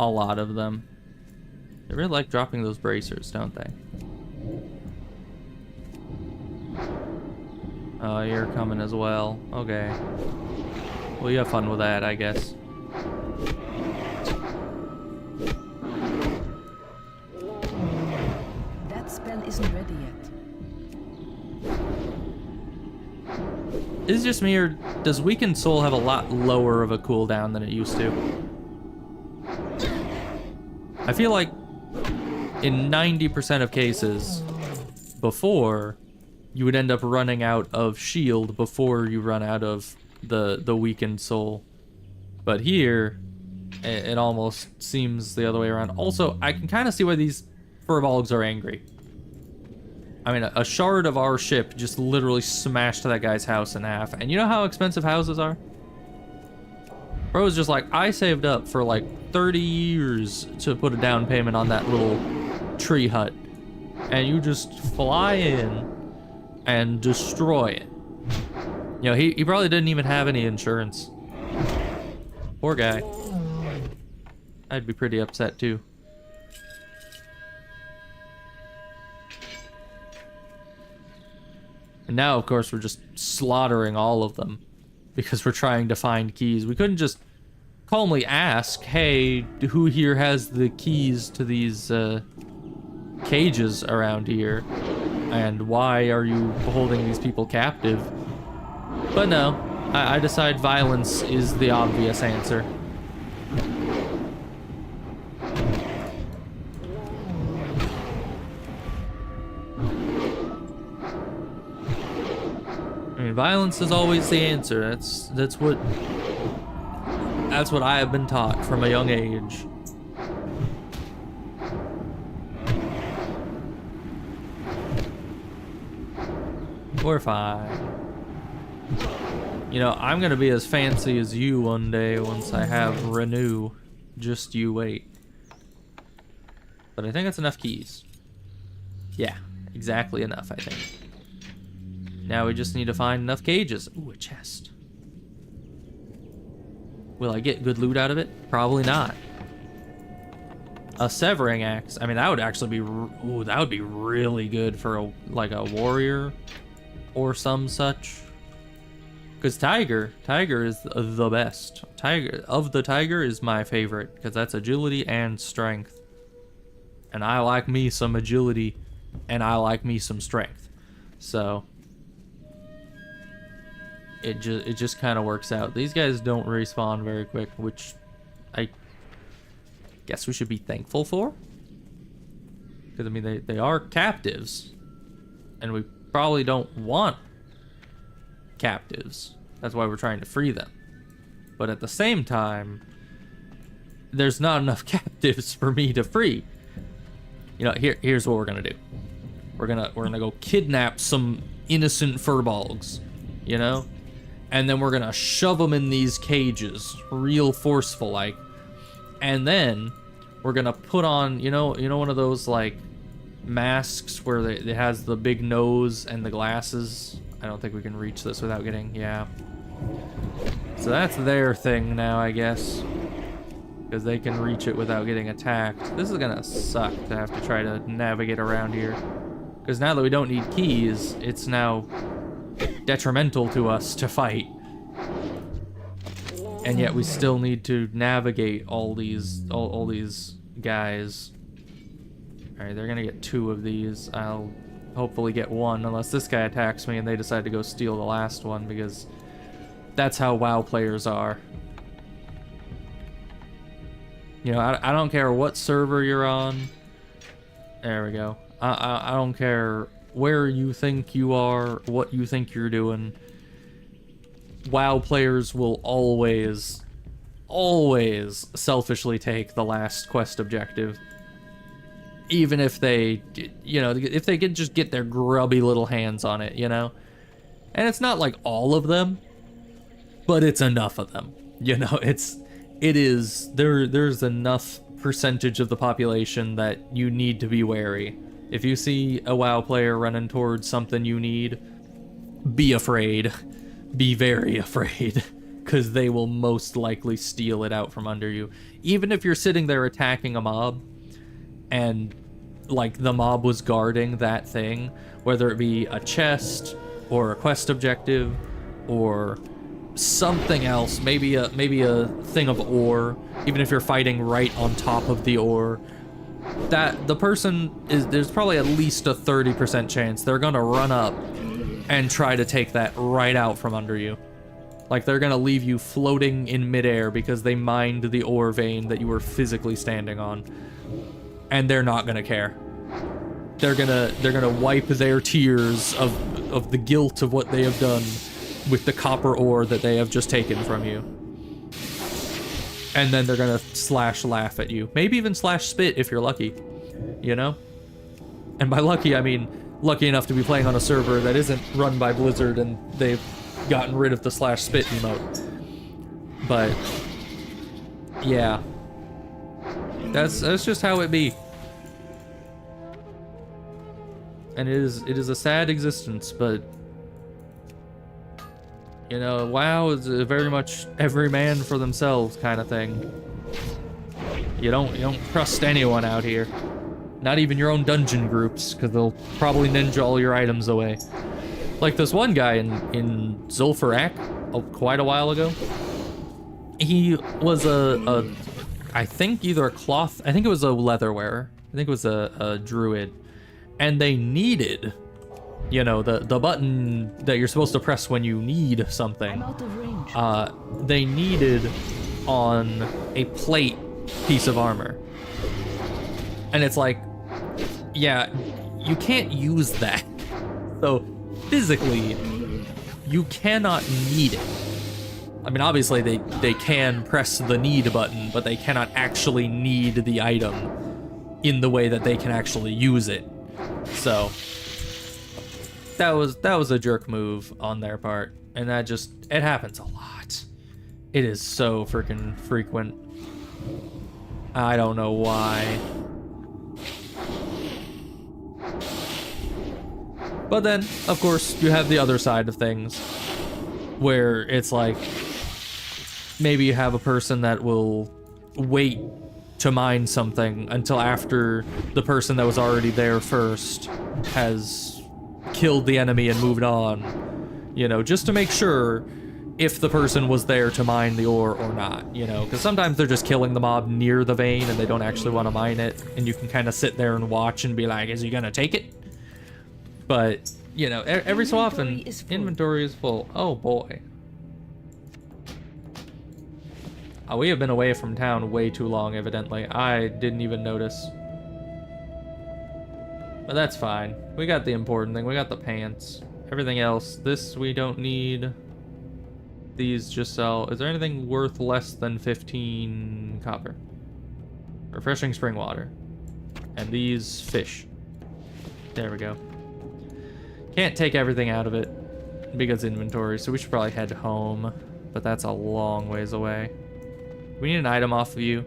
A lot of them. They really like dropping those bracers, don't they? Oh, you're coming as well. Okay. Well, you have fun with that, I guess. That spell isn't ready yet. Is it just me, or does Weakened Soul have a lot lower of a cooldown than it used to? I feel like in 90% of cases, before, you would end up running out of shield before you run out of the Weakened Soul. But here, it almost seems the other way around. Also, I can kind of see why these Furbolgs are angry. I mean, a shard of our ship just literally smashed that guy's house in half. And you know how expensive houses are? Bro was just like, I saved up for like 30 years to put a down payment on that little tree hut. And you just fly in and destroy it. You know, he probably didn't even have any insurance. Poor guy. I'd be pretty upset too. And now, of course, we're just slaughtering all of them because we're trying to find keys. We couldn't just calmly ask, hey, who here has the keys to these cages around here? And why are you holding these people captive? But no, I decide violence is the obvious answer. I mean, violence is always the answer. That's what I have been taught from a young age. We're fine. You know, I'm gonna be as fancy as you one day once I have Renew. Just you wait. But I think that's enough keys. Yeah, exactly enough, I think. Now we just need to find enough cages. Ooh, a chest. Will I get good loot out of it? Probably not. A severing axe. I mean, that would actually be... Ooh, that would be really good for like a warrior or some such. Because Tiger is the best. Tiger is my favorite because that's agility and strength. And I like me some agility and I like me some strength. So it just kind of works out. These guys don't respawn very quick, which I guess we should be thankful for. Because I mean they are captives. And we probably don't want captives. That's why we're trying to free them. But at the same time, there's not enough captives for me to free. You know, here's what we're gonna do. We're gonna go kidnap some innocent furbolgs, you know, and then we're gonna shove them in these cages, real forceful like, and then we're gonna put on, you know, one of those like masks where it has the big nose and the glasses. I don't think we can reach this without getting, yeah. So that's their thing now, I guess. Because they can reach it without getting attacked. This is gonna suck to have to try to navigate around here. Because now that we don't need keys, it's now detrimental to us to fight. And yet we still need to navigate all these guys. Alright, they're gonna get 2 of these. I'll hopefully get 1, unless this guy attacks me and they decide to go steal the last one, because that's how WoW players are. You know, I don't care what server you're on. There we go. I don't care where you think you are, what you think you're doing. WoW players will always always selfishly take the last quest objective. Even if they, you know, if they could just get their grubby little hands on it, you know? And it's not like all of them, but it's enough of them. You know, there's enough percentage of the population that you need to be wary. If you see a WoW player running towards something you need, be afraid. Be very afraid, because they will most likely steal it out from under you. Even if you're sitting there attacking a mob, and like the mob was guarding that thing, whether it be a chest or a quest objective or something else, maybe a thing of ore, even if you're fighting right on top of the ore, that the person is, there's probably at least a 30% chance they're gonna run up and try to take that right out from under you. Like, they're gonna leave you floating in midair because they mined the ore vein that you were physically standing on. And they're not gonna care. They're gonna wipe their tears of the guilt of what they have done with the copper ore that they have just taken from you. And then they're gonna slash laugh at you. Maybe even slash spit if you're lucky, you know? And by lucky, I mean lucky enough to be playing on a server that isn't run by Blizzard and they've gotten rid of the slash spit emote. But yeah, that's just how it be. And it is a sad existence, but you know, WoW is very much every man for themselves kind of thing. You don't trust anyone out here. Not even your own dungeon groups, because they'll probably ninja all your items away. Like this one guy in Zul'Farrak quite a while ago. He was I think either a cloth, I think it was a leather wearer. I think it was a druid. And they needed, you know, the button that you're supposed to press when you need something. I'm out of range. They needed on a plate piece of armor. And it's like, yeah, you can't use that. So physically, you cannot need it. I mean, obviously they can press the need button, but they cannot actually need the item in the way that they can actually use it. So that was a jerk move on their part, and it happens a lot. It is so freaking frequent. I don't know why. But then, of course, you have the other side of things, where it's like, maybe you have a person that will wait to mine something until after the person that was already there first has killed the enemy and moved on, you know, just to make sure if the person was there to mine the ore or not, you know, because sometimes they're just killing the mob near the vein and they don't actually want to mine it, and you can kind of sit there and watch and be like, is he gonna take it? But, you know, every so often, inventory is full. Oh boy. We have been away from town way too long, evidently. I didn't even notice. But that's fine. We got the important thing. We got the pants. Everything else, this we don't need. These just sell. Is there anything worth less than 15 copper? Refreshing spring water. And these fish. There we go. Can't take everything out of it because inventory, so we should probably head home. But that's a long ways away. We need an item off of you.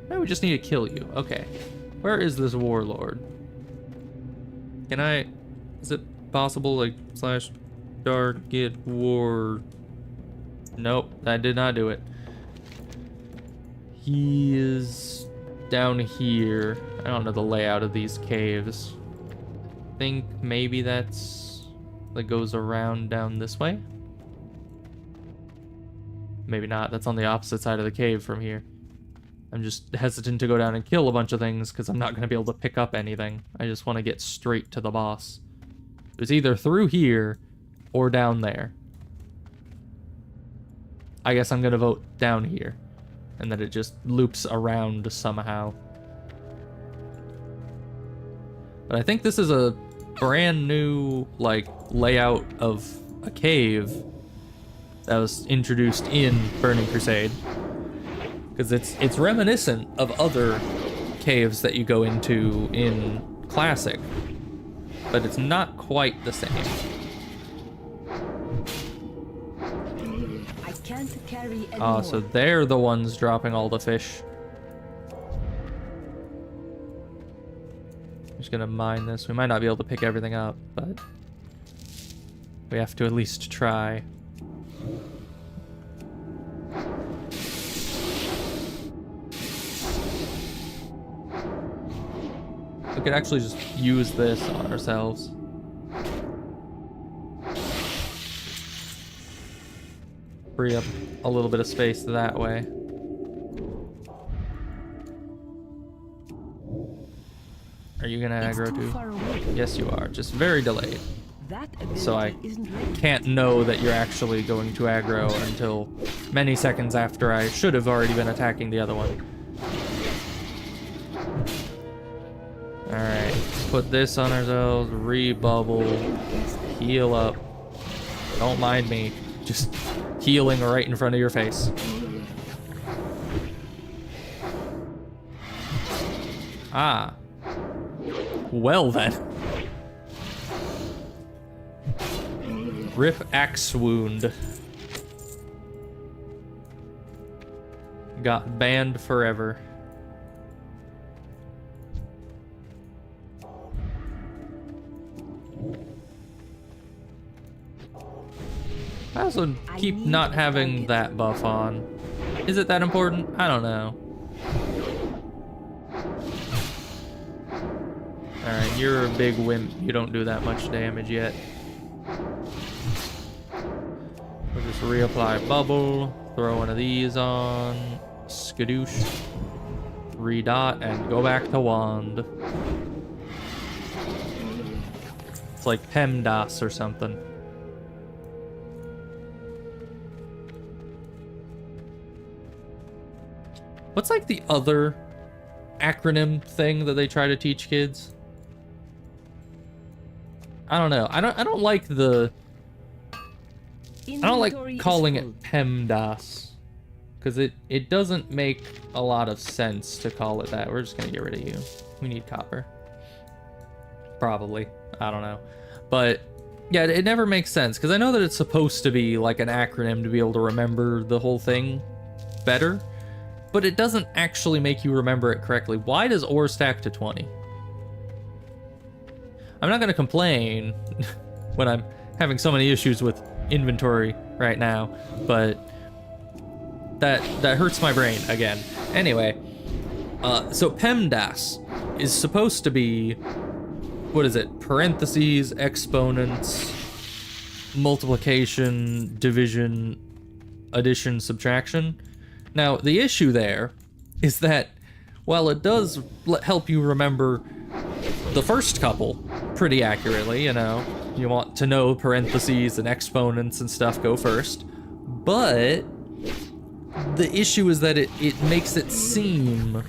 No, we just need to kill you. Okay. Where is this warlord? Can I... Is it possible, like, slash target war... Nope, that did not do it. He is down here. I don't know the layout of these caves. I think maybe that's... that goes around down this way? Maybe not. That's on the opposite side of the cave from here. I'm just hesitant to go down and kill a bunch of things because I'm not going to be able to pick up anything. I just want to get straight to the boss. It's either through here or down there. I guess I'm going to vote down here. And then it just loops around somehow. But I think this is a brand new, like, layout of a cave that was introduced in Burning Crusade. because it's reminiscent of other caves that you go into in Classic, but it's not quite the same. I can't carry Oh, anymore. so they're the ones dropping all the fish. I'm just gonna mine this. We might not be able to pick everything up, but we have to at least try. We could actually just use this on ourselves. Free up a little bit of space that way. Are you gonna It's aggro too too? far away. Yes, you are. Just very delayed. That So I ability isn't ready. can't know that you're actually going to aggro until many seconds after I should have already been attacking the other one. Alright, put this on ourselves, rebubble, heal up. Don't mind me, just healing right in front of your face. Ah. Well then. Rip axe wound. Got banned forever. I also keep not having that buff on. Is it that important? I don't know. Alright, you're a big wimp. You don't do that much damage yet. We'll just reapply bubble, throw one of these on, skadoosh, redot, and go back to wand. It's like PEMDAS or something. What's like the other acronym thing that they try to teach kids? I don't know. I don't like the I don't like calling it PEMDAS because it doesn't make a lot of sense to call it that. We're just gonna get rid of you. We need copper. Probably. I don't know. But yeah, it never makes sense because I know that it's supposed to be like an acronym to be able to remember the whole thing better, but it doesn't actually make you remember it correctly. Why does ore stack to 20? I'm not gonna complain when I'm having so many issues with inventory right now, but that hurts my brain again. Anyway, so PEMDAS is supposed to be, what is it? Parentheses, exponents, multiplication, division, addition, subtraction. Now, the issue there is that while it does help you remember the first couple pretty accurately, you know, you want to know parentheses and exponents and stuff go first, but the issue is that it makes it seem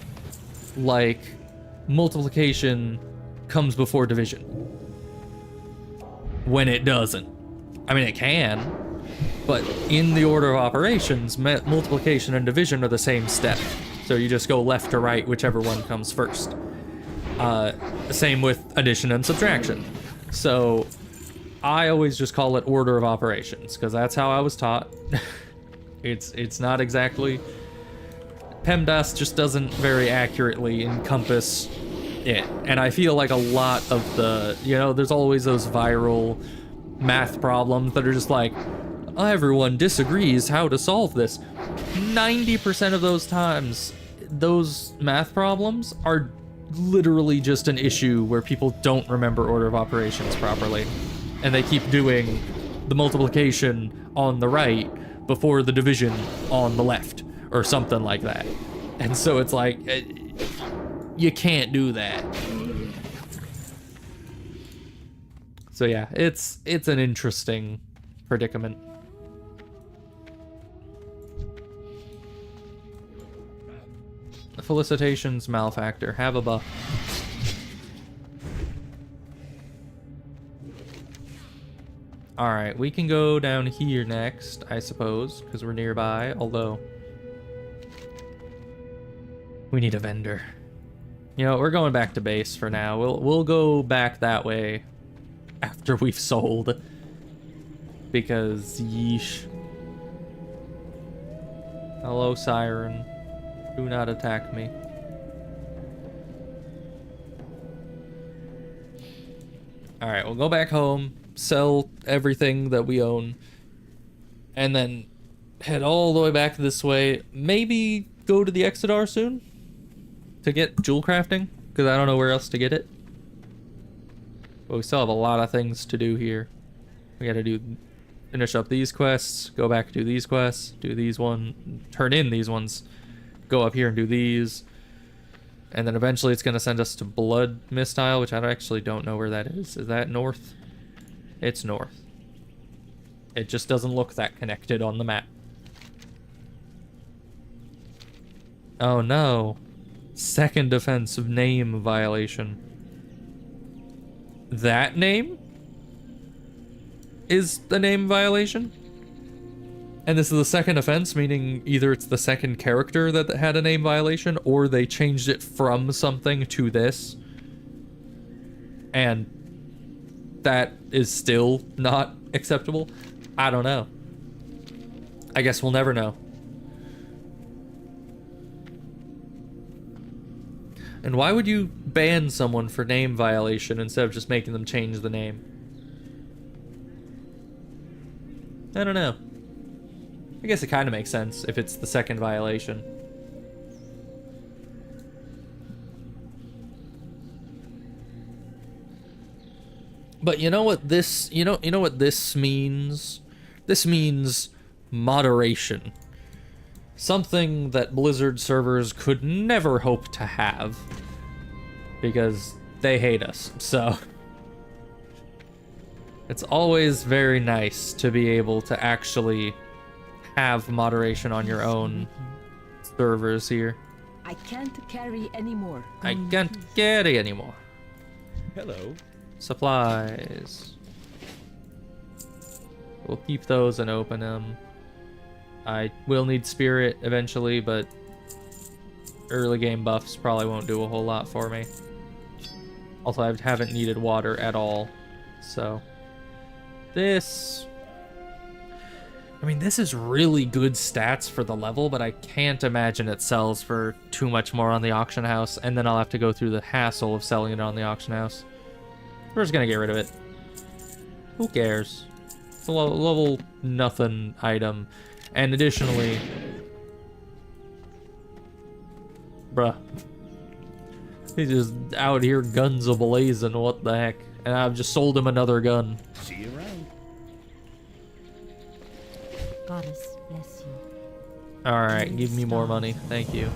like multiplication comes before division when it doesn't. I mean, it can, but in the order of operations, multiplication and division are the same step, so you just go left to right, whichever one comes first. Same with addition and subtraction. So I always just call it order of operations because that's how I was taught. It's not exactly. PEMDAS just doesn't very accurately encompass it, and I feel like a lot of the, you know, there's always those viral math problems that are just like, everyone disagrees how to solve this. 90% of those times, those math problems are literally just an issue where people don't remember order of operations properly, and they keep doing the multiplication on the right before the division on the left or something like that. And so it's like, you can't do that. So yeah, it's an interesting predicament. Felicitations, Malfactor. Have a buff. Alright, we can go down here next, I suppose, because we're nearby, although We need a vendor. You know, we're going back to base for now. We'll go back that way after we've sold. Because, yeesh. Hello, Siren. Do not attack me. Alright, we'll go back home, sell everything that we own, and then head all the way back this way. Maybe go to the Exodar soon to get jewel crafting, because I don't know where else to get it. But we still have a lot of things to do here. We gotta finish up these quests, go back, do these quests, do these turn in these ones, go up here and do these. And then eventually it's going to send us to Blood Mistile, which I actually don't know where that is. Is that north? It's north. It just doesn't look that connected on the map. Oh no. Second offensive name violation. That name is the name violation? And this is the second offense, meaning either it's the second character that had a name violation, or they changed it from something to this. And that is still not acceptable? I don't know. I guess we'll never know. And why would you ban someone for name violation instead of just making them change the name? I don't know. I guess it kind of makes sense if it's the second violation. But you know what this, you know what this means? This means moderation. Something that Blizzard servers could never hope to have because they hate us. So it's always very nice to be able to actually have moderation on your own servers here. I can't carry anymore. I can't carry anymore. Hello. Supplies. We'll keep those and open them. I will need spirit eventually, but early game buffs probably won't do a whole lot for me. Also, I haven't needed water at all, so this... I mean, this is really good stats for the level, but I can't imagine it sells for too much more on the auction house, and then I'll have to go through the hassle of selling it on the auction house. We're just gonna get rid of it. Who cares? It's a level nothing item. And additionally... Bruh. He's just out here guns a-blazing, what the heck. And I've just sold him another gun. See you around. Goddess bless you. Alright, give me more money. Thank you.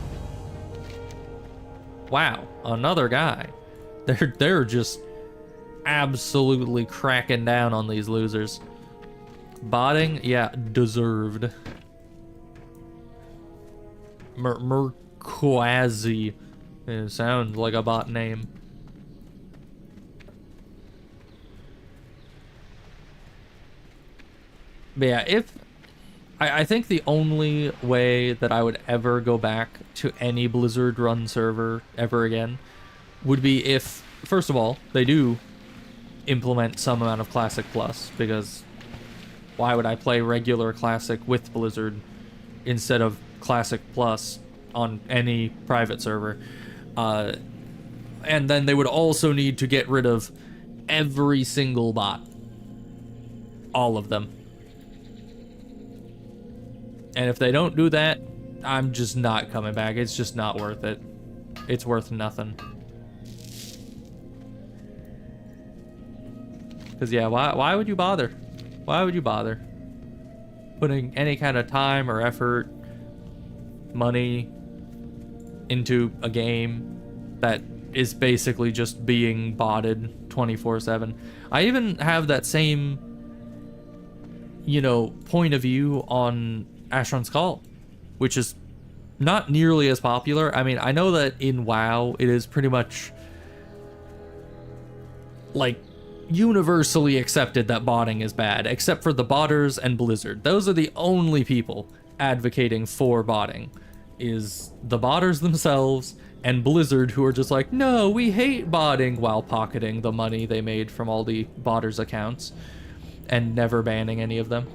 Wow, another guy. They're just absolutely cracking down on these losers. Botting? Yeah, deserved. Merquazi. It sounds like a bot name. But yeah, I think the only way that I would ever go back to any Blizzard run server ever again would be if, first of all, they do implement some amount of Classic Plus, because why would I play regular Classic with Blizzard instead of Classic Plus on any private server? And then they would also need to get rid of every single bot. All of them. And if they don't do that, I'm just not coming back. It's just not worth it. It's worth nothing. Because yeah, why would you bother? Why would you bother putting any kind of time or effort, money into a game that is basically just being botted 24/7? I even have that same, you know, point of view on Asheron's Call, which is not nearly as popular. I mean, I know that in WoW it is pretty much like universally accepted that botting is bad, except for the botters and Blizzard. Those are the only people advocating for botting is the botters themselves and Blizzard, who are just like, no, we hate botting, while pocketing the money they made from all the botters accounts and never banning any of them.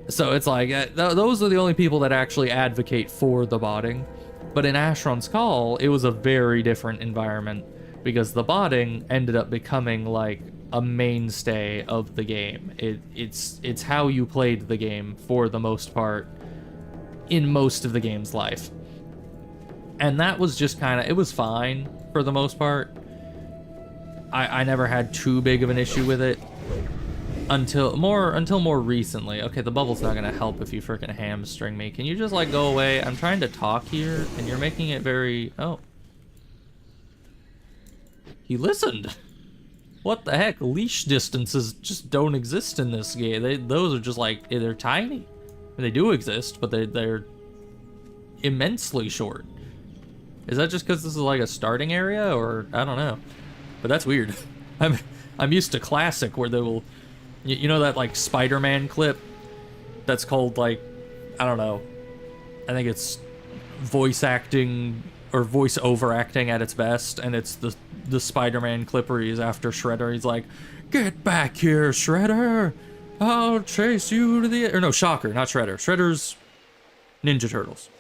So it's like, those are the only people that actually advocate for the botting. But in Asheron's Call, it was a very different environment, because the botting ended up becoming like a mainstay of the game. It's how you played the game for the most part in most of the game's life. And that was just kind of, it was fine for the most part. I never had too big of an issue with it until more recently. Okay, the bubble's not gonna help if you freaking hamstring me. Can you just like go away? I'm trying to talk here and you're making it very... Oh. He listened. What the heck? Leash distances just don't exist in this game. Those are just like, they're tiny. They do exist, but they're immensely short. Is that just because this is like a starting area, or I don't know? But that's weird. I'm used to classic where they will, you know that like Spider-Man clip that's called like, I don't know, I think it's voice acting or voice over acting at its best, and it's the Spider-Man clip where he's after Shredder. He's like, "Get back here, Shredder! I'll chase you to the..." Or no, Shocker, not Shredder. Shredder's Ninja Turtles.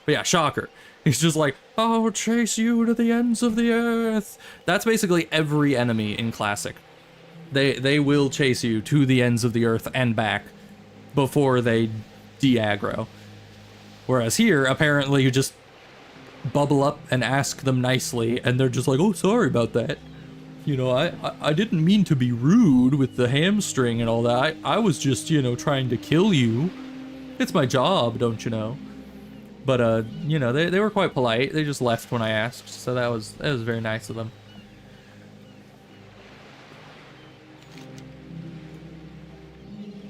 But yeah, Shocker. He's just like, "I'll chase you to the ends of the earth." That's basically every enemy in Classic. They will chase you to the ends of the earth and back before they de-aggro. Whereas here, apparently you just bubble up and ask them nicely, and they're just like, "Oh, sorry about that. You know, I didn't mean to be rude with the hamstring and all that. I was just, you know, trying to kill you. It's my job, don't you know?" But, you know, they were quite polite. They just left when I asked, so that was very nice of them.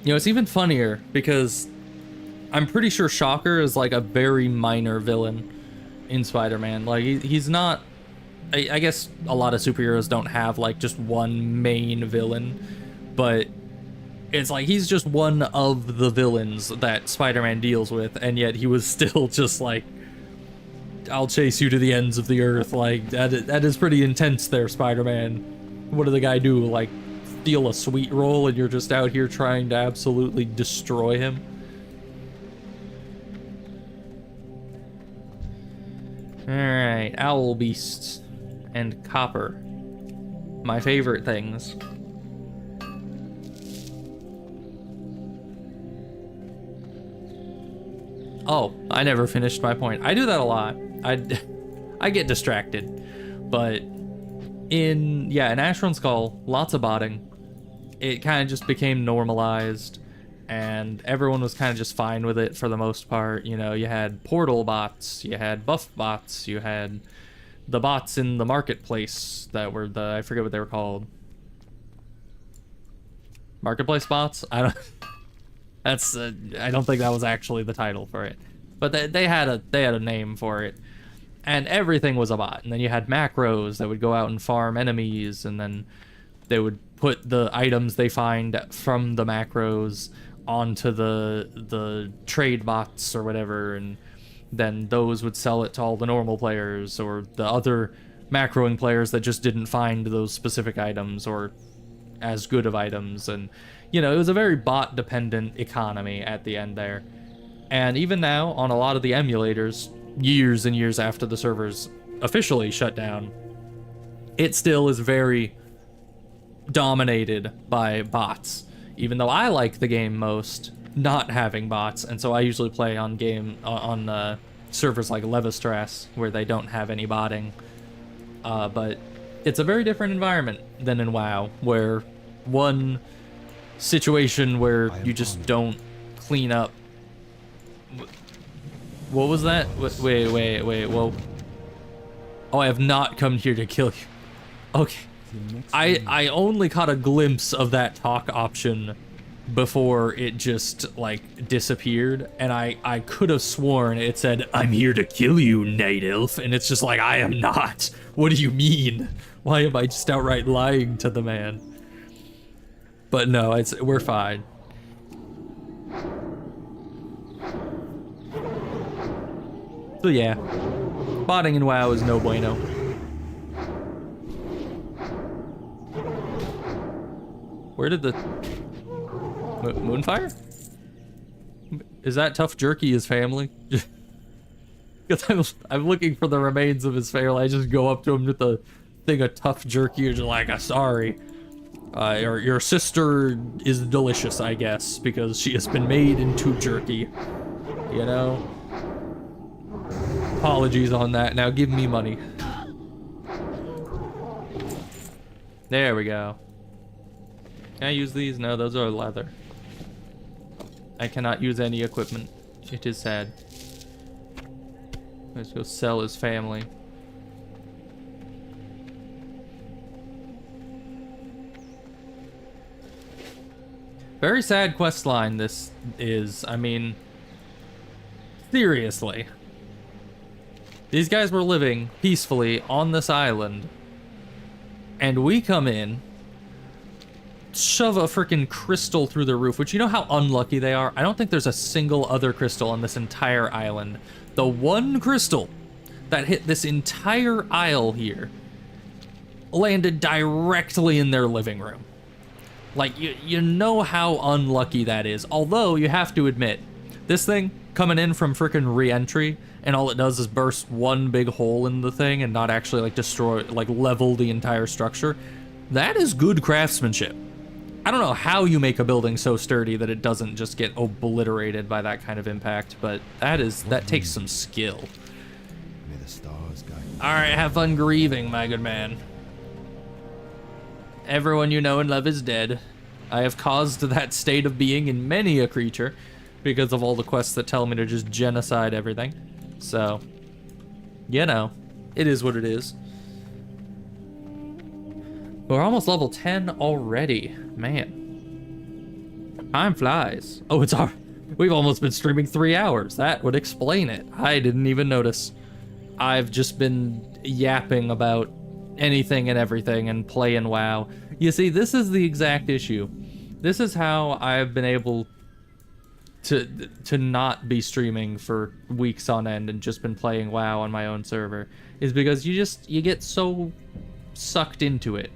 You know, it's even funnier because I'm pretty sure Shocker is like a very minor villain in Spider-Man. Like, he's not... I guess a lot of superheroes don't have like just one main villain, but it's like he's just one of the villains that Spider-Man deals with, and yet he was still just like, "I'll chase you to the ends of the earth." Like, that is pretty intense there, Spider-Man. What did the guy do? Like, steal a sweet roll and you're just out here trying to absolutely destroy him? Alright, owl beasts and copper. My favorite things. Oh, I never finished my point. I do that a lot. I get distracted. But in Asheron's Call, lots of botting. It kind of just became normalized, and everyone was kind of just fine with it for the most part. You know, you had portal bots, you had buff bots, you had the bots in the marketplace that were I forget what they were called. Marketplace bots? I don't think that was actually the title for it, but they had a name for it, and everything was a bot. And then you had macros that would go out and farm enemies, and then they would put the items they find from the macros onto the trade bots or whatever, and then those would sell it to all the normal players or the other macroing players that just didn't find those specific items or as good of items. And you know, it was a very bot dependent economy at the end there. And even now, on a lot of the emulators, years and years after the servers officially shut down, it still is very dominated by bots. Even though I like the game most not having bots, and so I usually play on servers like Levistras where they don't have any botting. But it's a very different environment than in WoW, where one situation where you just don't clean up. What was that? Wait, whoa. Oh, I have not come here to kill you. Okay. I only caught a glimpse of that talk option before it just like disappeared, and I could have sworn it said, "I'm here to kill you, Night Elf," and it's just like, I am not. What do you mean? Why am I just outright lying to the man? But no, we're fine. So yeah, botting in WoW is no bueno. Where did the Moonfire? Is that Tough Jerky his family? Because I'm looking for the remains of his family. I just go up to him with a thing of Tough Jerky and just like, sorry. Your sister is delicious, I guess, because she has been made into jerky. You know? Apologies on that. Now give me money. There we go. Can I use these? No, those are leather. I cannot use any equipment. It is sad. Let's go sell his family. Very sad quest line this is. I mean, seriously. These guys were living peacefully on this island, and we come in, shove a freaking crystal through the roof, which, you know how unlucky they are? I don't think there's a single other crystal on this entire island. The one crystal that hit this entire isle here landed directly in their living room. Like, you know how unlucky that is. Although, you have to admit, this thing coming in from freaking re-entry, and all it does is burst one big hole in the thing and not actually, like, destroy, like, level the entire structure. That is good craftsmanship. I don't know how you make a building so sturdy that it doesn't just get obliterated by that kind of impact, but that takes some skill. May the stars guide you. Alright, have fun grieving, my good man. Everyone you know and love is dead. I have caused that state of being in many a creature because of all the quests that tell me to just genocide everything. So, you know, it is what it is. We're almost level 10 already. Man. Time flies. Oh, we've almost been streaming 3 hours. That would explain it. I didn't even notice. I've just been yapping about anything and everything and playing WoW. You see, this is the exact issue. This is how I've been able to not be streaming for weeks on end and just been playing WoW on my own server, is because you get so sucked into it.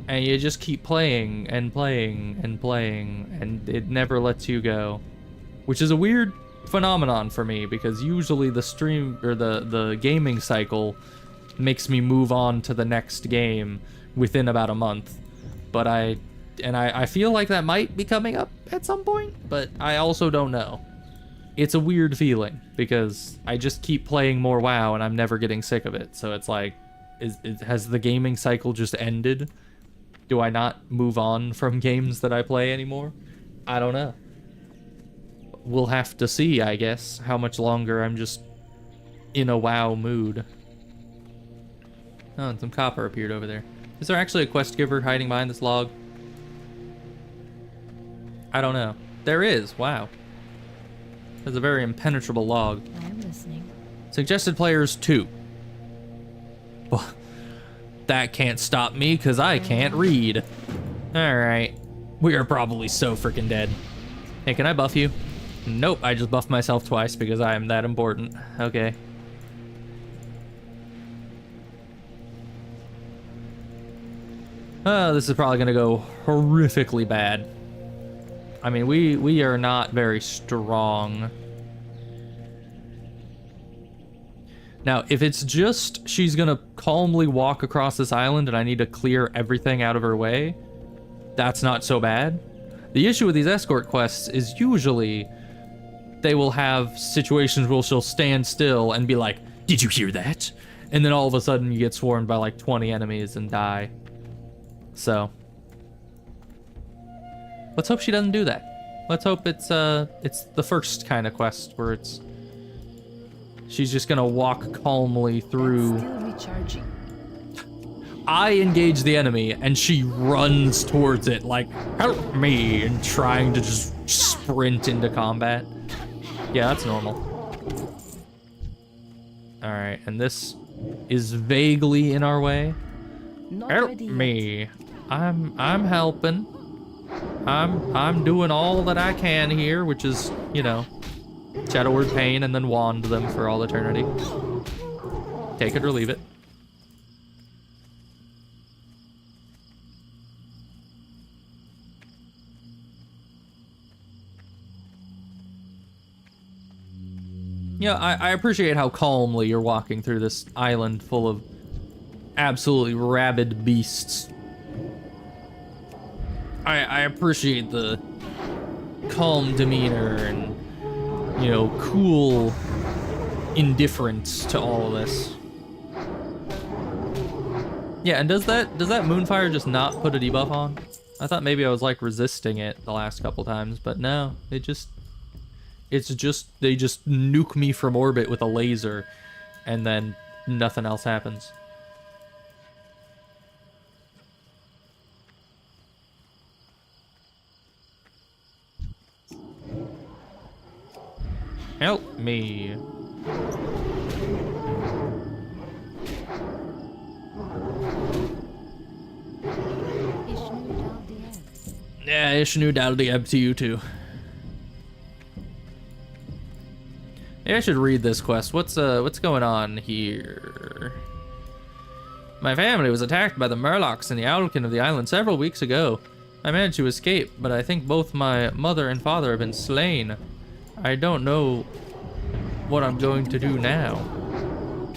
And you just keep playing and playing and playing, and it never lets you go. Which is a weird phenomenon for me, because usually the stream or the gaming cycle makes me move on to the next game within about a month. But I feel like that might be coming up at some point, but I also don't know. It's a weird feeling, because I just keep playing more WoW and I'm never getting sick of it. So it's like, has the gaming cycle just ended? Do I not move on from games that I play anymore? I don't know. We'll have to see, I guess, how much longer I'm just in a WoW mood. Oh, and some copper appeared over there. Is there actually a quest giver hiding behind this log? I don't know. There is. Wow. There's a very impenetrable log. I am listening. Suggested players 2. Well, that can't stop me because I can't read. Alright. We are probably so freaking dead. Hey, can I buff you? Nope, I just buffed myself twice because I am that important. Okay. Oh, this is probably gonna go horrifically bad. I mean, we are not very strong. Now, if it's just she's gonna calmly walk across this island and I need to clear everything out of her way, that's not so bad. The issue with these escort quests is usually they will have situations where she'll stand still and be like, "Did you hear that?" And then all of a sudden you get swarmed by like 20 enemies and die. So let's hope she doesn't do that. Let's hope it's the first kind of quest where she's just gonna walk calmly through. Still recharging. I engage the enemy and she runs towards it like, "Help me," and trying to just sprint into combat. Yeah, that's normal. Alright, and this is vaguely in our way. Not Help ready yet. me. I'm helping. I'm doing all that I can here, which is, you know, Shadow Word Pain and then wand them for all eternity. Take it or leave it. Yeah, I appreciate how calmly you're walking through this island full of absolutely rabid beasts. I appreciate the calm demeanor and, you know, cool indifference to all of this. Yeah, and does that Moonfire just not put a debuff on? I thought maybe I was like resisting it the last couple times, but no, they just nuke me from orbit with a laser and then nothing else happens. Help me. Yeah, Ishnu Daldiem to you too. Maybe I should read this quest. What's going on here? My family was attacked by the Murlocs and the Owlkin of the island several weeks ago. I managed to escape, but I think both my mother and father have been slain. I don't know what I'm going to do now,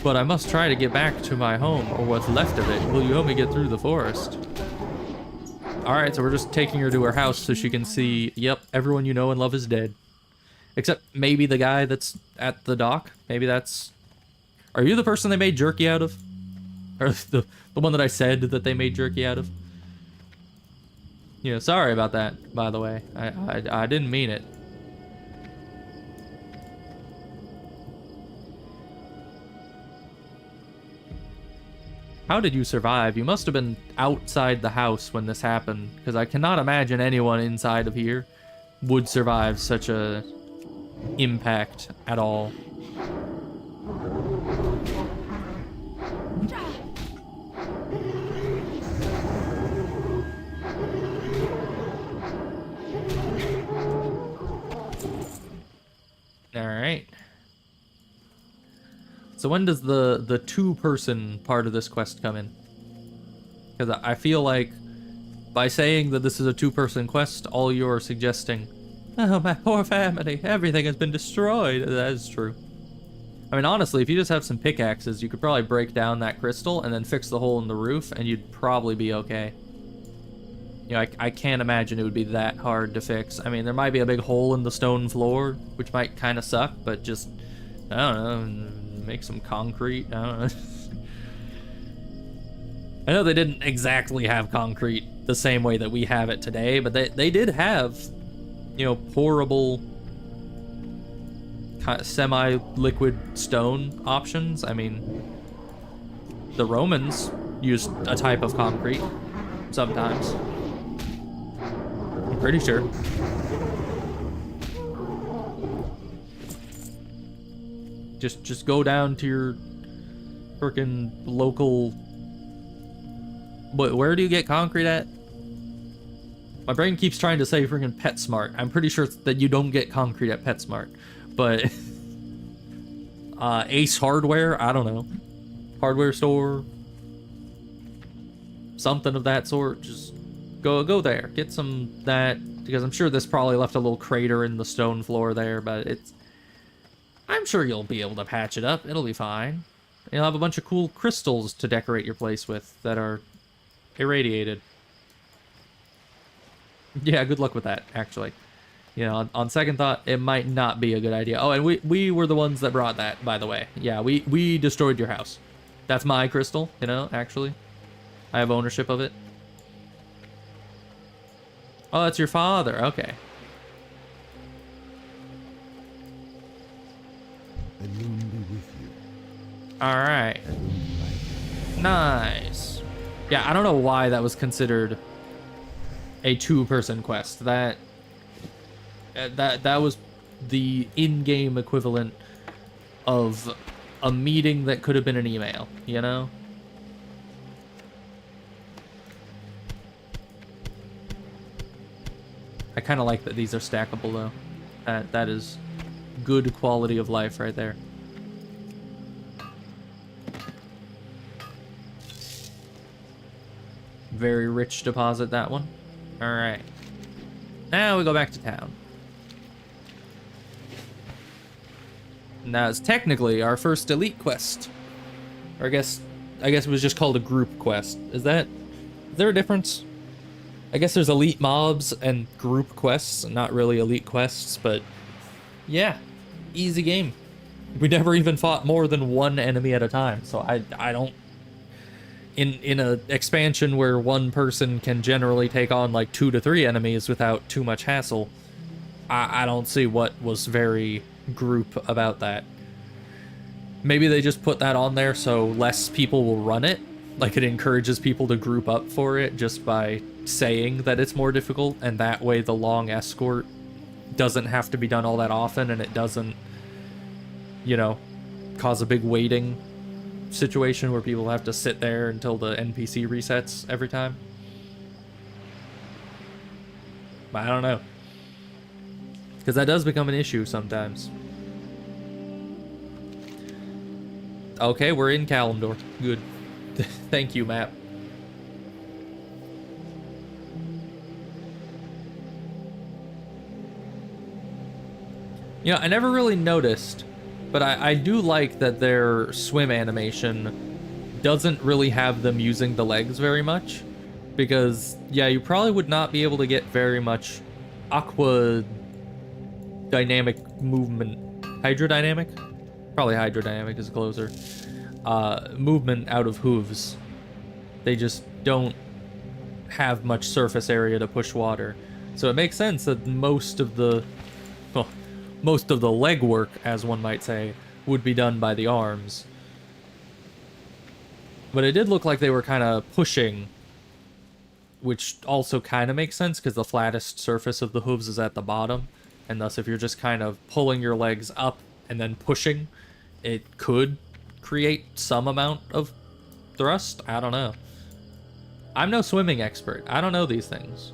but I must try to get back to my home, or what's left of it. Will you help me get through the forest? Alright, so we're just taking her to her house so she can see, yep, everyone you know and love is dead. Except maybe the guy that's at the dock. Maybe that's... Are you the person they made jerky out of? Or the one that I said that they made jerky out of? You know, sorry about that, by the way. I didn't mean it. How did you survive? You must have been outside the house when this happened, because I cannot imagine anyone inside of here would survive such a impact at all. All right. So when does the two-person part of this quest come in? Because I feel like by saying that this is a two-person quest, all you're suggesting, oh, my poor family, everything has been destroyed. That is true. I mean, honestly, if you just have some pickaxes, you could probably break down that crystal and then fix the hole in the roof, and you'd probably be okay. You know, I can't imagine it would be that hard to fix. I mean, there might be a big hole in the stone floor, which might kind of suck, but just, I don't know, make some concrete. I don't know. I know they didn't exactly have concrete the same way that we have it today, but they did have, you know, pourable semi-liquid stone options. I mean, the Romans used a type of concrete sometimes. I'm pretty sure. Just go down to your freaking local... Where do you get concrete at? My brain keeps trying to say freaking PetSmart. I'm pretty sure that you don't get concrete at PetSmart. But... Ace Hardware? I don't know. Hardware store? Something of that sort. Just go there. Get some that... Because I'm sure this probably left a little crater in the stone floor there, but it's... I'm sure you'll be able to patch it up. It'll be fine. You'll have a bunch of cool crystals to decorate your place with that are irradiated. Yeah, good luck with that, actually. You know, on second thought, it might not be a good idea. Oh, and we were the ones that brought that, by the way. Yeah, we destroyed your house. That's my crystal, you know, actually. I have ownership of it. Oh, that's your father. Okay. The moon be with you. All right. Nice. Yeah, I don't know why that was considered a two-person quest. That was the in-game equivalent of a meeting that could have been an email, you know? I kind of like that these are stackable, though. That is good quality of life right there. Very rich deposit, that one. Alright. Now we go back to town. Now it's technically our first elite quest. Or I guess it was just called a group quest. Is there a difference? I guess there's elite mobs and group quests, not really elite quests, but yeah, easy game. We never even fought more than one enemy at a time, so I don't... In a expansion where one person can generally take on like 2 to 3 enemies without too much hassle, I don't see what was very group about that. Maybe they just put that on there so less people will run it. Like, it encourages people to group up for it just by saying that it's more difficult, and that way the long escort doesn't have to be done all that often, and it doesn't, you know, cause a big waiting situation where people have to sit there until the NPC resets every time. But I don't know. Because that does become an issue sometimes. Okay, we're in Kalimdor. Good. Thank you, map. You know, I never really noticed, but I do like that their swim animation doesn't really have them using the legs very much. Because, yeah, you probably would not be able to get very much aqua dynamic movement. Hydrodynamic? Probably hydrodynamic is closer. Movement out of hooves. They just don't have much surface area to push water. So it makes sense that most of the legwork, as one might say, would be done by the arms. But it did look like they were kind of pushing, which also kind of makes sense because the flattest surface of the hooves is at the bottom. And thus, if you're just kind of pulling your legs up and then pushing, it could create some amount of thrust. I don't know. I'm no swimming expert. I don't know these things.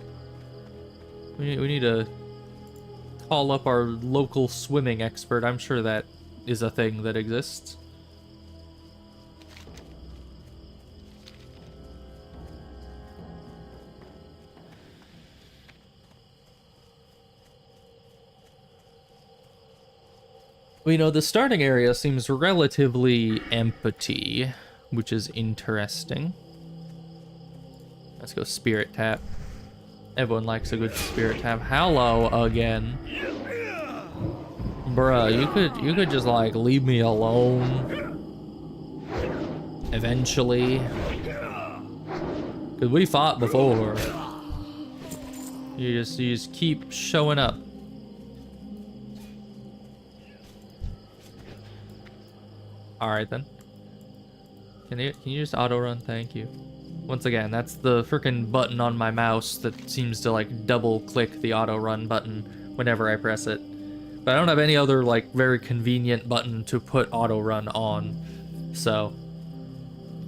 We need to call up our local swimming expert. I'm sure that is a thing that exists. Well, you know, the starting area seems relatively empty, which is interesting. Let's go Spirit Tap. Everyone likes a good Spirit Tap. Hello again. Bruh, you could just, like, leave me alone. Eventually. Because we fought before. You just keep showing up. Alright then. Can you just auto run? Thank you. Once again, that's the frickin' button on my mouse that seems to like double click the auto run button whenever I press it. But I don't have any other like very convenient button to put auto run on. So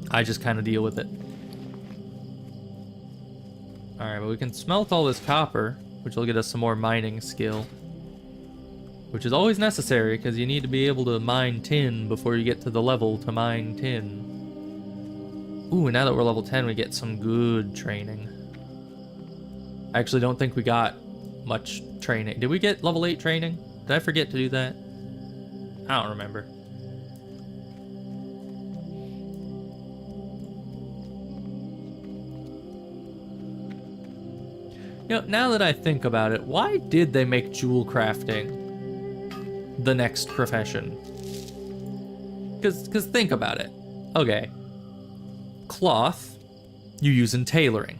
I just kind of deal with it. Alright, but we can smelt all this copper, which will get us some more mining skill. Which is always necessary, because you need to be able to mine tin before you get to the level to mine tin. Ooh, now that we're level 10, we get some good training. I actually don't think we got much training. Did we get level 8 training? Did I forget to do that? I don't remember. You know, now that I think about it, why did they make jewel crafting the next profession? Because think about it. Okay. Cloth, you use in tailoring.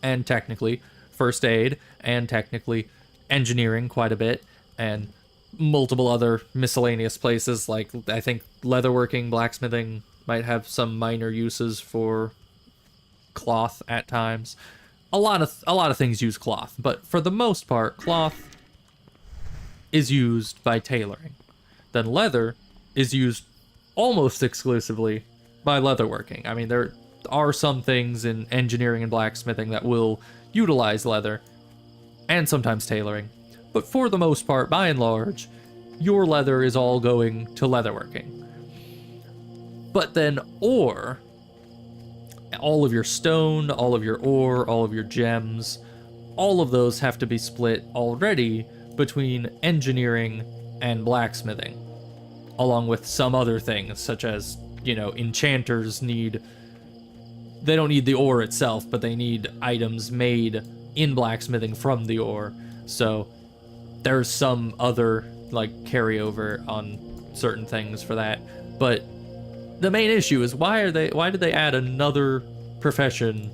And technically, first aid, and technically, engineering quite a bit, and multiple other miscellaneous places, like, I think leatherworking, blacksmithing might have some minor uses for cloth at times. A lot of things use cloth, but for the most part, cloth is used by tailoring. Then leather is used almost exclusively by leatherworking. I mean, there are some things in engineering and blacksmithing that will utilize leather, and sometimes tailoring, But for the most part, by and large, your leather is all going to leatherworking. But then ore, all of your stone, all of your ore, all of your gems, all of those have to be split already between engineering and blacksmithing, along with some other things, such as, you know, enchanters they don't need the ore itself, but they need items made in blacksmithing from the ore. So there's some other, like, carryover on certain things for that. But the main issue is why did they add another profession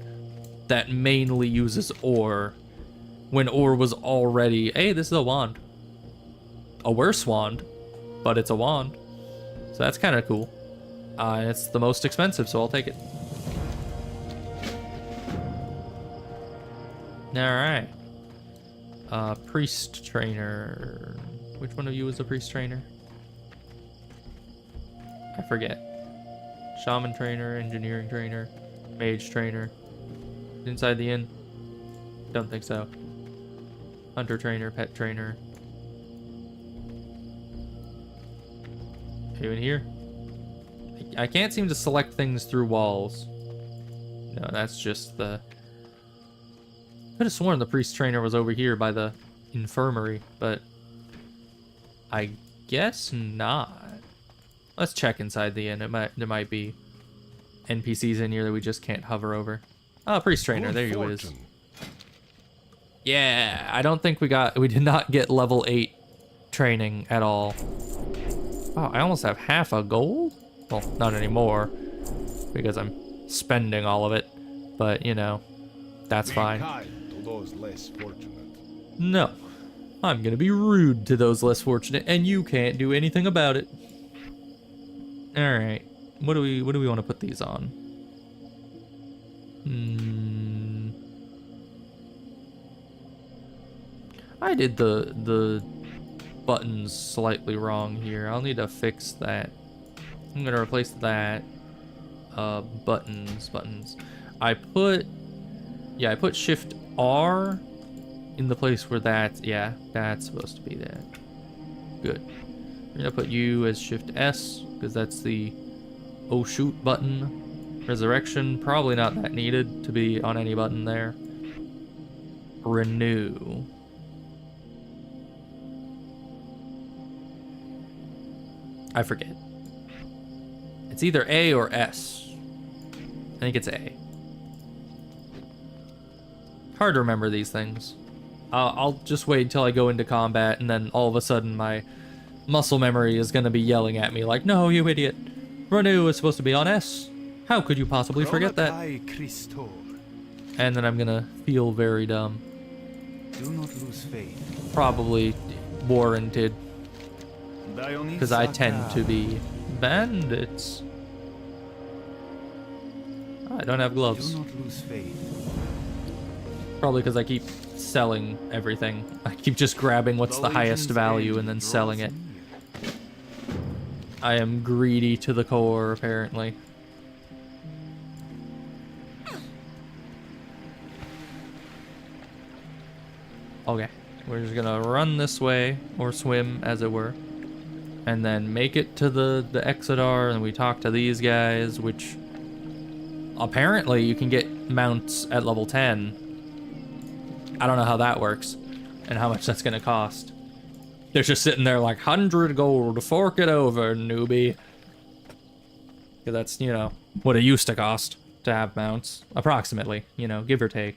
that mainly uses ore when ore was already, hey, this is a wand. A worse wand, but it's a wand. So that's kind of cool. And it's the most expensive, so I'll take it. Alright. Priest trainer. Which one of you is a priest trainer? I forget. Shaman trainer, engineering trainer, mage trainer. Inside the inn? Don't think so. Hunter trainer, pet trainer. You in here? I can't seem to select things through walls. No, that's just the... Could have sworn the priest trainer was over here by the infirmary, but I guess not. Let's check inside the inn. There might be NPCs in here that we just can't hover over. Oh, priest trainer, there you is. Yeah, I don't think we did not get level 8 training at all. Wow, I almost have half a gold? Well, not anymore, because I'm spending all of it, but you know, that's fine. Those less fortunate. No, I'm gonna be rude to those less fortunate, and you can't do anything about it. All right, what do we want to put these on? I did the buttons slightly wrong here. I'll need to fix that. I'm gonna replace that. Buttons. I put Shift R in the place where that's supposed to be there. Good. I'm gonna put you as Shift S because that's the oh shoot button. Resurrection, probably not that needed to be on any button there. Renew. I forget. It's either A or S. I think it's A. Hard to remember these things. I'll just wait until I go into combat, and then all of a sudden my muscle memory is going to be yelling at me like, no, you idiot. Renew is supposed to be on S. How could you possibly forget that? And then I'm going to feel very dumb. Do not lose faith. Probably warranted. Because I tend to be bandits. Oh, I don't have gloves. Do not lose faith. Probably because I keep selling everything. I keep just grabbing what's the highest value and then selling it. I am greedy to the core, apparently. Okay, we're just gonna run this way, or swim, as it were. And then make it to the Exodar, and we talk to these guys, which... apparently you can get mounts at level 10. I don't know how that works, and how much that's gonna cost. They're just sitting there like, 100 gold, fork it over, newbie. Because that's, you know, what it used to cost to have mounts. Approximately, you know, give or take.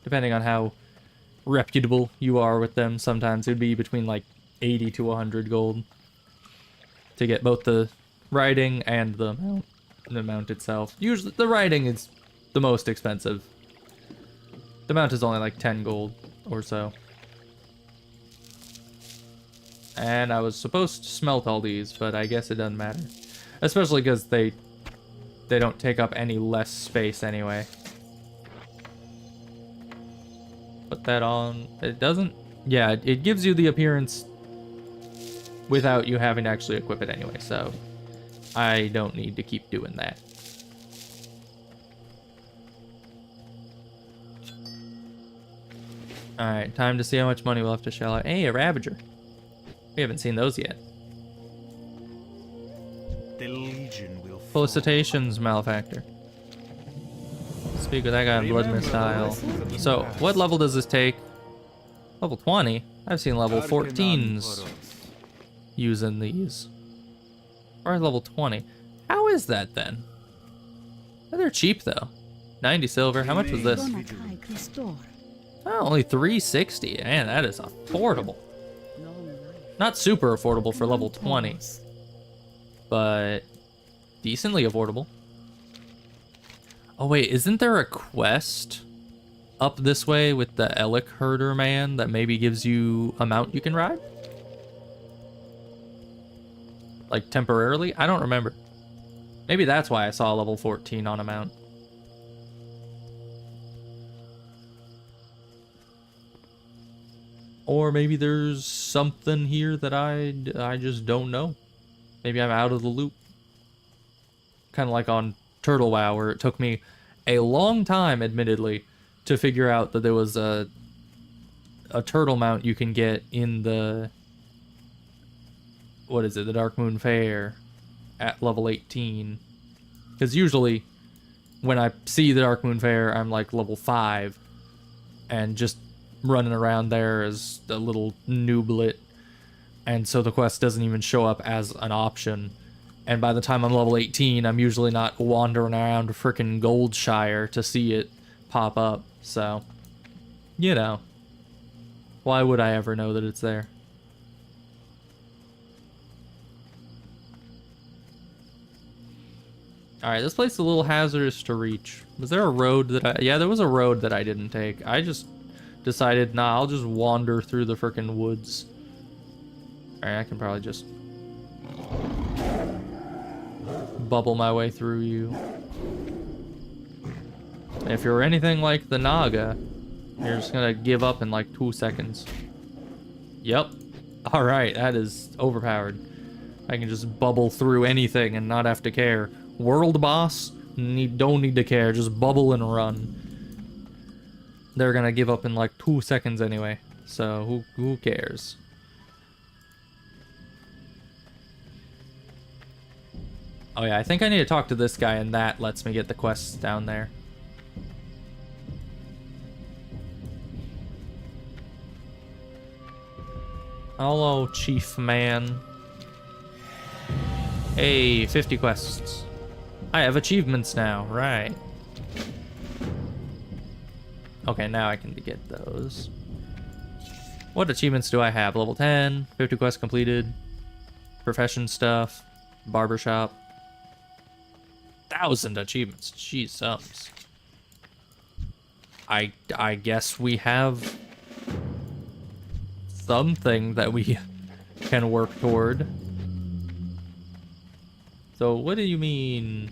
Depending on how reputable you are with them, sometimes it'd be between like 80 to 100 gold. To get both the riding and the mount itself. Usually, the riding is the most expensive. The mount is only like 10 gold or so. And I was supposed to smelt all these, but I guess it doesn't matter. Especially because they don't take up any less space anyway. Put that on. It doesn't... yeah, it gives you the appearance without you having to actually equip it anyway, so I don't need to keep doing that. Alright, time to see how much money we'll have to shell out. Hey, a Ravager. We haven't seen those yet. The Legion will fall. Felicitations, Malefactor. Speak with that guy on Blood Missile. So, what level does this take? Level 20? I've seen level 14s using these. Or level 20. How is that then? Oh, they're cheap though. 90 silver. How much was this? Donatai Christor. Oh, only 360. Man, that is affordable. Long life. Not super affordable for level 20, but decently affordable. Oh wait, isn't there a quest up this way with the Elec Herder man that maybe gives you a mount you can ride? Like temporarily? I don't remember. Maybe that's why I saw level 14 on a mount. Or maybe there's something here that I just don't know. Maybe I'm out of the loop. Kind of like on Turtle WoW, where it took me a long time, admittedly, to figure out that there was a turtle mount you can get in the... What is it? The Dark Moon Fair at level 18. Because usually, when I see the Dark Moon Fair, I'm like level 5. And just running around there as a little nooblet, and so the quest doesn't even show up as an option. And by the time I'm level 18, I'm usually not wandering around frickin' Goldshire to see it pop up. So, you know, why would I ever know that it's there? Alright, this place is a little hazardous to reach. Was there a road that yeah, there was a road that I didn't take. I just decided, nah, I'll just wander through the frickin' woods. Alright, I can probably just bubble my way through you. If you're anything like the Naga, you're just gonna give up in like 2 seconds. Yep. Alright, that is overpowered. I can just bubble through anything and not have to care. World boss, don't need to care, just bubble and run. They're gonna give up in like 2 seconds anyway, so who cares? Oh yeah, I think I need to talk to this guy, and that lets me get the quests down there. Hello, Chief Man. Hey, 50 quests. I have achievements now, right. Okay, now I can get those. What achievements do I have? Level 10, 50 quests completed, profession stuff, barbershop. 1,000 achievements, jeez sums. I guess we have something that we can work toward. So what do you mean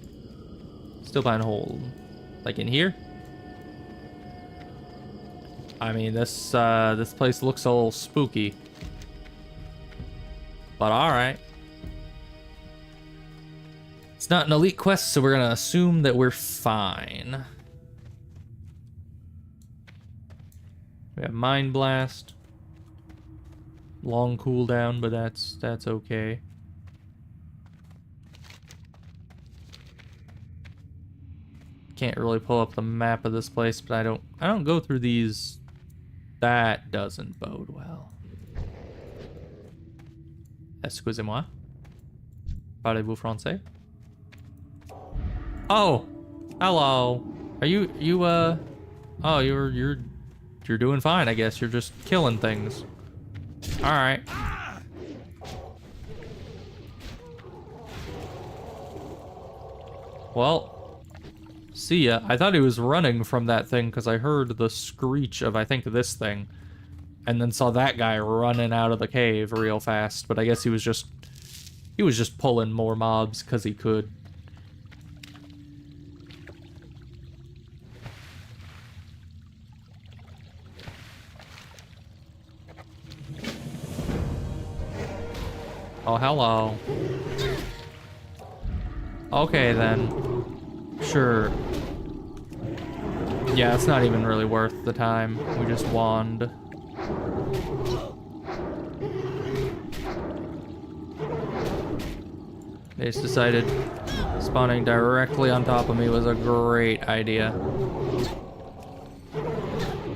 still behind hold? Like in here? I mean, this place looks a little spooky. But alright. It's not an elite quest, so we're gonna assume that we're fine. We have Mind Blast. Long cooldown, but that's okay. Can't really pull up the map of this place, but I don't go through these. That doesn't bode well. Excusez-moi. Parlez-vous français? Oh, hello. Are you oh, you're doing fine, I guess. You're just killing things. All right. Well, see ya. I thought he was running from that thing because I heard the screech of, I think, this thing. And then saw that guy running out of the cave real fast. But I guess he was just pulling more mobs because he could. Oh, hello. Okay, then. Sure. Yeah, it's not even really worth the time. We just wand. They just decided spawning directly on top of me was a great idea.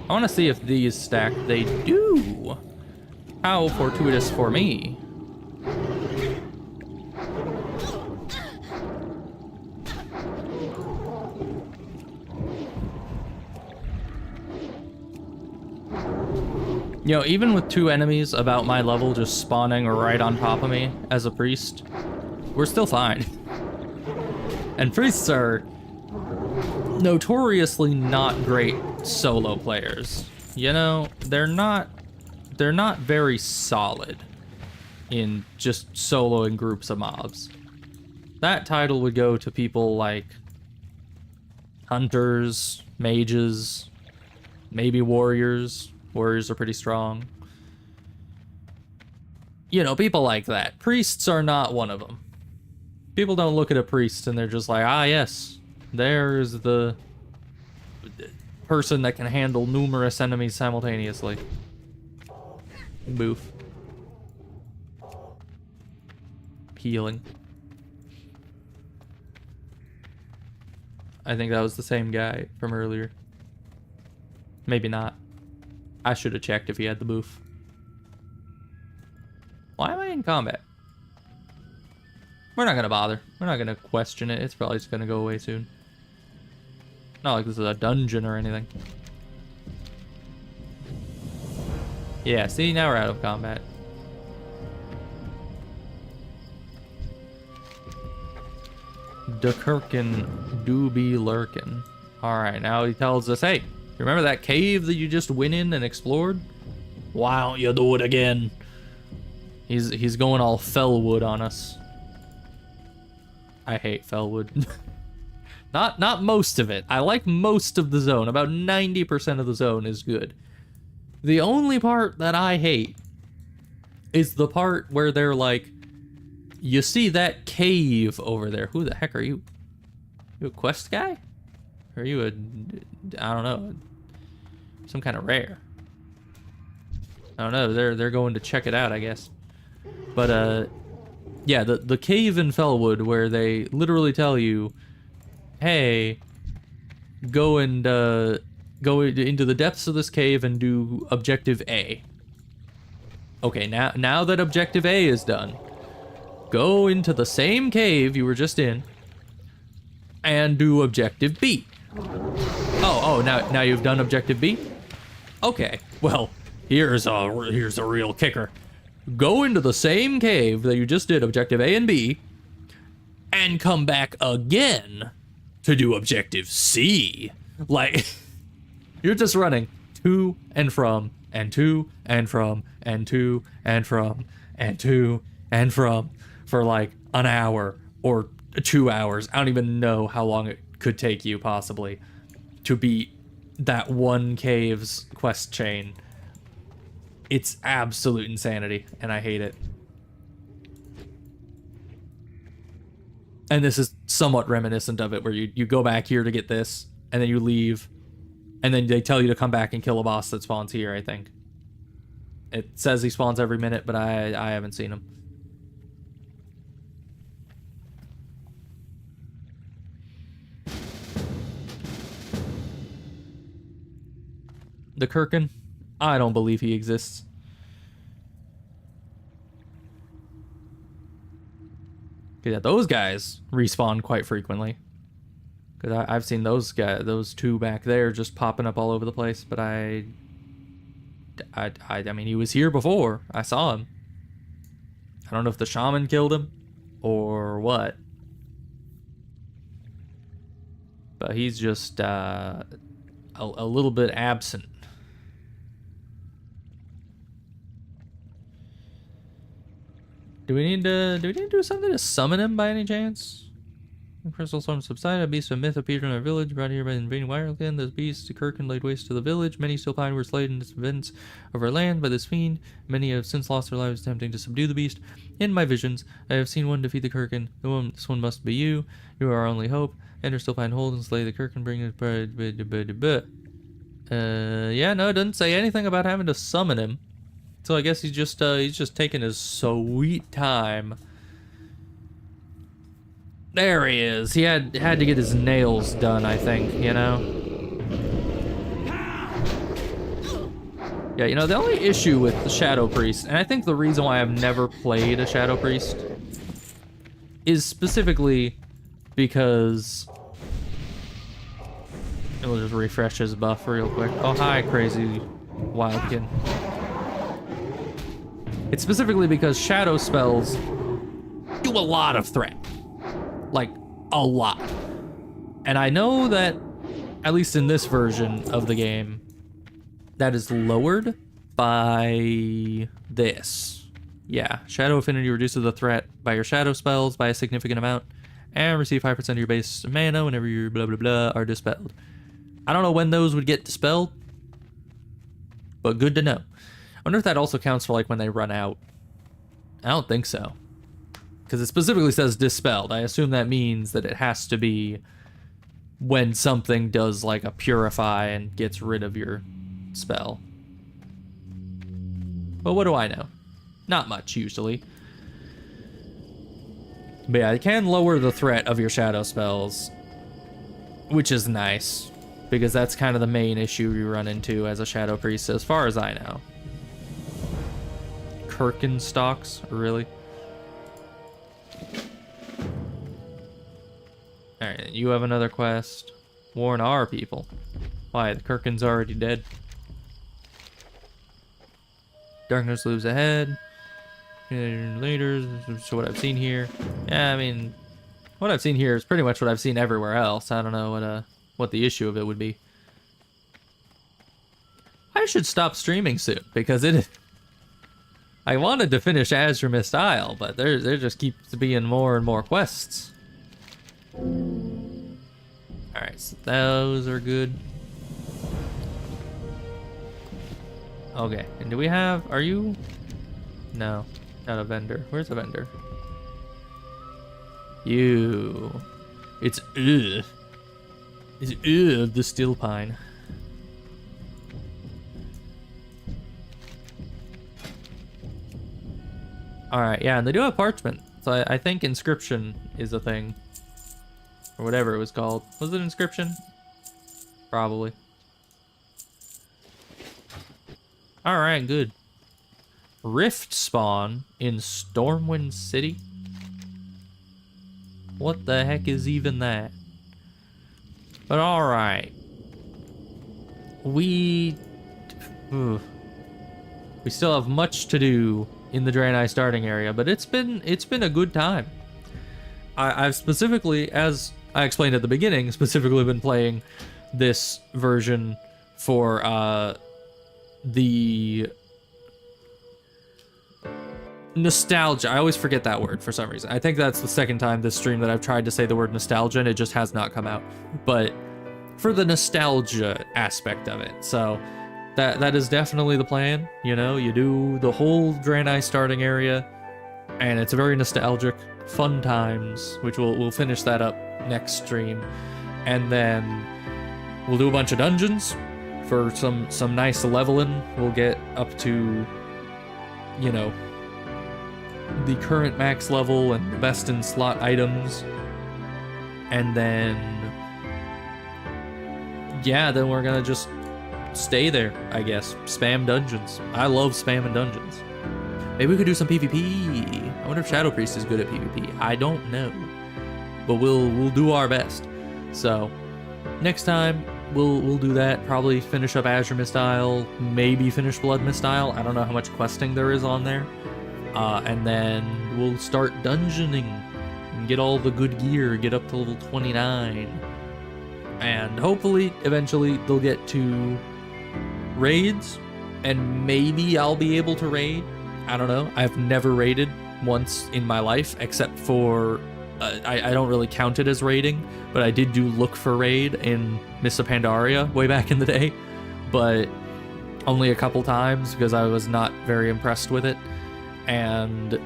I want to see if these stack. They do. How fortuitous for me. You know, even with 2 enemies about my level just spawning right on top of me as a priest, we're still fine. And priests are notoriously not great solo players. You know, they're not very solid in just soloing groups of mobs. That title would go to people like hunters, mages, maybe warriors. Warriors are pretty strong. You know, people like that. Priests are not one of them. People don't look at a priest and they're just like, ah, yes, there's the person that can handle numerous enemies simultaneously. Boof. Healing. I think that was the same guy from earlier. Maybe not. I should have checked if he had the boof. Why am I in combat? We're not gonna bother. We're not gonna question it. It's probably just gonna go away soon. Not like this is a dungeon or anything. Yeah, see, now we're out of combat. De Kirkin do be lurkin'. Alright, now he tells us, hey, you remember that cave that you just went in and explored? Why don't you do it again? He's going all Fellwood on us. I hate Fellwood. Not most of it. I like most of the zone. About 90% of the zone is good. The only part that I hate is the part where they're like, you see that cave over there. Who the heck are you? You a quest guy? Or are you a, I don't know, some kind of rare? I don't know. They're going to check it out, I guess. But yeah, the cave in Fellwood where they literally tell you, hey, go into the depths of this cave and do objective A. Okay, now that objective A is done, go into the same cave you were just in and do objective B. Oh, now you've done objective B? Okay, well, here's a real kicker. Go into the same cave that you just did objective A and B and come back again to do objective C. Like, you're just running to and from and to and from and to and from and to and from for like an hour or 2 hours. I don't even know how long it could take you possibly to beat that one cave's quest chain. It's absolute insanity, and I hate it. And this is somewhat reminiscent of it, where you go back here to get this, and then you leave, and then they tell you to come back and kill a boss that spawns here, I think. It says he spawns every minute, but I haven't seen him. The Kirkin? I don't believe he exists. Yeah, those guys respawn quite frequently. Because I've seen those 2 back there just popping up all over the place, but I mean, he was here before. I saw him. I don't know if the shaman killed him or what. But he's just a little bit absent. Do we need to do something to summon him by any chance? Crystal storm subsided. A beast of myth appeared in our village, brought here by invading Wireland. This beast, Kirkin, laid waste to the village. Many still pine were slain in its events of our land by this fiend. Many have since lost their lives attempting to subdue the beast. In my visions, I have seen one defeat the Kirkin. This one must be you. You are our only hope. Enter still find hold and slay the Kirkin, bring his pride. Yeah, no, it doesn't say anything about having to summon him. So I guess he's just taking his sweet time. There he is. He had to get his nails done, I think, you know? Yeah, you know, the only issue with the Shadow Priest, and I think the reason why I've never played a Shadow Priest, is specifically because... We'll just refresh his buff real quick. Oh, hi, crazy wildkin. It's specifically because shadow spells do a lot of threat. Like, a lot. And I know that, at least in this version of the game, that is lowered by this. Yeah, Shadow Affinity reduces the threat by your shadow spells by a significant amount, and receive 5% of your base mana whenever your blah blah blah are dispelled. I don't know when those would get dispelled, but good to know. I wonder if that also counts for like when they run out. I don't think so, because it specifically says dispelled. I assume that means that it has to be when something does like a purify and gets rid of your spell. But what do I know? Not much, usually. But yeah, it can lower the threat of your shadow spells, which is nice, because that's kind of the main issue you run into as a Shadow Priest, as far as I know. Kirkin stocks? Really? Alright, you have another quest. Warn our people. Why? The Kirkin's already dead. Darkness looms ahead. Later, so what I've seen here. Yeah, I mean, what I've seen here is pretty much what I've seen everywhere else. I don't know what the issue of it would be. I should stop streaming soon, because I wanted to finish Azure Mist Isle, but there just keeps being more and more quests. Alright, so those are good. Okay, and do we have... Are you... No, not a vendor. Where's the vendor? You... It's ugh. It's ugh, the steel pine. Alright, yeah, and they do have parchment. So I think inscription is a thing. Or whatever it was called. Was it inscription? Probably. Alright, good. Rift spawn in Stormwind City? What the heck is even that? But alright. We still have much to do in the Draenei starting area, but it's been a good time. I've specifically, as I explained at the beginning, specifically been playing this version for the nostalgia. I always forget that word for some reason. I think that's the second time this stream that I've tried to say the word nostalgia and it just has not come out. But for the nostalgia aspect of it. So that is definitely the plan. You know, you do the whole Draenei starting area and it's a very nostalgic, fun times, which we'll finish that up next stream. And then we'll do a bunch of dungeons for some nice leveling. We'll get up to, you know, the current max level and the best in slot items. And then, yeah, then we're gonna just stay there, I guess. Spam dungeons. I love spamming dungeons. Maybe we could do some PvP. I wonder if Shadow Priest is good at PvP. I don't know. But we'll do our best. So, next time, we'll do that. Probably finish up Azure Mist Isle. Maybe finish Blood Mist Isle. I don't know how much questing there is on there. And then we'll start dungeoning and get all the good gear, get up to level 29. And hopefully, eventually, they'll get to raids, and maybe I'll be able to raid. I don't know. I've never raided once in my life, except for I don't really count it as raiding, but I did do look for raid in Mists of Pandaria way back in the day, but only a couple times because I was not very impressed with it. And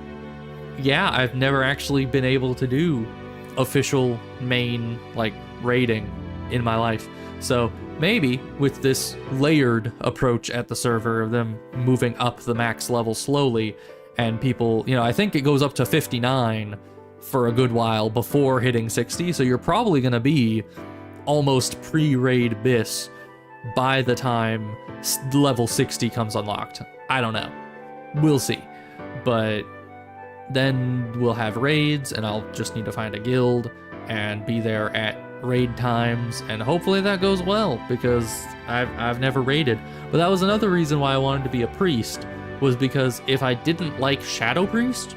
yeah, I've never actually been able to do official main like raiding in my life. So maybe with this layered approach at the server of them moving up the max level slowly, and people, you know, I think it goes up to 59 for a good while before hitting 60, so you're probably going to be almost pre-raid bis by the time level 60 comes unlocked. I don't know. We'll see. But then we'll have raids, and I'll just need to find a guild and be there at raid times, and hopefully that goes well, because I've never raided. But that was another reason why I wanted to be a priest, was because if I didn't like Shadow Priest,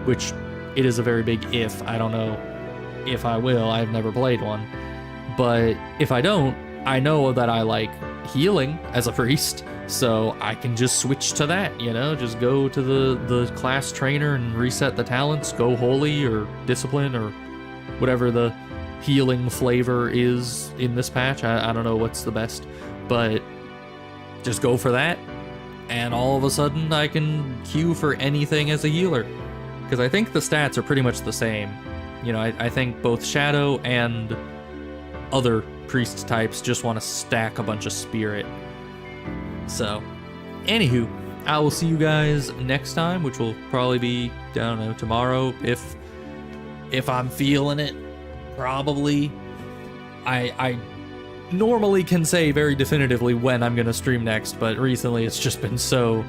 which it is a very big if, I don't know if I will, I've never played one, but if I don't, I know that I like healing as a priest, so I can just switch to that, you know, just go to the class trainer and reset the talents, go holy or discipline or whatever the healing flavor is in this patch. I don't know what's the best, but just go for that, and all of a sudden I can queue for anything as a healer, because I think the stats are pretty much the same. You know, I think both Shadow and other priest types just want to stack a bunch of spirit. So, anywho, I will see you guys next time, which will probably be, I don't know, tomorrow, if I'm feeling it. Probably. I normally can say very definitively when I'm gonna stream next, but recently it's just been so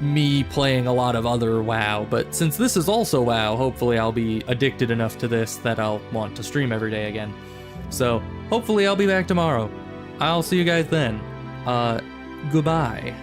me playing a lot of other WoW. But since this is also WoW, hopefully I'll be addicted enough to this that I'll want to stream every day again. So hopefully I'll be back tomorrow. I'll see you guys then. Goodbye.